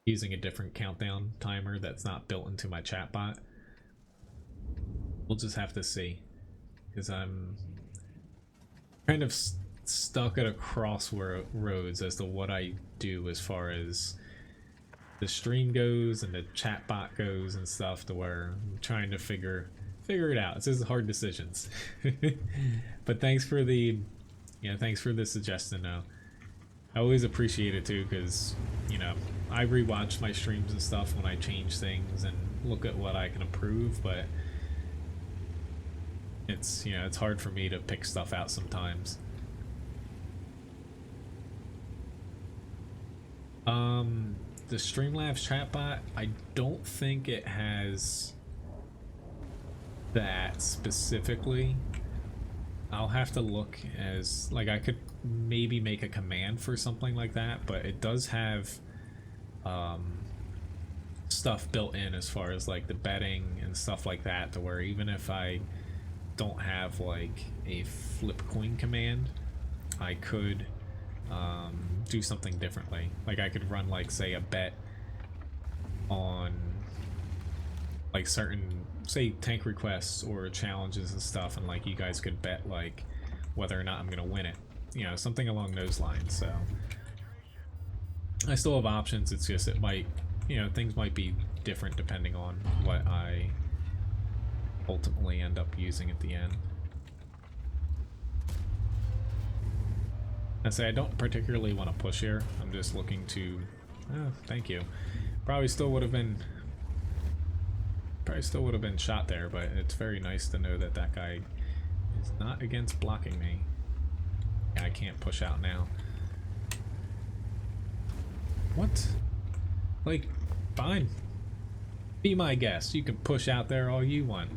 Using a different countdown timer that's not built into my chatbot. We'll just have to see, because I'm kind of stuck at a crossroads as to what I do as far as the stream goes and the chatbot goes and stuff, to where I'm trying to figure it out. It's just hard decisions. But thanks for the suggestion though. I always appreciate it too, because you know, I rewatch my streams and stuff when I change things and look at what I can improve, but it's, you know, it's hard for me to pick stuff out sometimes. The Streamlabs chatbot, I don't think it has that specifically. I'll have to look, as like I could maybe make a command for something like that, but it does have stuff built in as far as like the betting and stuff like that, to where even if I don't have like a flipcoin command, I could do something differently. Like I could run like, say, a bet on like certain, say, tank requests or challenges and stuff, and like you guys could bet like whether or not I'm gonna win it, you know, something along those lines. So I still have options. It's just, it might, you know, things might be different depending on what I ultimately end up using at the end. I say I don't particularly want to push here. I'm just looking to, oh, thank you. Probably still would have been shot there, but it's very nice to know that that guy is not against blocking me. Yeah, I can't push out now. What? Like, fine. Be my guest. You can push out there all you want.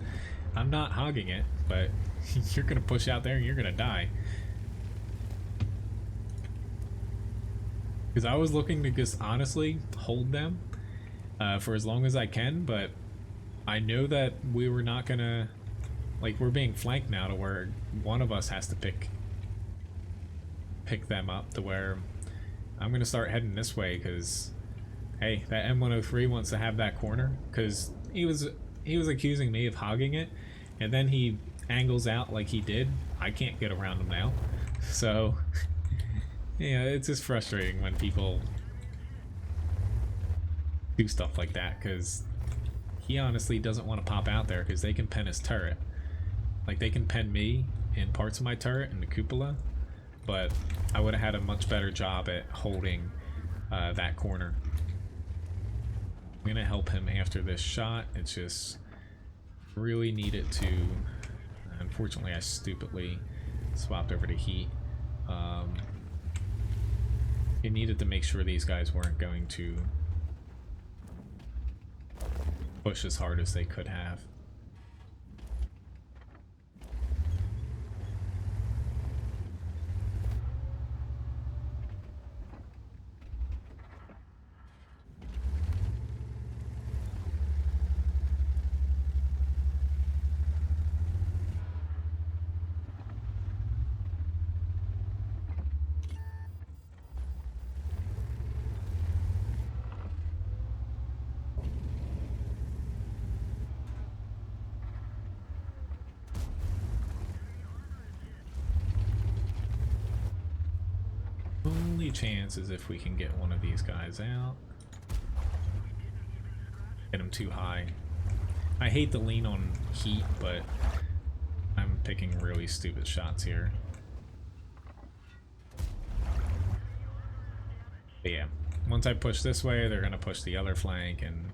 I'm not hogging it, but you're gonna push out there and you're gonna die. Because I was looking to just honestly hold them for as long as I can, but I know that we were not gonna, like, we're being flanked now to where one of us has to pick them up, to where I'm gonna start heading this way, because hey, that M103 wants to have that corner, because he was accusing me of hogging it, and then he angles out like he did. I can't get around him now. So yeah, it's just frustrating when people do stuff like that, because he honestly doesn't want to pop out there, because they can pen his turret. Like, they can pen me in parts of my turret and the cupola, but I would have had a much better job at holding that corner. I'm gonna help him after this shot. It's just really needed to, unfortunately I stupidly swapped over to heat. It needed to make sure these guys weren't going to push as hard as they could have. chance is if we can get one of these guys out. Get him too high. I hate to lean on heat, but I'm picking really stupid shots here. But yeah, once I push this way, they're gonna push the other flank, and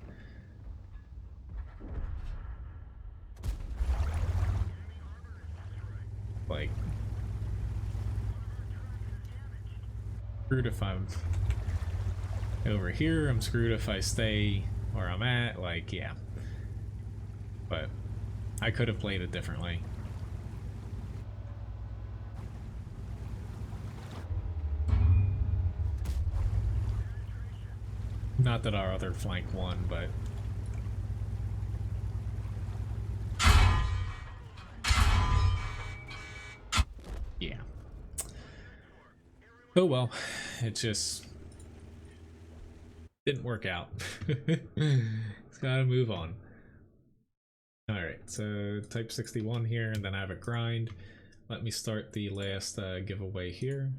like, screwed if I'm over here, I'm screwed if I stay where I'm at, like, yeah. But I could have played it differently. Not that our other flank won, but yeah. Oh well, it just didn't work out. It's gotta move on. Alright, so type 61 here, and then I have a grind. Let me start the last giveaway here.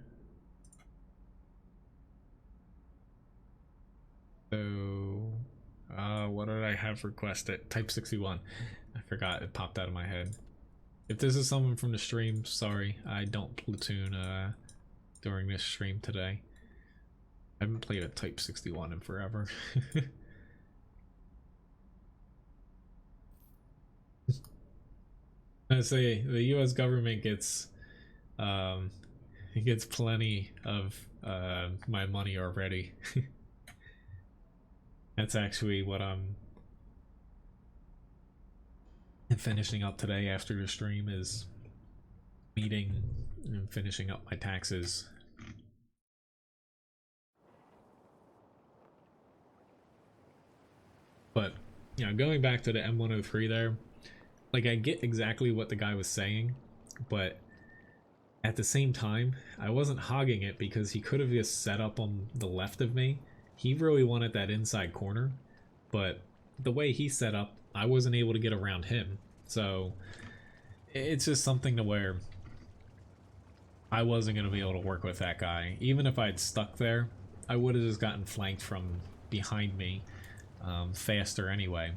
So, what did I have requested? Type 61. I forgot, it popped out of my head. If this is someone from the stream, sorry, I don't platoon during this stream today. I haven't played a type 61 in forever. I say the U.S. government gets plenty of my money already. That's actually what I'm finishing up today after the stream, is meeting and finishing up my taxes. But, you know, going back to the M103 there, like, I get exactly what the guy was saying, but at the same time, I wasn't hogging it because he could have just set up on the left of me. He really wanted that inside corner, but the way he set up, I wasn't able to get around him. So it's just something to where I wasn't going to be able to work with that guy. Even if I'd stuck there, I would have just gotten flanked from behind me faster anyway.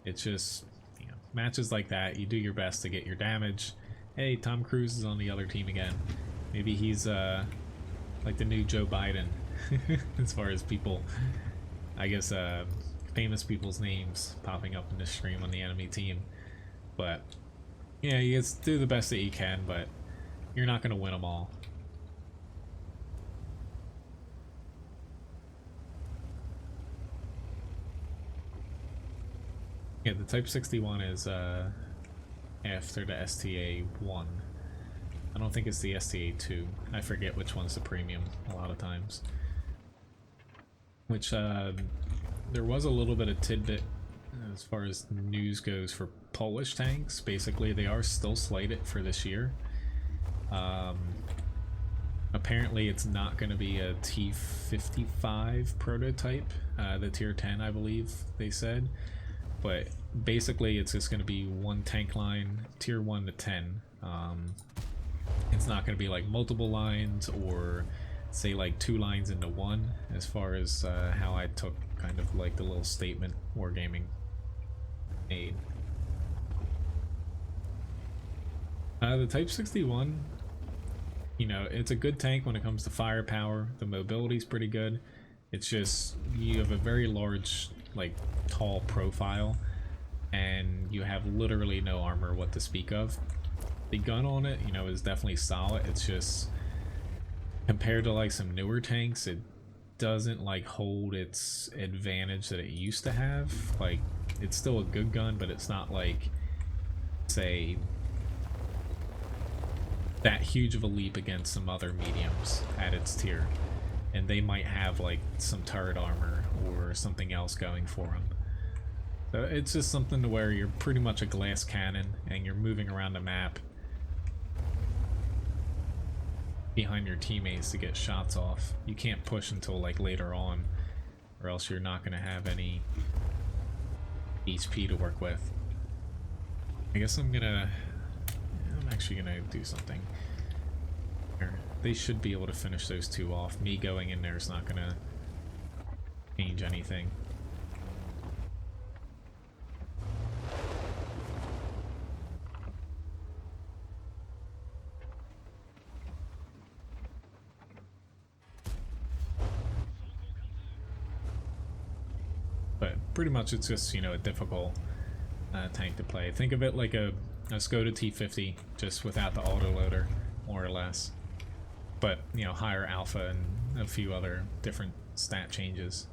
It's just, you know, matches like that, you do your best to get your damage. Hey, Tom Cruise is on the other team again. Maybe he's like the new Joe Biden. As far as people, I guess, famous people's names popping up in this stream on the enemy team. But yeah, you just do the best that you can, but you're not going to win them all. Yeah, the Type 61 is after the STA-1. I don't think it's the STA-2. I forget which one's the premium a lot of times. Which, there was a little bit of tidbit as far as news goes for Polish tanks. Basically, they are still slated for this year. Apparently, it's not going to be a T55 prototype, the Tier 10, I believe they said. But basically, it's just going to be one tank line, Tier 1 to 10. It's not going to be like multiple lines or say like 2 lines into one, as far as how I took kind of like the little statement Wargaming made. The Type 61, you know, it's a good tank when it comes to firepower. The mobility's pretty good. It's just, you have a very large, like, tall profile, and you have literally no armor what to speak of. The gun on it, you know, is definitely solid. It's just, compared to like some newer tanks, it doesn't like hold its advantage that it used to have. Like, it's still a good gun, but it's not like, say, that huge of a leap against some other mediums at its tier. And they might have like some turret armor or something else going for them. So it's just something to where you're pretty much a glass cannon and you're moving around the map behind your teammates to get shots off. You can't push until like later on, or else you're not going to have any HP to work with. I guess I'm actually gonna do something here. they should be able to finish those two off. Me going in there is not gonna change anything. But pretty much it's just, you know, a difficult tank to play. Think of it like a Cody T50, just without the autoloader, more or less. But, you know, higher alpha and a few other different stat changes.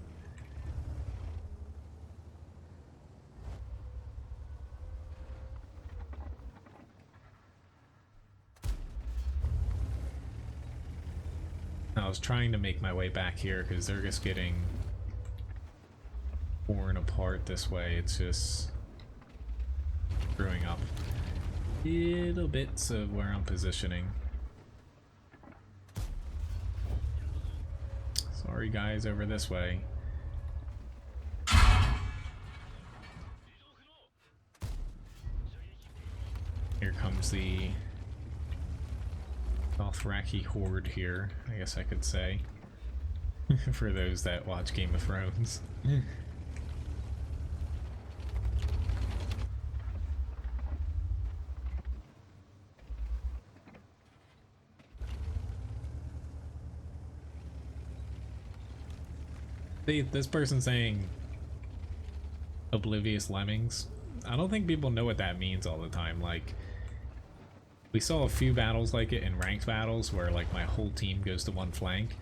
I was trying to make my way back here because they're just getting torn apart this way. It's just screwing up little bits of where I'm positioning. Sorry guys over this way. Here comes the Dothraki horde here, I guess I could say. For those that watch Game of Thrones. This person saying oblivious lemmings, I don't think people know what that means all the time. Like, we saw a few battles like it in ranked battles where like my whole team goes to one flank.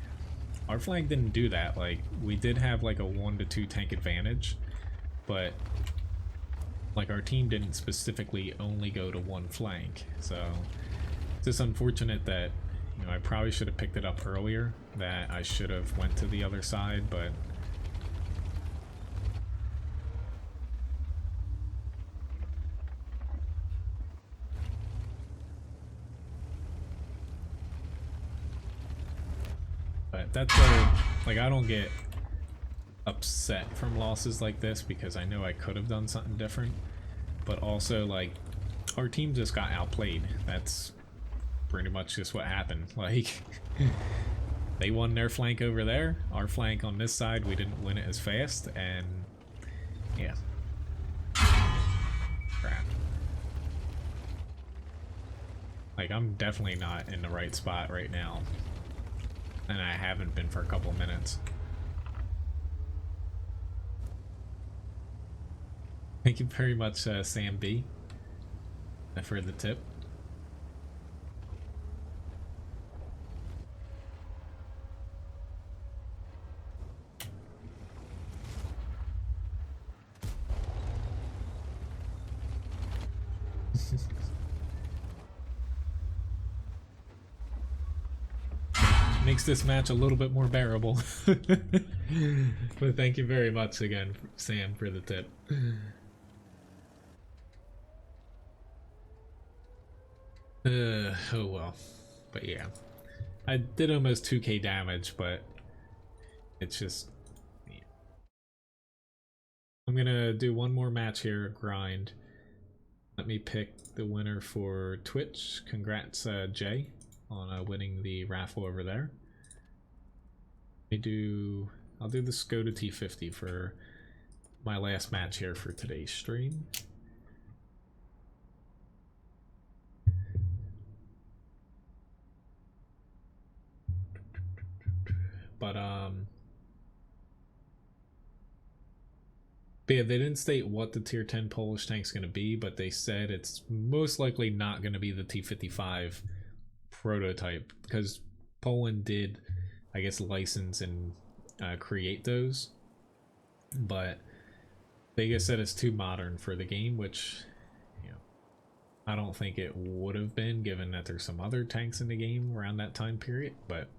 Our flank didn't do that. Like, we did have like a 1 to 2 tank advantage, but like our team didn't specifically only go to one flank. So it's just unfortunate that, you know, I probably should have picked it up earlier, that I should have went to the other side, but that's like, I don't get upset from losses like this because I know I could have done something different, but also like our team just got outplayed. That's pretty much just what happened. Like, they won their flank over there, our flank on this side, we didn't win it as fast, and yeah. Crap. Like, I'm definitely not in the right spot right now. And I haven't been for a couple minutes. Thank you very much, Sam B, for the tip. Makes this match a little bit more bearable. But thank you very much again, Sam, for the tip. Oh well. But yeah. I did almost 2k damage, but it's just... Yeah. I'm gonna do one more match here, grind. Let me pick the winner for Twitch. Congrats, Jay, on winning the raffle over there. I'll do the Skoda T50 for my last match here for today's stream. But yeah, they didn't state what the tier 10 Polish tank's going to be, but they said it's most likely not going to be the T55 prototype, because Poland did, I guess, license and create those, but they just said it's too modern for the game, which, you know, I don't think it would have been, given that there's some other tanks in the game around that time period. But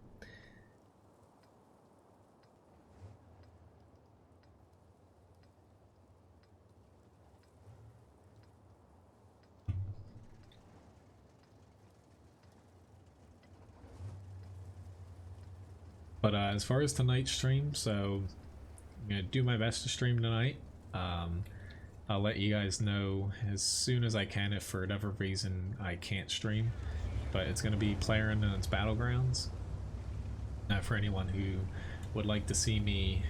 as far as tonight's stream, so I'm gonna do my best to stream tonight. I'll let you guys know as soon as I can if for whatever reason I can't stream. but it's going to be PlayerUnknown's Battlegrounds. For anyone who would like to see me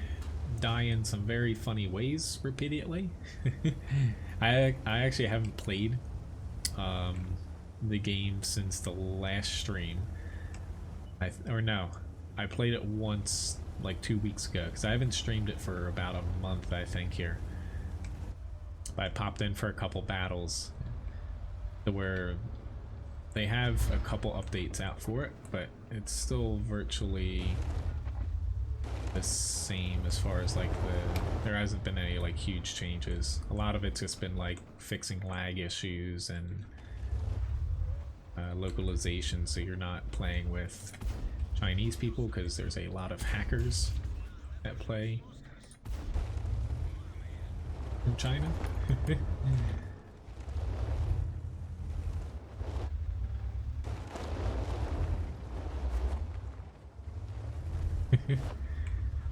die in some very funny ways repeatedly. I actually haven't played the game since the last stream. I played it once like 2 weeks ago because I haven't streamed it for about a month, I think, here. But I popped in for a couple battles where they have a couple updates out for it, but it's still virtually the same as far as like there hasn't been any like huge changes. A lot of it's just been like fixing lag issues and localization, so you're not playing with Chinese people because there's a lot of hackers that play from China.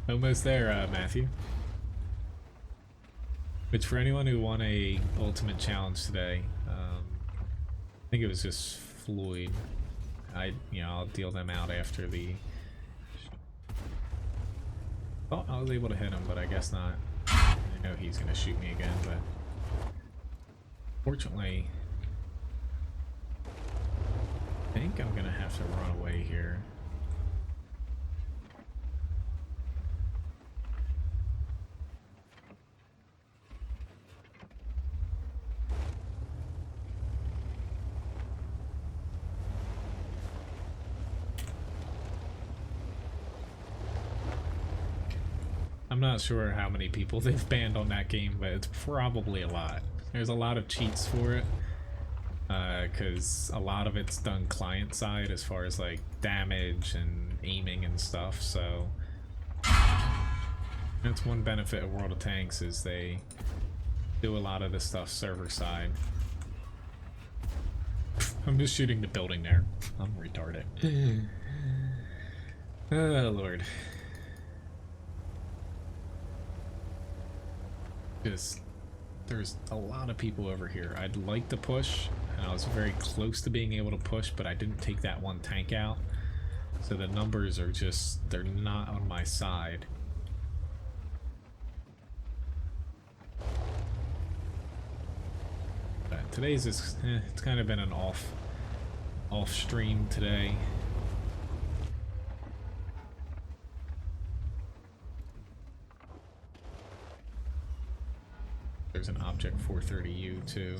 Almost there, Matthew. Which, for anyone who won a ultimate challenge today, I think it was just Floyd. I'll deal them out after the. Oh, I was able to hit him, but I guess not. I know he's gonna shoot me again, but fortunately, I think I'm gonna have to run away here. I'm not sure how many people they've banned on that game, but it's probably a lot. There's a lot of cheats for it, because a lot of it's done client side as far as like damage and aiming and stuff, so that's one benefit of World of Tanks, is they do a lot of the stuff server side. I'm just shooting the building there. I'm retarded. Oh lord. There's a lot of people over here. I'd like to push, and I was very close to being able to push, but I didn't take that one tank out, so the numbers are just, they're not on my side. But today's just it's kind of been an off stream today. There's an object 430U too.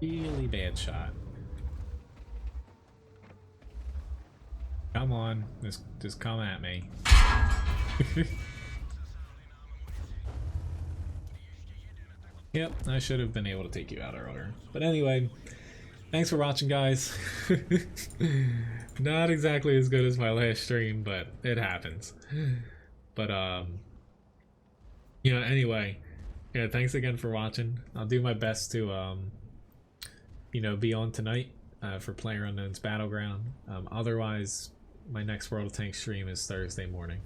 Really bad shot. Come on, just come at me. Yep, I should have been able to take you out earlier. But anyway, thanks for watching, guys. Not exactly as good as my last stream, but it happens. But anyway, yeah, thanks again for watching. I'll do my best to be on tonight for PlayerUnknown's Battleground. Otherwise, my next World of Tanks stream is Thursday morning,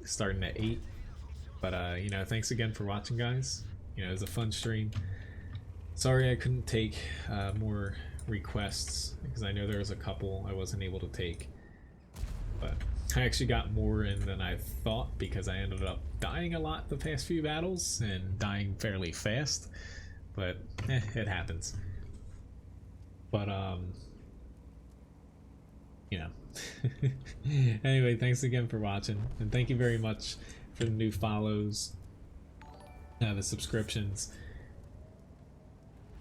starting at 8. But thanks again for watching, guys. It was a fun stream. Sorry I couldn't take more requests, because I know there was a couple I wasn't able to take, but I actually got more in than I thought, because I ended up dying a lot the past few battles and dying fairly fast, but it happens. But anyway, thanks again for watching, and thank you very much for the new follows, the subscriptions.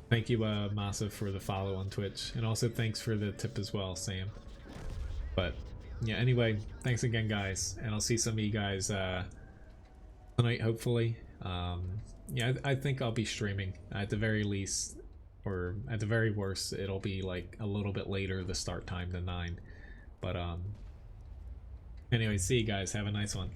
Thank you, Masa, for the follow on Twitch, and also thanks for the tip as well, Sam. But yeah, anyway, thanks again, guys, and I'll see some of you guys tonight, hopefully. Yeah, I think I'll be streaming at the very least, or at the very worst, it'll be like a little bit later the start time than 9. But anyway, see you guys. Have a nice one.